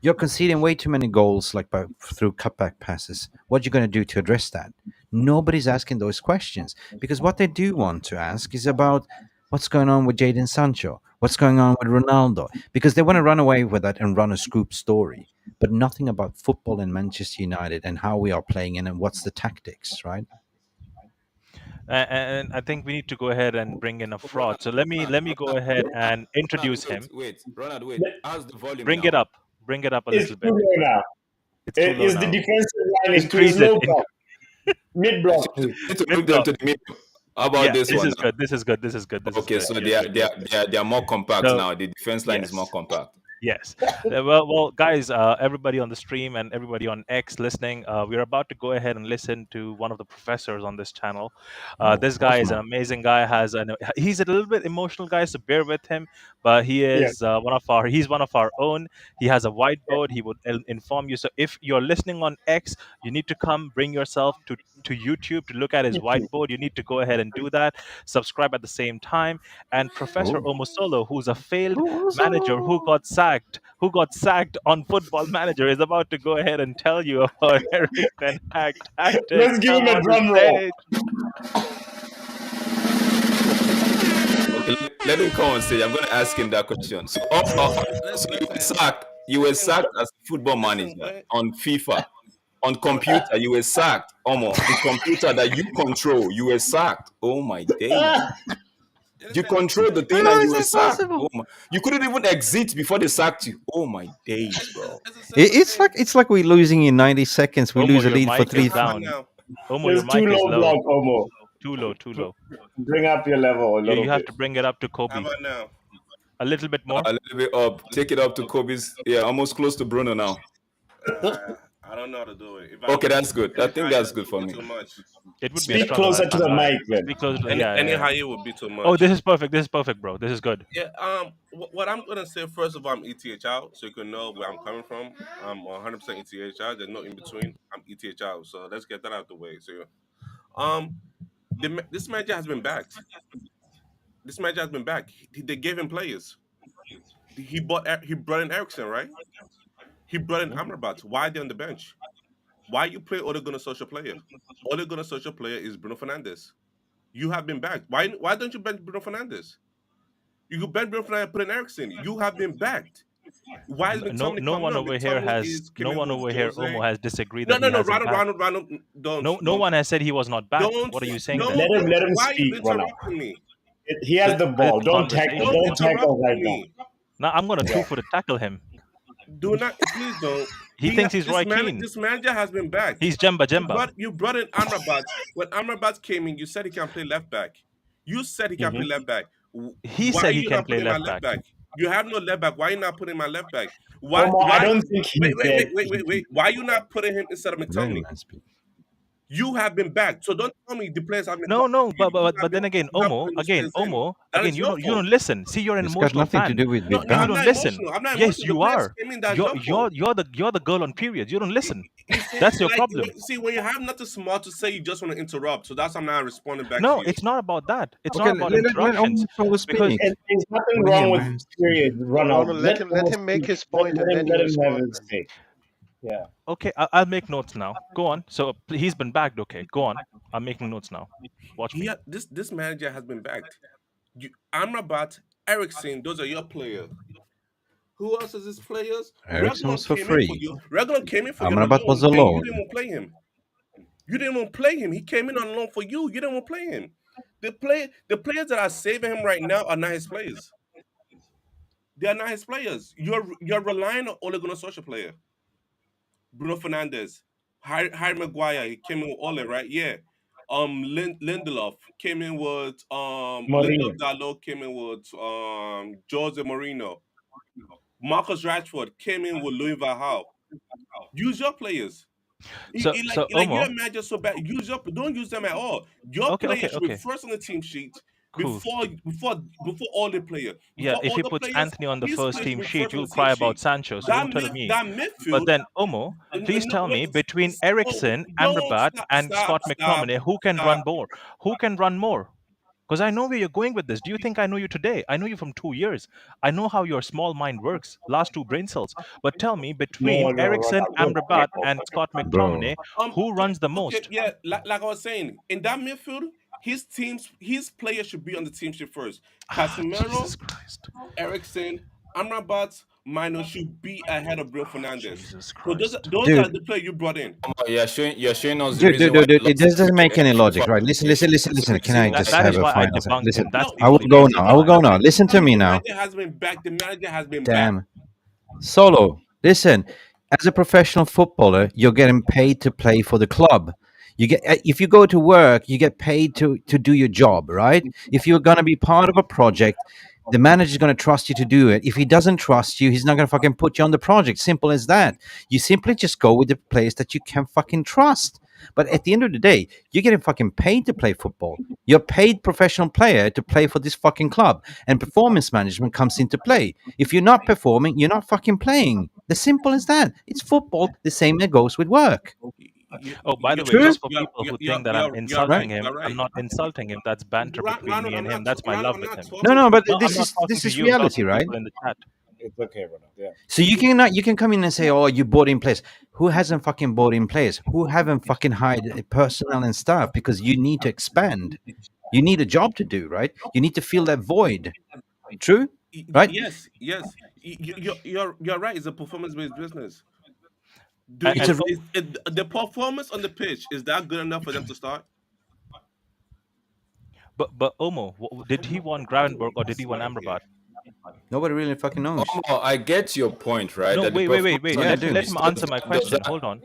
you're conceding way too many goals through cutback passes. What are you going to do to address that? Nobody's asking those questions because what they do want to ask is about what's going on with Jadon Sancho, what's going on with Ronaldo, because they want to run away with that and run a scoop story, but nothing about football in Manchester United and how we are playing and what's the tactics, right? And I think we need to go ahead and bring in a fraud. So let me go ahead and Ronald, introduce wait, him. wait. Ronald, wait. How's the volume Bring it now? up. Bring it up a It's little too bit. low now. It's too low Is the now. defensive line is Increase it. low block, mid I block, please. need to Mid move them block. to the middle. How about Yeah, this this one is now? good. This is good. This is good. This is Okay, good. so Yes, yes, yes. they are more compact So now. The defense line is more yes. compact. Yes. Well, guys, everybody on the stream and everybody on X listening, we're about to go ahead and listen to one of the professors on this channel. Oh, This guy is an Osman. amazing guy. He's a little bit emotional, guys, so bear with him. But he Yeah. is he's one of our own. He has a whiteboard. He would inform you. So if you're listening on X, you need to come, bring yourself to YouTube to look at his whiteboard. You need to go ahead and do that. Subscribe at the same time. And Professor Oh. Omosolo, who's a failed manager who got sacked on Football Manager, is about to go ahead and tell you about Eriktenhag tactics. Let's give Come him a on the drum roll. stage. Okay, let him come on stage. I'm going to ask him that question. So, so you were sacked as a football manager on FIFA. On computer, you were sacked. Almost the computer that you control, you were sacked. Oh my days! You control the thing and you were sacked. Oh my. You couldn't even exit before they sacked you. Oh my days, bro. It's like we're losing in 90 seconds. We Omo, lose a your lead for mic is three. down. Omo, your There's too mic is low low. block, Omo. Too low, too low. Bring up your level a little You have bit. to bring it up to Kobe. A little bit more. A little bit up. Take it up to Kobe's. Yeah, almost close to Bruno now. I don't know how to do it. Okay, that's good. I think that's good for me. Too much. It would be a Speak struggle. closer I to can't the lie. mic, then. Speak closer. Any Yeah, yeah, yeah. higher would be too much. Oh, this is perfect. This is perfect, bro. This is good. Yeah. What I'm gonna say first of all, I'm ETH out, so you can know where I'm coming from. I'm 100% ETH out. There's no in between. I'm ETH out. So let's get that out the way. So, um, this manager has been backed. This manager has been back. They gave him players. He brought in Eriksen, right? He brought in Amrabat. Why are they on the bench? Why you play Ole Gunnar social player? Ole Gunnar social player is Bruno Fernandes. You have been backed. Why don't you bench Bruno Fernandes? You could bench Bruno Fernandes and put in Eriksen. You have been backed. Why is No, McTominay no coming one on? over here McTominay has is no came in one with over here. Jose. Omo has disagreed No, that no, he no, hasn't backed. Ronald, No, no don't, one has said he was not backed. don't, What are you saying no. then? Let him Why are you speak, Ronald. interrupting me? He has the ball. It's a Don't tackle. conversation. Don't Don't interrupt tackle right now. me. Now I'm gonna Yeah. 2-foot tackle him. Do not, please don't. He thinks he's Roy Keane. This manager has been backed. He's Jemba. You brought in Amrabat. When Amrabat came in, you said he can play left back. You said he can play left back. He Why said are he you can not play putting my left left back. back? You have no left back. Why are you not putting my left back? Omo, I don't think he said. Wait. Why are you not putting him instead of McTominay? You have been backed. So don't tell me the players have been No, you but then again, you have put those players in. That is you your don't fault. listen. See, you're an It's got emotional nothing to fan. do with No, You I'm don't not listen. emotional. I'm not Yes, emotional. you The players are. came in, that's your fault. You're the girl on period. You don't listen. You see, That's your like, problem. see, when you have nothing smart to say, you just want to interrupt. So that's why I'm not responding back to No, you. it's not about that. It's Okay, not about let interruptions. Omosolo Because speak. And there's nothing Well, yeah, wrong with man. period, Ronald. Ronald, let him make his point and then Let you him have respond his then. take. Yeah. okay, I'll make notes now. Go on. So he's been backed. Okay, go on. I'm making notes now. Watch me. This manager has been backed. Amrabat, Eriksen, those are your players. Who else is his players? Eriksen was for came in for free. you. Regulon came in for you on Amrabat loan, was and you alone. didn't want to play him. You didn't want to play him. He came in on loan for you. You didn't want to play him. The players that are saving him right now are not his players. They are not his players. You're relying on Ole Gunnar Solskjaer player. Bruno Fernandes, Harry Maguire, he came in with Ole, right? Yeah. Lindelof came in with Mourinho. Lindelof Dalot came in with Jose Mourinho. Marcus Rashford came in with Louis van Gaal. Use your players. So Like you're Omo. a manager so bad. Don't use them at all. Your Okay, players should be okay. first on the team sheet. Cool. before all the player. Yeah, Before if all he the puts players, Anthony on the his first player should team be sheet, first on you'll the team cry about sheet. Sancho. So That don't tell me. that But midfield. then, Omo, please No, tell me between Eriksen, don't Amrabat, and Scott stop. McTominay, who can run more? Who can run more? Because I know where you're going with this. Do you think I know you today? I know you from 2 years. I know how your small mind works, last two brain cells. But tell me, between No, Eriksen, Amrabat, and Scott Bro. McTominay, who runs the Okay, most? yeah, like I was saying, in that midfield, his players should be on the team sheet first. Casemiro, Jesus Christ. Eriksen, Amrabat, Mino should be ahead of Bruno Fernandes. Jesus So Christ. those are Dude, the players you brought in. You're showing us the dude, reason dude, why dude, dude, they it lost doesn't make any logic, FIFA right? Listen, listen, listen, listen. Can I just That have is a why I final say? debunked Listen, him. That's No, the I will only go reason now. I will why. go now. Listen to me the now. manager has been back. The manager has been back. Damn. Solo, listen. As a professional footballer, you're getting paid to play for the club. You get if you go to work, you get paid to do your job, right? If you're gonna be part of a project, the manager's gonna trust you to do it. If he doesn't trust you, he's not gonna fucking put you on the project. Simple as that. You simply just go with the players that you can fucking trust. But at the end of the day, you're getting fucking paid to play football. You're a paid professional player to play for this fucking club, and performance management comes into play. If you're not performing, you're not fucking playing. As simple as that. It's football. The same that goes with work. Oh, by the way, True? just for people who think that I'm You're insulting right. him, You're I'm right. not insulting him. That's banter between me Ronald, and him. That's my love with him. No, talking no, to but you. No, I'm not talking this to is you. I'm reality, talking to right? people in the chat. It's okay, Ronald. Yeah. So you can come in and say, "Oh, you bought in players." Who hasn't fucking bought in players? Who haven't fucking hired personnel and staff because you need to expand. You need a job to do, right? You need to fill that void. True, right? Yes. You're right. It's a performance based business. It's a The performance on the pitch is that good enough for them to start? But Omo, did he want Gravenberg or did he want Amrabat? nobody really fucking knows. I get your point, right? No, That the wait. performance on Yeah, I the Let do. let pitch him answer my does question. that. Hold on.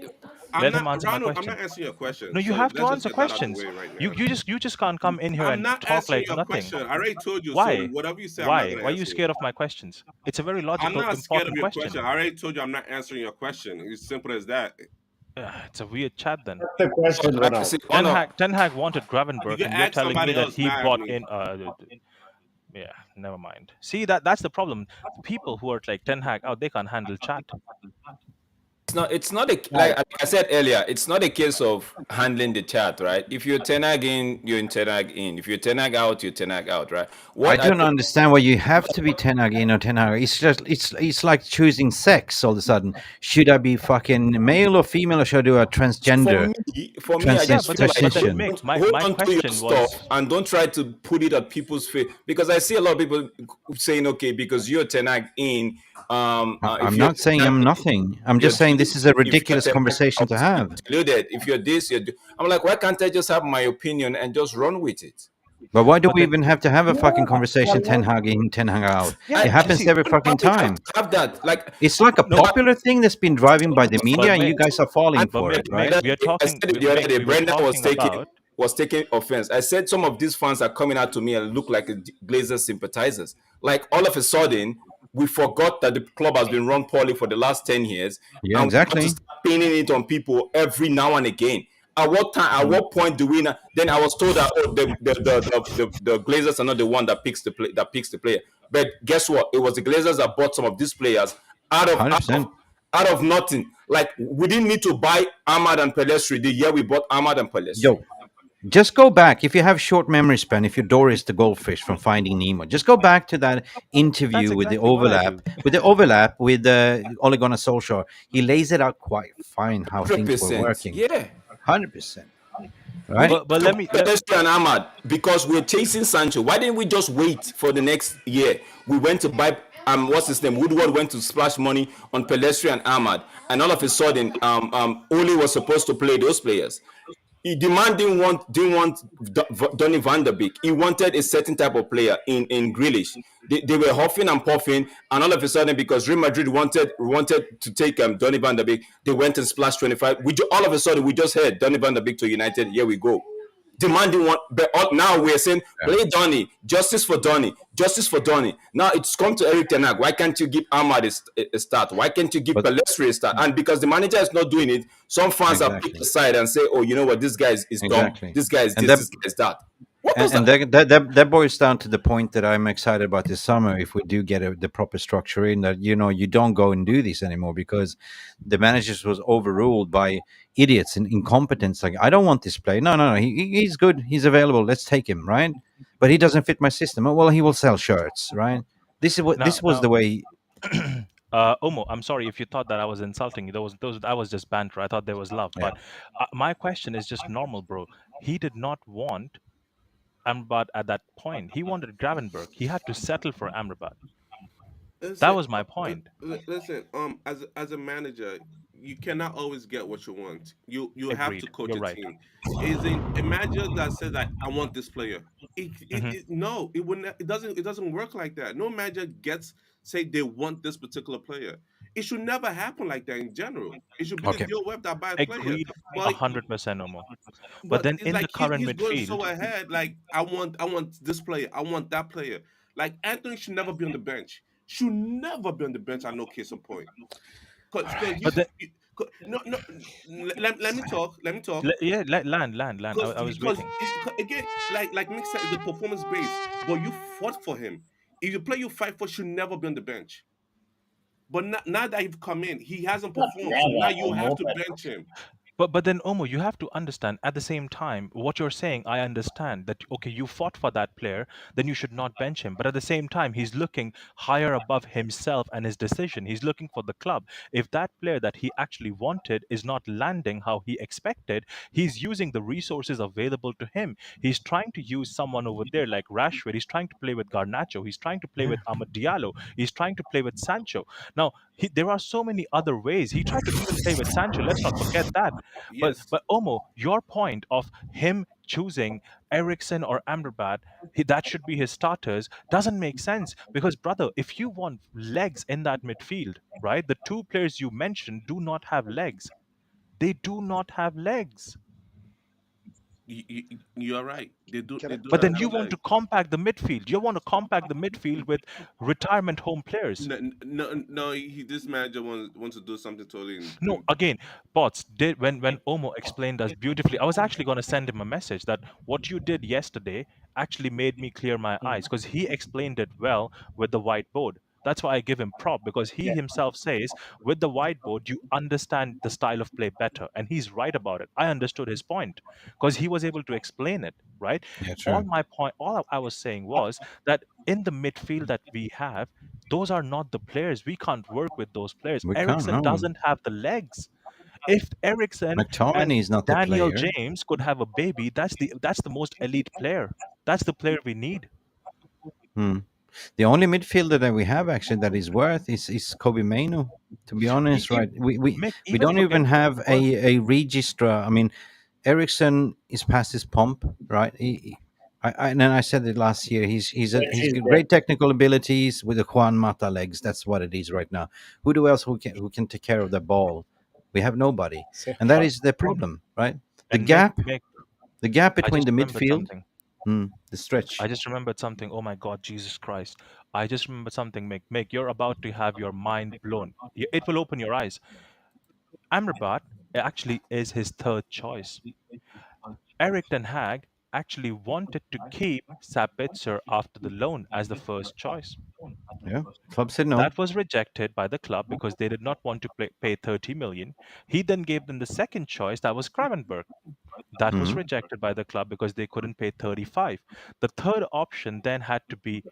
I'm Let not him answer my Ronald. I'm question. not answering your question. No, you So have to let's just answer get that out of the questions. way right You now. you just can't come in here I'm and not talk answering like your nothing. question. I already told you. So Why? whatever you say, I'm not Why? gonna Why are you answer scared you. of my questions? It's a very I'm logical, not scared of important your question. question. I already told you I'm not answering your question. It's simple as that. It's a weird chat then. That's the question, I Ronald. see. Ten Hag wanted You Gravenberg, can and you're ask telling me somebody that else he mad at brought me. in. Yeah, never mind. See that's the problem. People who are like Ten Hag, they can't handle chat. It's not a Right. like I said earlier. It's not a case of handling the chat, right? If you're tenag in, you're in tenag in. If you're tenag out, you're tenag out, right? I What I don't don't understand why you have to be Ten Hag in or Ten Hag. It's just it's like choosing sex all of a sudden. Should I be fucking male or female, or should I do a transgender for me, I Yeah, just but feel then like Mick, hold my on to your question stuff was and don't try to put it at people's face, because I see a lot of people saying, okay, because you're tenag in, if I'm you're not saying tenag I'm in, nothing. I'm you're just saying this this. is a If you're ridiculous tenag conversation out, to you're have. deluded. If you're this, I'm like, why can't I just have my opinion and just run with it? But why do but we then even have to have a fucking Yeah, conversation well, Ten Hag in, Ten Hag out? yeah, It I happens see every why fucking we have time. to have that. Like, It's like a no popular thing that's been driving by the but media, and Mick you guys are falling and but for Mick it, right? we are I talking said it the other Mick, day. we were Brenda talking about was taking offense. I said some of these fans are coming out to me and look like Glazers sympathizers. Like, all of a sudden, we forgot that the club has been run poorly for the last 10 years, Yeah, and we want to exactly. start pinning it on people every now and again. At what time? At Mm. what point do we? Then I was told that, oh, the Glazers are not the one that picks the player. But guess what? It was the Glazers that bought some of these players out of out of 100%. out of nothing. Like, we didn't need to buy Ahmad and Pelestri the year we bought Ahmad and Pelestri. Yo, just go back. If you have short memory span, if you're Doris the goldfish from Finding Nemo, just go back to that that's interview exactly what I do. with the overlap with Ole Gunnar Solskjaer. He lays it out quite fine how things were 100%. working. Yeah. 100%. We Right? didn't But have let to me buy Pelestri and Ahmad because we're chasing Sancho. Why didn't we just wait for the next year? We went to buy what's his name? Woodward went to splash money on Pelestri and Ahmad, and all of a sudden, Ole was supposed to play those players. The man didn't want Donny van der Beek. He wanted a certain type of player in Grealish. They were huffing and puffing, and all of a sudden, because Real Madrid wanted to take Donny van der Beek, they went and splashed 25. All of a sudden, we just heard Donny van der Beek to United. Here we go. Demanding one, but now we're saying, play Donny, justice for Donny, justice for Donny. Now it's come to eriktenhag. Why can't you give Ahmad a start? Why can't you give But Pelestri a start? And because the manager is not doing it, some fans have picked exactly. a side and say, oh, you know what, this guy is dumb, Exactly. this guy is And this that guy is that. What does And that? that boils down to the point that I'm excited about this summer. If we do get the proper structure in, that you don't go and do this anymore because the managers was overruled by idiots and incompetence. Like, I don't want this player. No, no, no. He's good. He's available. Let's take him, right? But he doesn't fit my system. Oh, well, he will sell shirts, right? Now, This was the way. Omo, I'm sorry if you thought that I was insulting you. Those that was just banter. I thought there was love, Yeah. but my question is just normal, bro. He did not want Amrabat at that point. He wanted Gravenberg. He had to settle for Amrabat. That Listen, was my point. listen. As a manager, you cannot always get what you want. You have to Agreed. coach You're a right. team. Is in a manager that says that I want this player. Hmm. No, it wouldn't. It doesn't work like that. No manager gets say they want this particular player. It should never happen like that in general. It should be the Okay. deal web that buy player. Agreed, But 100%, Omo. But but then it's in the like he's, current he's going midfield, so ahead. Like I want this player. I want that player. Like Anthony should never be on the bench. Should never be on the bench. I know case in point. Cause but then no no. Let me talk. Let me talk. yeah, land. Cause I was because waiting. again, like Mick said, it's the performance base. But you fought for him. If you play you fight for, should never be on the bench. But now that you've come in, he hasn't Not performed. So now never, you have Omo, to but bench him. But then Omo, you have to understand at the same time what you're saying. I understand that okay, you fought for that player, then you should not bench him. But at the same time, he's looking higher above himself and his decision. He's looking for the club. If that player that he actually wanted is not landing how he expected, he's using the resources available to him. He's trying to use someone over there like Rashford. He's trying to play with Garnacho. He's trying to play Yeah. with Amad Diallo. He's trying to play with Sancho. Now, there are so many other ways. He tried to even play with Sancho. Let's not forget that. Yes. But Omo, your point of him choosing Eriksen or Amrabat, that should be his starters, doesn't make sense because brother, if you want legs in that midfield, right? The two players you mentioned do not have legs. They do not have legs. You're right. They do. Can I, They do But can not then I, have you want to legs. compact the midfield. You want to compact the midfield with retirement home players. No, no, no. This manager wants to do something totally No, new. again, bots did when Omo explained us beautifully. I was actually going to send him a message that what you did yesterday actually made me clear my eyes because he explained it well with the whiteboard. That's why I give him prop because he yeah, himself says with the whiteboard you understand the style of play better, and he's right about it. I understood his point because he was able to explain it right. Yeah. All True. my point, all I was saying was that in the midfield that we have, those are not the players. We can't work with those players. We can't. Ericsson No. doesn't have the legs. If Ericsson and McTominay is not the Daniel player. James could have a baby, that's the most elite player. That's the player we need. Hmm. The only midfielder that we have actually that is worth is Kobe Mainu. To be E- honest, e- right? Mick, We even don't forget even have worth. a registra. I mean, Ericsson is past his pump, right? And then I said it last year. yes, He's he's got there. great technical abilities with the Juan Mata legs. That's what it is right now. Who can take care of the ball? We have nobody, So, and that is the problem, right? The And Mick, gap, Mick, the gap I between just the remembered midfield, something. the stretch. I just remembered something. Oh my God, Jesus Christ! I just remembered something, Mick. Mick, you're about to have your mind blown. It will open your eyes. Amrabat actually is his third choice. Erik Ten Hag actually wanted to keep Sabitzer after the loan as the first choice. Yeah, club said no. That was rejected by the club because they did not want to pay 30 million. He then gave them the second choice, that was Gravenberg. That was Hmm. rejected by the club because they couldn't pay 35. The third option then had to be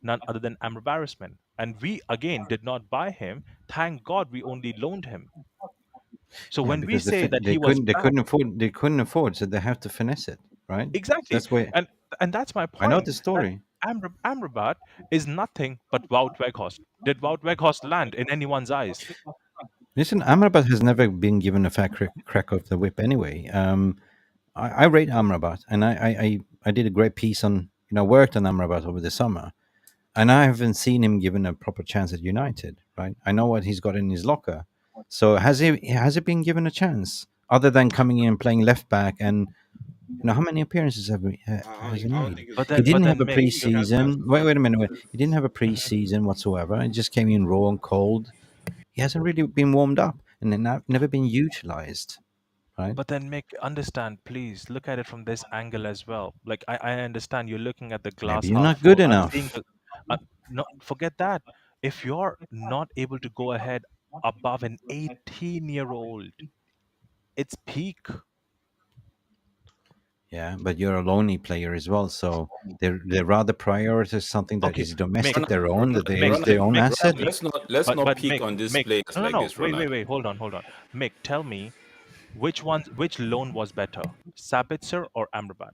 none other than Amrabat. And we again did not buy him. Thank God we only loaned him. So Yeah, when we because say that he was bad, they couldn't afford, so they have to finesse it, right? exactly. That's why And that's my I know point. the That story. Amrabat is nothing but Wout Weghorst. Did Wout Weghorst land in anyone's eyes? Listen, Amrabat has never been given a fair crack of the whip anyway. I rate Amrabat, and I did a great piece on worked on Amrabat over the summer, and I haven't seen him given a proper chance at United. Right, I know what he's got in his locker. So has he been given a chance other than coming in and playing left back? And how many appearances has he I don't made? think But it's He then, didn't but have then, a Mick, he has chance preseason. to Wait, start. wait a minute. Wait. He didn't have a Mhm. preseason whatsoever. He just came in raw and cold. He hasn't really been warmed up and then never been utilized. right? But then make understand, please look at it from this angle as well. Like I understand you're looking at the Maybe glass you're half not good full. I'm seeing enough. the no, forget that. If you're not able to go ahead above an 18-year-old, it's peak. Yeah, but you're a lonely player as well, so they rather prioritize something that Okay, is Mick, domestic, Ronald, their own, Ronald, that they Mick, is Ronald, their own Mick, asset. Mick. let's not But pick Mick, on these Mick. players No, no, like no. this, Wait, Ronald. wait, wait. Hold on. Mick, tell me which loan was better, Sabitzer or Amrabat?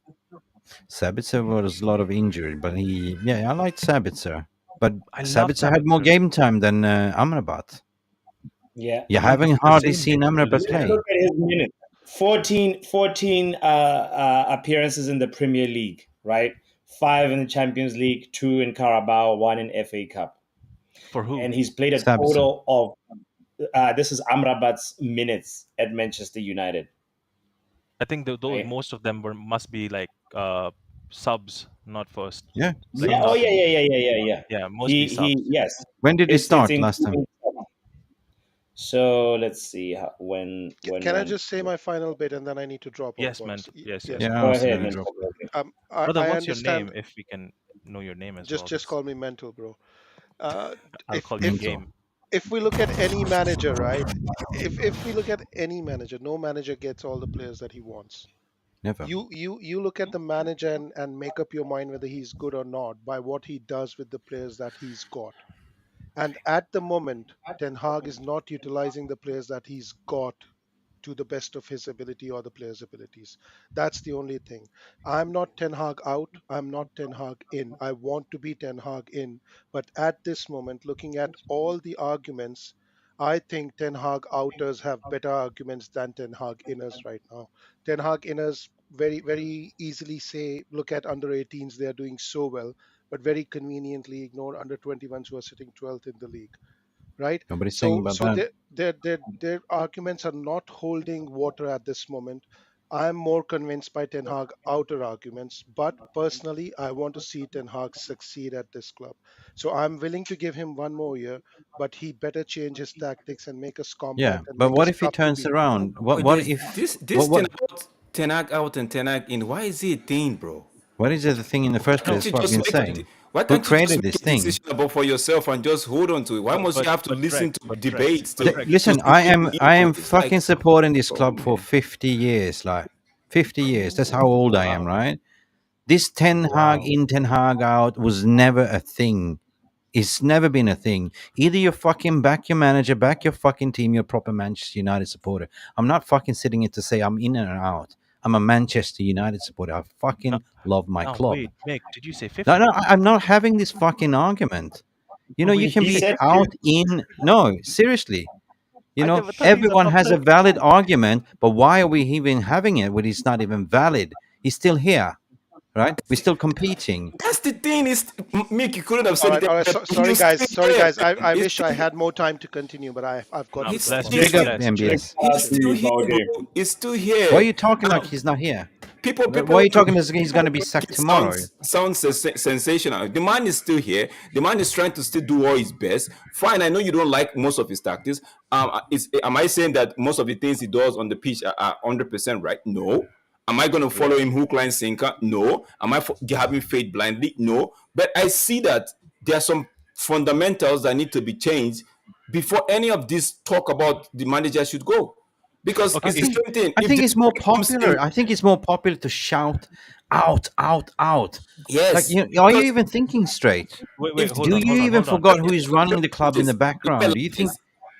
Sabitzer was a lot of injury, but yeah, I liked Sabitzer, but I love Sabitzer had more Sabitzer. game time than Amrabat. Yeah. You No, haven't the hardly same seen midfield Amrabat as Let's well. play. look at his minutes. 14 appearances in the Premier League, right? 5 in the Champions League, 2 in Carabao, 1 in FA Cup. For who? And he's played a Sabitzer. total of, this is Amrabat's minutes at Manchester United, I think those right? most of them were must be like subs, not first. Yeah, Like Yeah. Oh, subs. yeah, starting. yeah, yeah, yeah, yeah, yeah. Yeah, mostly subs. Yes. When did he It's start last time? including. So let's see Can I when. just say my final bit and then I need to drop off, Yes, boys? mental. Yes, Yes. yes, Yeah, I Go mental. was ahead, gonna man. drop. Brother, I what's your understand. name if we can know your name as well? Just That's call me mental, bro. I'll If call you if Mental. game. if we look at any manager, right? If we look at any manager, no manager gets all the players that he wants. Never. You look at the manager and make up your mind whether he's good or not by what he does with the players that he's got. And at the moment, Ten Hag is not utilizing the players that he's got to the best of his ability or the player's abilities. That's the only thing. I'm not Ten Hag out. I'm not Ten Hag in. I want to be Ten Hag in. But at this moment, looking at all the arguments, I think Ten Hag outers have better arguments than Ten Hag inners right now. Ten Hag inners very easily say, look at under 18s, they are doing so well, but very conveniently ignore under 21s who are sitting 12th in the league, right? Nobody's saying So about so that. their arguments are not holding water at this moment. I'm more convinced by Ten Hag outer arguments, but personally, I want to see Ten Hag succeed at this club. So I'm willing to give him one more year, but he better change his tactics and make us Yeah, compact and but make what us if he tough to turns beat. around? Wait, What there's if this thing what about Tenag out and Tenag in. Why is it a thing, bro? what is the thing in the first place? Can't No, you That's what I've just been make saying. why Who can't you just created make this a thing? decision about for yourself and just hold on to it? Why but must but you have to but listen Rex, to but Rex, debates but Rex. to Listen, see who I wins am this? Like, fucking supporting this oh club for man. 50 years, like 50 years. That's how old I am, Wow. right? This Ten Hag Wow. in, Ten Hag out was never a thing. It's never been a thing. Either you fucking back your manager, back your fucking team, you're a proper Manchester United supporter. I'm not fucking sitting here to say I'm in and out. I'm a Manchester United supporter. I No, fucking love my no, club. wait, Mick, did you say No, 50? no, I'm not having this fucking argument. You No, know, but you you can did He say be said 50. out in. No, seriously. You I know, never thought he's a everyone top has a 30. valid argument, but why are we even having it when it's not even valid? He's still here, right? We're still competing. That's the thing is Mick, you couldn't have All said it right, all any right. better. So, He's still sorry here, guys. man. I He's wish I still had more time to continue, but I've got No, to he's drop bless, off. he's Big bless, up still bless. cheers MBS. out he's to still you, here, bro. Baldy. He's still Why are here. you talking like he's not here? Why are People you talking people as he's going to be people make sacked it tomorrow? sound sensational. The man is still here. The man is trying to still do all his best. Fine, I know you don't like most of his tactics. Am I saying that most of the things he does on the pitch are 100% right? No. Am I going to follow Yeah. him hook, line, sinker? No. Am I having faith blindly? No. But I see that there are some fundamentals that need to be changed before any of this talk about the manager should go. Because Okay, I it's the if think same thing. I If think the it's more comes in, popular. I think it's more popular to shout out, out, out. Like, yes, are you because even thinking straight? wait, if hold Do on, you hold on, even hold on. forgot who is let running me the put club in the this. Let me background? Do like you think? this.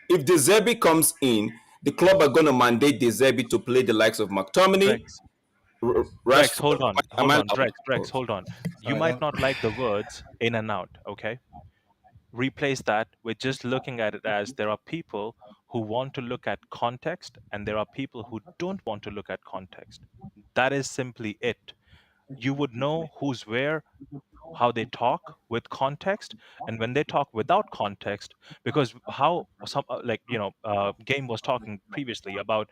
If De Zerbi comes in, the club are going to mandate De Zerbi to play the likes of McTominay, Rex, Rex, Rashford. Am hold I on, loud? Rex, Oh, hold on. All You right. might not like the words in and out, okay? Replace that with just looking at it as there are people who want to look at context and there are people who don't want to look at context. That is simply it. You would know who's where, how they talk with context, and when they talk without context, because how some like game was talking previously about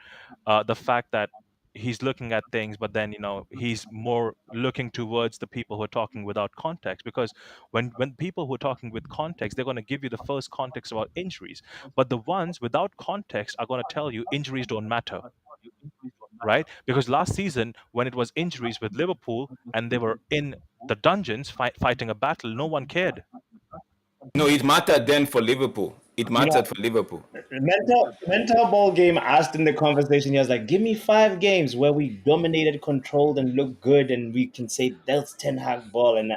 the fact that he's looking at things, but then he's more looking towards the people who are talking without context, because when people who are talking with context, they're going to give you the first context about injuries, but the ones without context are going to tell you injuries don't matter. right? Because last season, when it was injuries with Liverpool and they were in the dungeons fighting a battle, no one cared. No, it mattered then for Liverpool. It You mattered know, for Liverpool. mental ball game asked in the conversation. He was like, "Give me 5 games where we dominated, controlled, and looked good, and we can say that's Ten Hag ball." And I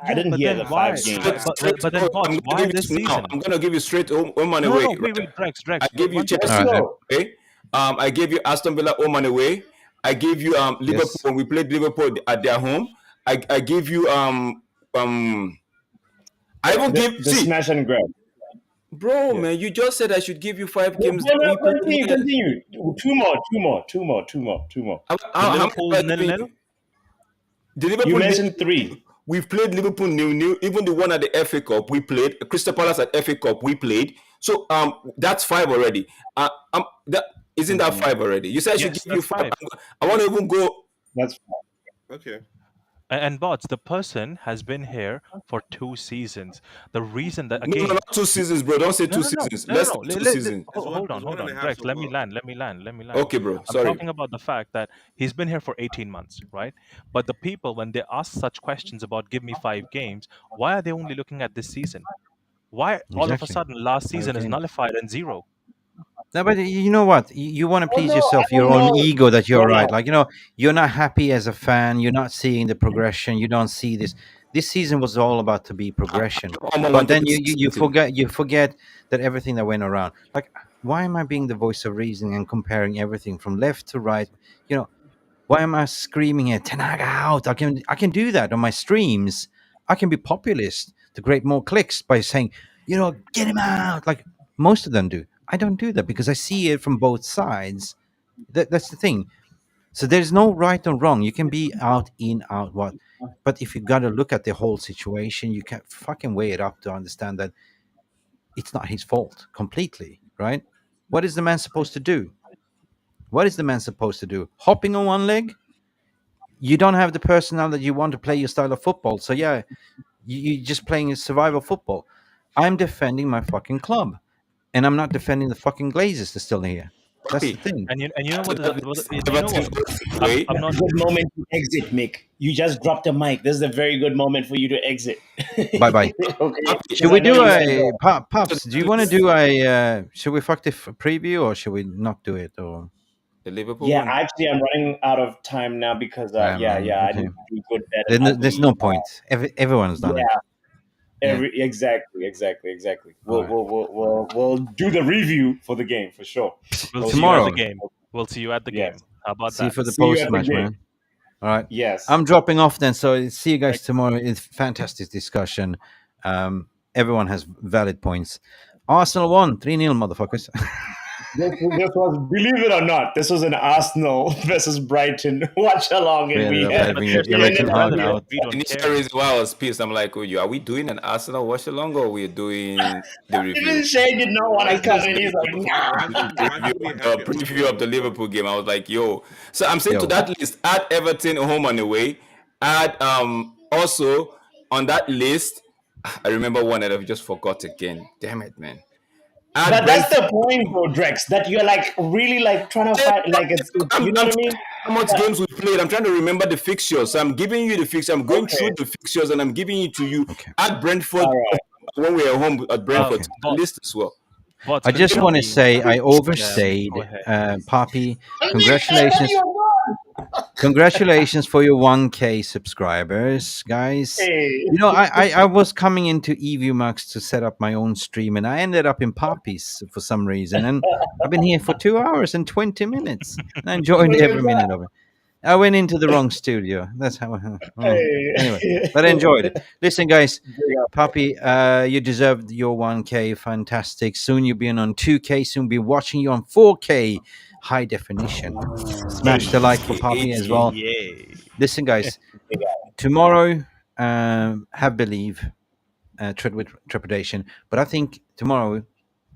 Yeah, didn't but hear then the why? 5 games. But but but, but then, bots, I'm gonna why give this you now. season? I'm gonna give you straight home and No, no, away. no. Wait, Right? wait, Drex, I Drex. gave you Let's All Chelsea right then. go. away. I gave you Aston Villa home and away. I gave you Liverpool Yes. when we played Liverpool at their home. I gave you um I even give The see smash and grab. bro Yeah. man, you just said I should give you five No, games no, that no, we played continue, well. continue. Two more. Did How many Liverpool have I nil given nil? you? The You Liverpool mentioned 3. we've played Liverpool nil. Even the one at the FA Cup we played. Crystal Palace at FA Cup we played. So that's five already. That isn't that Mhm. five already. You said I should Yes, give you that's five. five. I want to even go. That's Okay. And bots, the person has been here for 2 seasons. The reason that, No, no, again, not 2 seasons, bro. Don't say no, two no, no, seasons. no, no, Let's no. say 2 seasons. Hold on, It's hold one and on, a half Drex. so Let me far. land. Let me land. Let me land. Okay, bro. I'm Sorry. talking about the fact that he's been here for 18 months, right? But the people, when they ask such questions about give me 5 games, why are they only looking at this season? Why all of a Exactly. sudden last Five season is games. nullified and zero? No, but you know what? You want to Oh please no, I yourself, your don't own know. ego that you're Hold right. on. Like, you're not happy as a fan. You're not seeing the progression. You don't see this. This season was all about to be progression. I But wanted then to you see forget that everything that went around. Like, why am I being the voice of reason and comparing everything from left to right? You know, why am I screaming at Tenaga out? I can do that on my streams. I can be populist to create more clicks by saying, get him out. Like most of them do. I don't do that because I see it from both sides. That's the thing. So there's no right or wrong. You can be out in, out what. But if you got to look at the whole situation, you can fucking weigh it up to understand that it's not his fault completely, right? What is the man supposed to do? What is the man supposed to do? Hopping on one leg? You don't have the personnel that you want to play your style of football. So yeah, you're just playing a survival football. I'm defending my fucking club, and I'm not defending the fucking Glazers. They're still here. That's the Papi. thing. And you know what? You know Everton what? away. I'm That's not. a good moment to exit, Mick. You just dropped the mic. This is a very good moment for you to exit. Bye bye. Okay, Papi, Should because we I know do you gotta a go. pops? Do you want to do a? Should we fuck the preview or should we not do it? Or The Liverpool Yeah, one. actually, I'm running out of time now because I need okay. to do good bed and Then there's ugly. no point. Everyone's done it. Yeah, Yeah. exactly. All We'll right. we'll we'll we'll, we'll do the review for the game for sure. We'll We'll see you see you at at the Tomorrow. game. We'll see you at the yes. game. How about See you that? for the See you post at the match, game. man. All right. Yes. I'm dropping off then. So see you guys Thank tomorrow. It's fantastic discussion. Everyone has valid points. Arsenal won 3-0, motherfuckers. This was, believe it or not, this was an Arsenal versus Brighton watch along, We and ended we up Yeah, had but having they're we still Erik ended ten doing up well Hag here. though. out. We The don't initial care. reason why I was pissed, I'm like, oh, you are we doing an Arsenal watch along or we're doing the Even review? Shane did not want Why to should we come be in. He's like, nah. why should we be happy about the Preview of the result? Liverpool game. I was like, yo. So I'm saying to Yo, that list, add Everton home and away. Add also on that list, I remember one that I've just forgot again. Damn it, man. Add But that's Brentford. the point, though, Drex, that you're like really like trying to fight. Like I'm you know trying what I to mean? how much But games we played. I'm trying to remember the fixtures. So I'm giving you the fixture. I'm going through okay, the fixtures and I'm giving it to you. okay, Add Brentford all right. when we are home at Brentford okay. to the list Bots, as well. bots, I can you just tell want to me? say I Go overstayed. ahead. Poppy, I mean, I thought you congratulations. were gone. Congratulations for your 1K subscribers, guys. Hey, I was coming into EVMAX to set up my own stream, and I ended up in Poppies for some reason. And I've been here for 2 hours and 20 minutes, and I enjoyed look at every that. minute of it. I went into the wrong studio. That's how. Anyway, Hey. but I enjoyed it. Listen, guys, Big up. Poppy, you deserved your 1K. Fantastic. Soon you'll be on 2K. Soon be watching you on 4K high definition. Smash the like for 8K, Poppy as 8K. well. Yay. Listen, guys, Big up. tomorrow, have believe, tread with trepidation. But I think tomorrow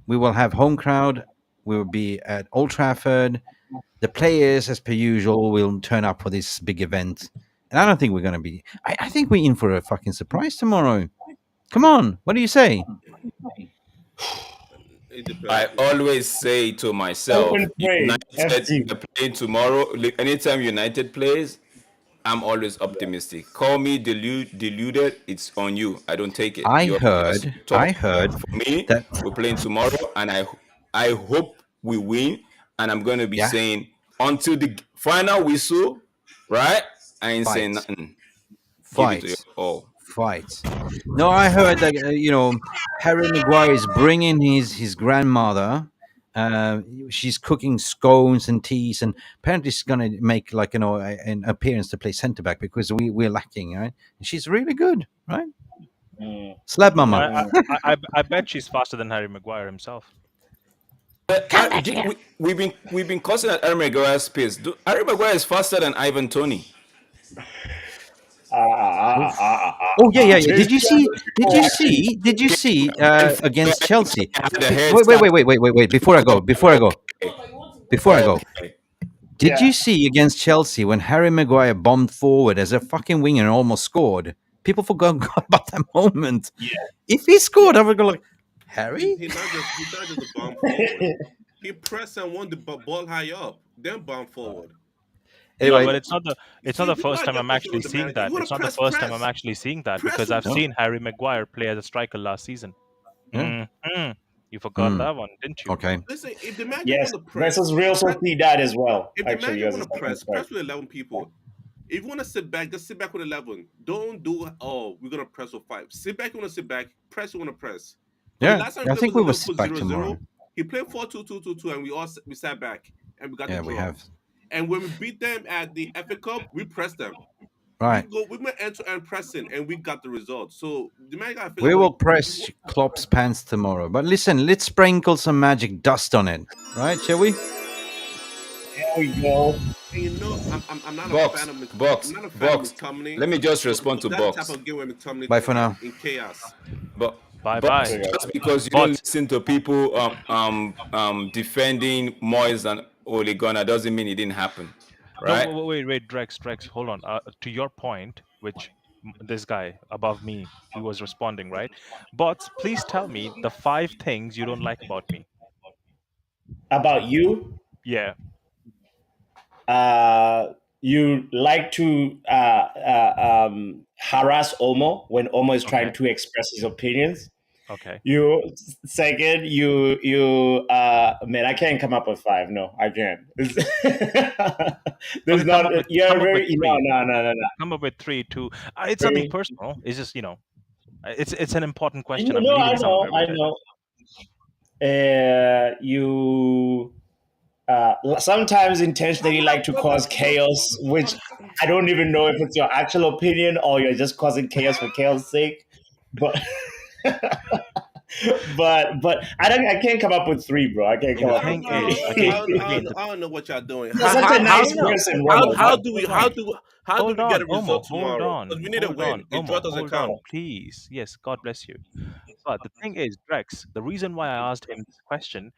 we will have home crowd. We will be at Old Trafford. The players, as per usual, will turn up for this big event. And I don't think we're going to be. I think we're in for a fucking surprise tomorrow. Come on. What do you say? It I depends. always say to myself, Open phrase, United FT. are playing tomorrow. Anytime United plays, I'm always Yeah. optimistic. Call me deluded. It's on you. I don't take it. I You're just heard, I talking. heard For me, that. we're playing tomorrow, and I hope we win. And I'm gonna be Yeah, saying until the final whistle, right? I ain't saying fight, nothing. Give it to you fight, all. fight. No, I heard that Harry Maguire is bringing his grandmother. Uh, she's cooking scones and teas, and apparently she's gonna make like an appearance to play centre back because we're lacking, right? And she's really good, right? Mm, Slab I, mama. I, mm. I bet she's faster than Harry Maguire himself. We've been causing at Harry Maguire's pace. Harry Maguire is faster than Ivan Tony. Oh, oh yeah, yeah, yeah. This Did you guy see? is Did you reacting. see? Did you see And for against Chelsea? the head Wait, wait, start. wait, wait, wait, wait, wait. Before I go, before I go. Okay. Did Yeah. you see against Chelsea when Harry Maguire bombed forward as a fucking winger and almost scored? People forgot about that moment. Yeah. If he scored, Yeah. I would go like, He Harry? he not just a bomb forward. He pressed and won the ball high up, then bomb forward. If No, you Anyway, but want, it's not see, the people first are time get I'm frustrated actually with the seeing manager. If that. you want It's to not the press, first time I'm press, actually seeing that press because him. I've no, seen Harry Maguire play as a striker last season. yeah, You forgot mm, that one, didn't you? okay. Listen, if the manager Yes. want to press, Versus Real press. Sociedad as well. If the Actually, manager as want a to second press, start. press with 11 people. If you want to sit back, just sit back with 11. Don't do, oh, we're going to press with 5. Sit back, you want to sit back. Press, you want to press. Because the Yeah, last time we I played think was we in will sit Liverpool back 0-0. tomorrow. He played 4-2-2-2-2, and we sat back, and we got the Yeah, we draw. have. And when we beat them at the FA Cup, we pressed them. Right. We went end to end pressing, and we got the result. So the man got to figure We out what will press Klopp's pants tomorrow. But listen, let's sprinkle some magic dust on it. Right, shall we? There we go. and I'm not a fan Box, of I'm box, not a fan of box. McTominay. Let me just So respond to that's the type box. of game where McTominay Bye for thrive now. in chaos. But Bye box, bye. Okay. just because you don't But listen to people defending Moyes and Ole Gunnar doesn't mean it didn't happen, no, right? wait, Drex, hold on. To your point, which this guy above me, he was responding, right? But please tell me the 5 things you don't like about me. About you, Yeah. you like to harass Omo when Omo is trying Okay. to express his opinions. Okay. You second, man, I can't come up with 5. No, I can't. There's Okay. Come not. up with You're come up with very no, three. no, no, no, no. Come up with three. Two. It's nothing Very, personal. It's just it's an important question. I'm no, I leading know, somewhere I with it. know. You sometimes intentionally like to cause chaos, which I don't even know if it's your actual opinion or you're just causing chaos for chaos' sake. But but I can't come up with 3, bro. I can't See, come the up with thing is, again, 3. again, I don't know what y'all doing. You're such a nice person, Ronald. How But do we come on. how do hold we get on, a Omo, result tomorrow? Because we need a win. A draw Omo, doesn't hold count. on, please. Yes, God bless you. But the thing is, Drex, the reason why I asked him this question,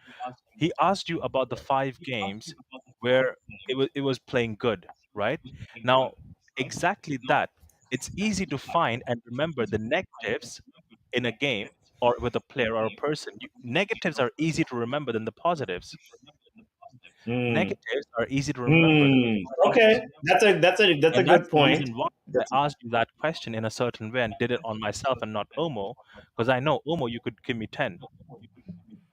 he asked you about the 5 games where it was playing good, right? Now, exactly that. It's easy to find and remember the negatives in a game or with a player or a person. Negatives are easy to remember than the positives. Mm, Negatives are easy to remember than the okay, positives. that's a And that's good the point. reason why I That's asked you that question in a certain way and did it on myself and not Omo, because I know Omo, you could give me 10.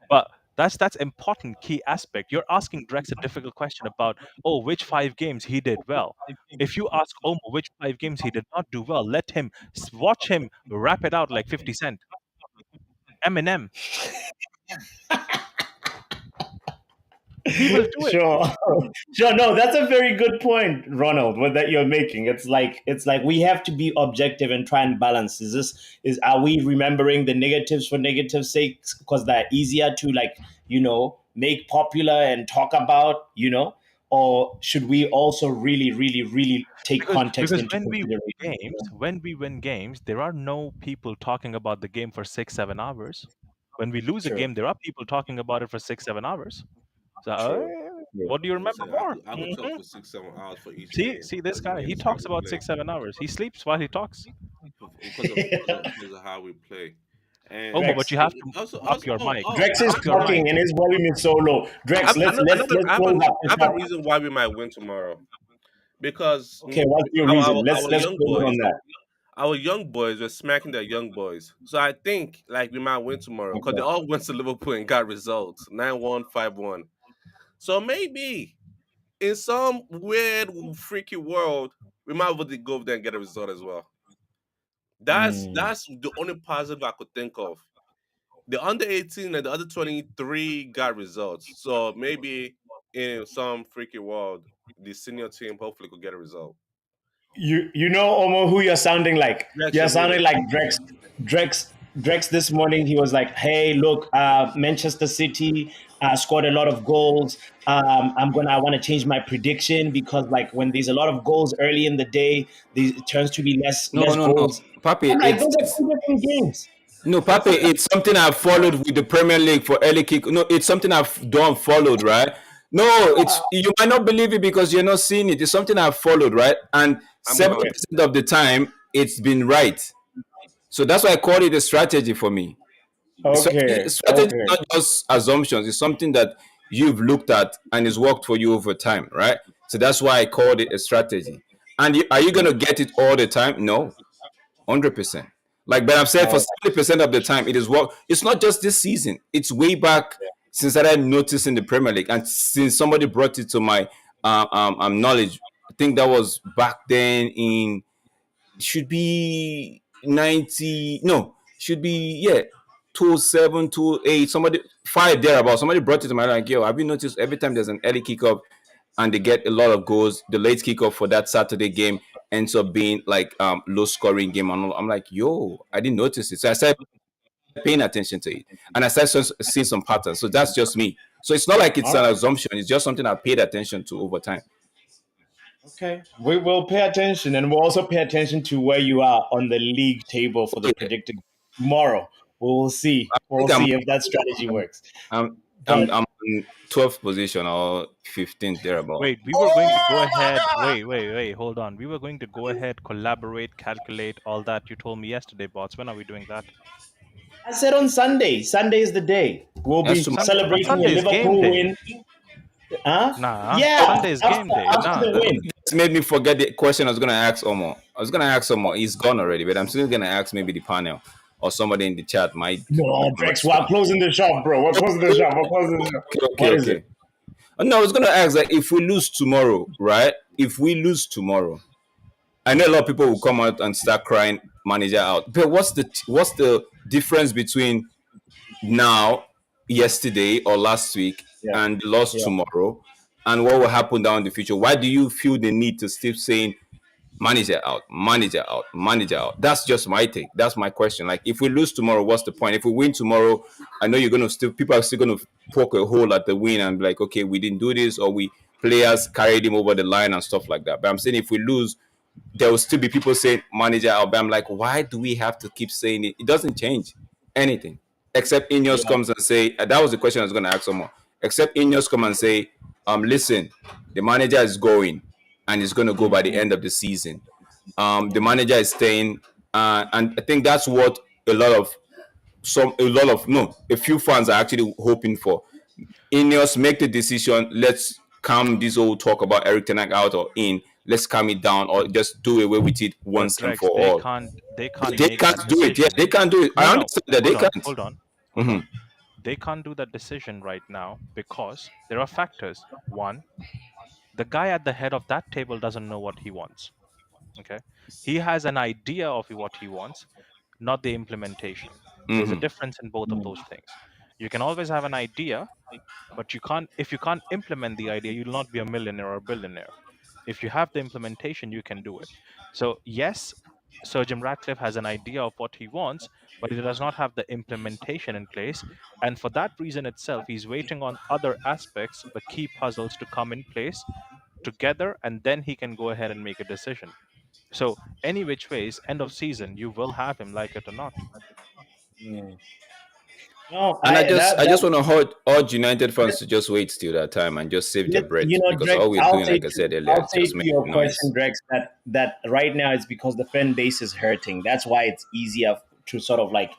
But that's important key aspect. You're asking Drex a difficult question about, oh, which 5 games he did well. If you ask Omo which 5 games he did not do well, let him watch him rap it out like 50 Cent, Eminem. He will do it. sure. Sure. No, that's a very good point, Ronald. What that you're making. It's like we have to be objective and try and balance. Are we remembering the negatives for negative sake because they're easier to make popular and talk about, or should we also really, really, really take Because context because into consideration? when we win games, there are no people talking about the game for 6-7 hours. When we lose a True. game, there are people talking about it for 6-7 hours. So, True. True. what do you remember Listen, more? I could talk for 6-7 hours for each game See this because the guy. game He is how talks we about play. 6-7 hours. He sleeps while he talks. Because of how we play. And Omo, but Drex. you have to up your mic. Drex is Up your mic. talking and his volume is so low. Drex, let's I close up have the a shop. reason why we might win tomorrow. Because Okay, what's your reason? Let's our close young it on boys, that. our young boys were smacking their young boys. So I think like we might win tomorrow because they Okay. all went to Liverpool and got results 9-1, 5-1. So maybe in some weird, freaky world, we might be able to go over there and get a result as well. Mm. That's the only positive I could think of. The under 18 and the under 23 got results. So maybe in some freaky world, the senior team hopefully could get a result. You know Omo who you're sounding like. Rex, You're you're sounding muted. like Drex. Drex this morning he was like, "Hey, look, Manchester City scored a lot of goals. I want to change my prediction because like when there's a lot of goals early in the day, it turns to be No, less no, no, goals." Papi. I'm like, those are two different games. No, Papi. It's something I've followed with the Premier League for early kick. No, it's something I've done followed, right? No, it's you might not believe it because you're not seeing it. It's something I've followed, right? And I'm gonna 70% of the time, it's been right. So that's why I call it a strategy for me. Okay, Strategy is okay. not just assumptions. It's something that you've looked at and it's worked for you over time, right? So that's why I called it a strategy. And are you going to get it all the time? No, 100%. Like, but I've said for Uh, 70% of the time, it is work. It's not just this season. It's way back since I noticed in the Premier League, and since somebody brought it to my knowledge. I think that was back then in should be 90, no, should be, yeah, 207, 208, somebody, five thereabout. Somebody brought it to my like, yo, have you noticed every time there's an early kickoff and they get a lot of goals, the late kickoff for that Saturday game ends up being like low scoring game. And I'm like, yo, I didn't notice it. So I started paying attention to it and I started seeing some patterns. So that's just me. So it's not like it's all an right. assumption. It's just something I paid attention to over time. Okay. We will pay attention and we'll also pay attention to where you are on the league table for the Yeah, predicted tomorrow. We'll see. I We'll think see if that strategy works. I'm, But I'm in 12th position or 15th thereabout. Wait, we were going to go ahead. Wait. Hold on. We were going to go ahead, collaborate, calculate all that you told me yesterday, bots. When are we doing that? I said on Sunday. Sunday is the day. We'll That's be tomorrow. Sunday, but celebrating a Sunday is game Liverpool day. win. Huh? Nah, Yeah. Sunday is game day. After Nah. the win. It's made me forget the question I was gonna ask Omo. I was gonna ask Omo. He's gone already, but I'm still gonna ask maybe the panel or somebody in the chat might No, know Drex, as we're well. closing the shop, bro. We're closing the shop. We're closing the shop. Okay, What is it? okay. No, I was gonna ask like if we lose tomorrow, right? If we lose tomorrow, I know a lot of people will come out and start crying manager out. But what's the difference between now, yesterday or last week, Yeah. and the loss Yeah. tomorrow, and what will happen down in the future? Why do you feel the need to still saying manager out, manager out, manager out? That's just my take. That's my question. Like, if we lose tomorrow, what's the point? If we win tomorrow, I know you're gonna still people are still gonna poke a hole at the win and be like, okay, we didn't do this, or we players carried him over the line and stuff like that. But I'm saying if we lose, there will still be people saying manager out. But I'm like, why do we have to keep saying it? It doesn't change anything. Except Ineos Yeah. comes and say, that was the question I was gonna ask someone. Except Ineos come and say, listen, the manager is going and is gonna go by the end of the season. The manager is staying, and I think that's what a few fans are actually hoping for. Ineos make the decision. Let's calm this whole talk about eriktenhag out or in. Let's calm it down, or just do away with it But once and Drex, for all. they But can't they make that can't do it. Yeah, decision. they can't do it. I No. understand that they can't. Hold Mhm. on. They can't do that decision right now because there are factors. One, the guy at the head of that table doesn't know what he wants. Okay. He has an idea of what he wants, not the implementation. There's a Mhm. difference in both of those things. You can always have an idea, but if you can't implement the idea, you'll not be a millionaire or a billionaire. If you have the implementation, you can do it. So yes, Sir Jim Ratcliffe has an idea of what he wants, but he does not have the implementation in place. And for that reason itself, he's waiting on other aspects, the key puzzles to come in place together, and then he can go ahead and make a decision. So any which ways, end of season, you will have him, like it or not. Mm. No, And I I just that I just that want to urge United fans to just wait till that time and just save their breath, you know, because Drex, all we're doing, like I said earlier, I'll is say just to your making noise. question, Drex, that right now it's because the fan base is hurting. That's why it's easier to sort of like,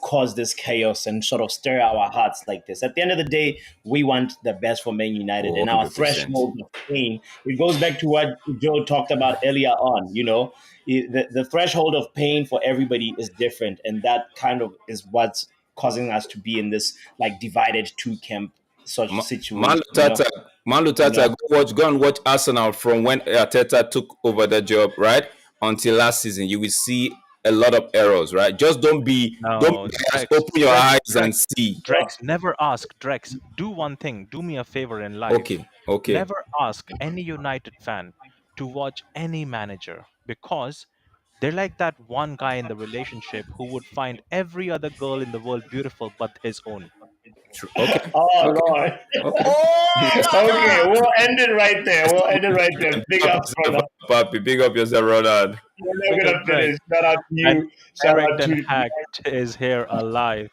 cause this chaos and sort of stir our hearts like this. At the end of the day, we want the best for Man United, and our 100%. threshold of pain, it goes back to what Joe talked about earlier on. The threshold of pain for everybody is different, and that kind of is what's causing us to be in this like divided two camp such Man situation. Lutata, go and watch Arsenal from when Arteta took over the job, right? Until last season, you will see a lot of errors, right? Just don't No, be biased. Open your eyes and see. Drex, never ask. Drex, do one thing. Do me a favor in life. Okay. Never ask any United fan to watch any manager because they're like that one guy in the relationship who would find every other girl in the world beautiful but his own. Okay. Oh Okay. Lord. Okay. Okay, we'll end it right there. We'll end it right there. Big Big up ups for yourself, that. Papi. Big up yourself, Ronald. We're Big not up gonna Drex. finish. Shout out to And you. Shout Erik out Ten to Hag is here alive.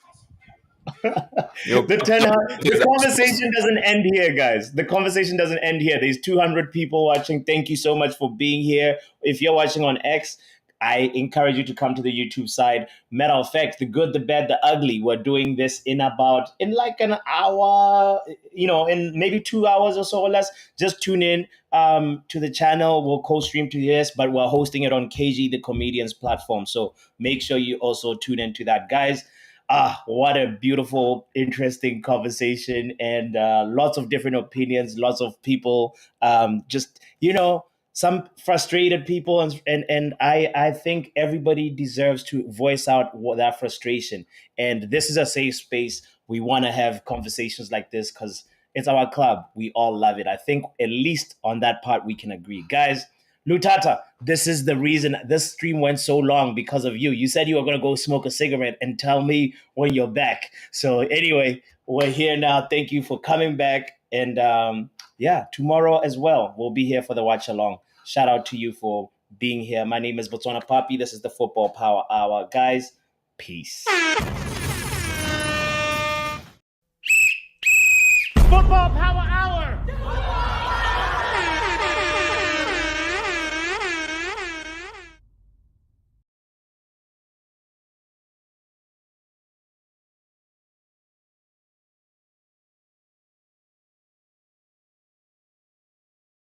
Yo, the the Papi, conversation doesn't end here, guys. The conversation doesn't end here. There's 200 people watching. Thank you so much for being here. If you're watching on X, I encourage you to come to the YouTube side. Matter of fact, the good, the bad, the ugly. We're doing this in like an hour, in maybe 2 hours or so or less. Just tune in to the channel. We'll co-stream to this, but we're hosting it on KG the Comedians platform. So make sure you also tune into that, guys. What a beautiful, interesting conversation, and lots of different opinions, lots of people, just, some frustrated people. And I think everybody deserves to voice out that frustration. And this is a safe space. We want to have conversations like this because it's our club. We all love it. I think at least on that part, we can agree. Guys, Lutata, this is the reason this stream went so long because of you. You said you were going to go smoke a cigarette and tell me when you're back. So anyway, we're here now. Thank you for coming back. And tomorrow as well, we'll be here for the watch along. Shout out to you for being here. My name is Botswanapapi. This is the Football Power Hour. Guys, peace. Football Power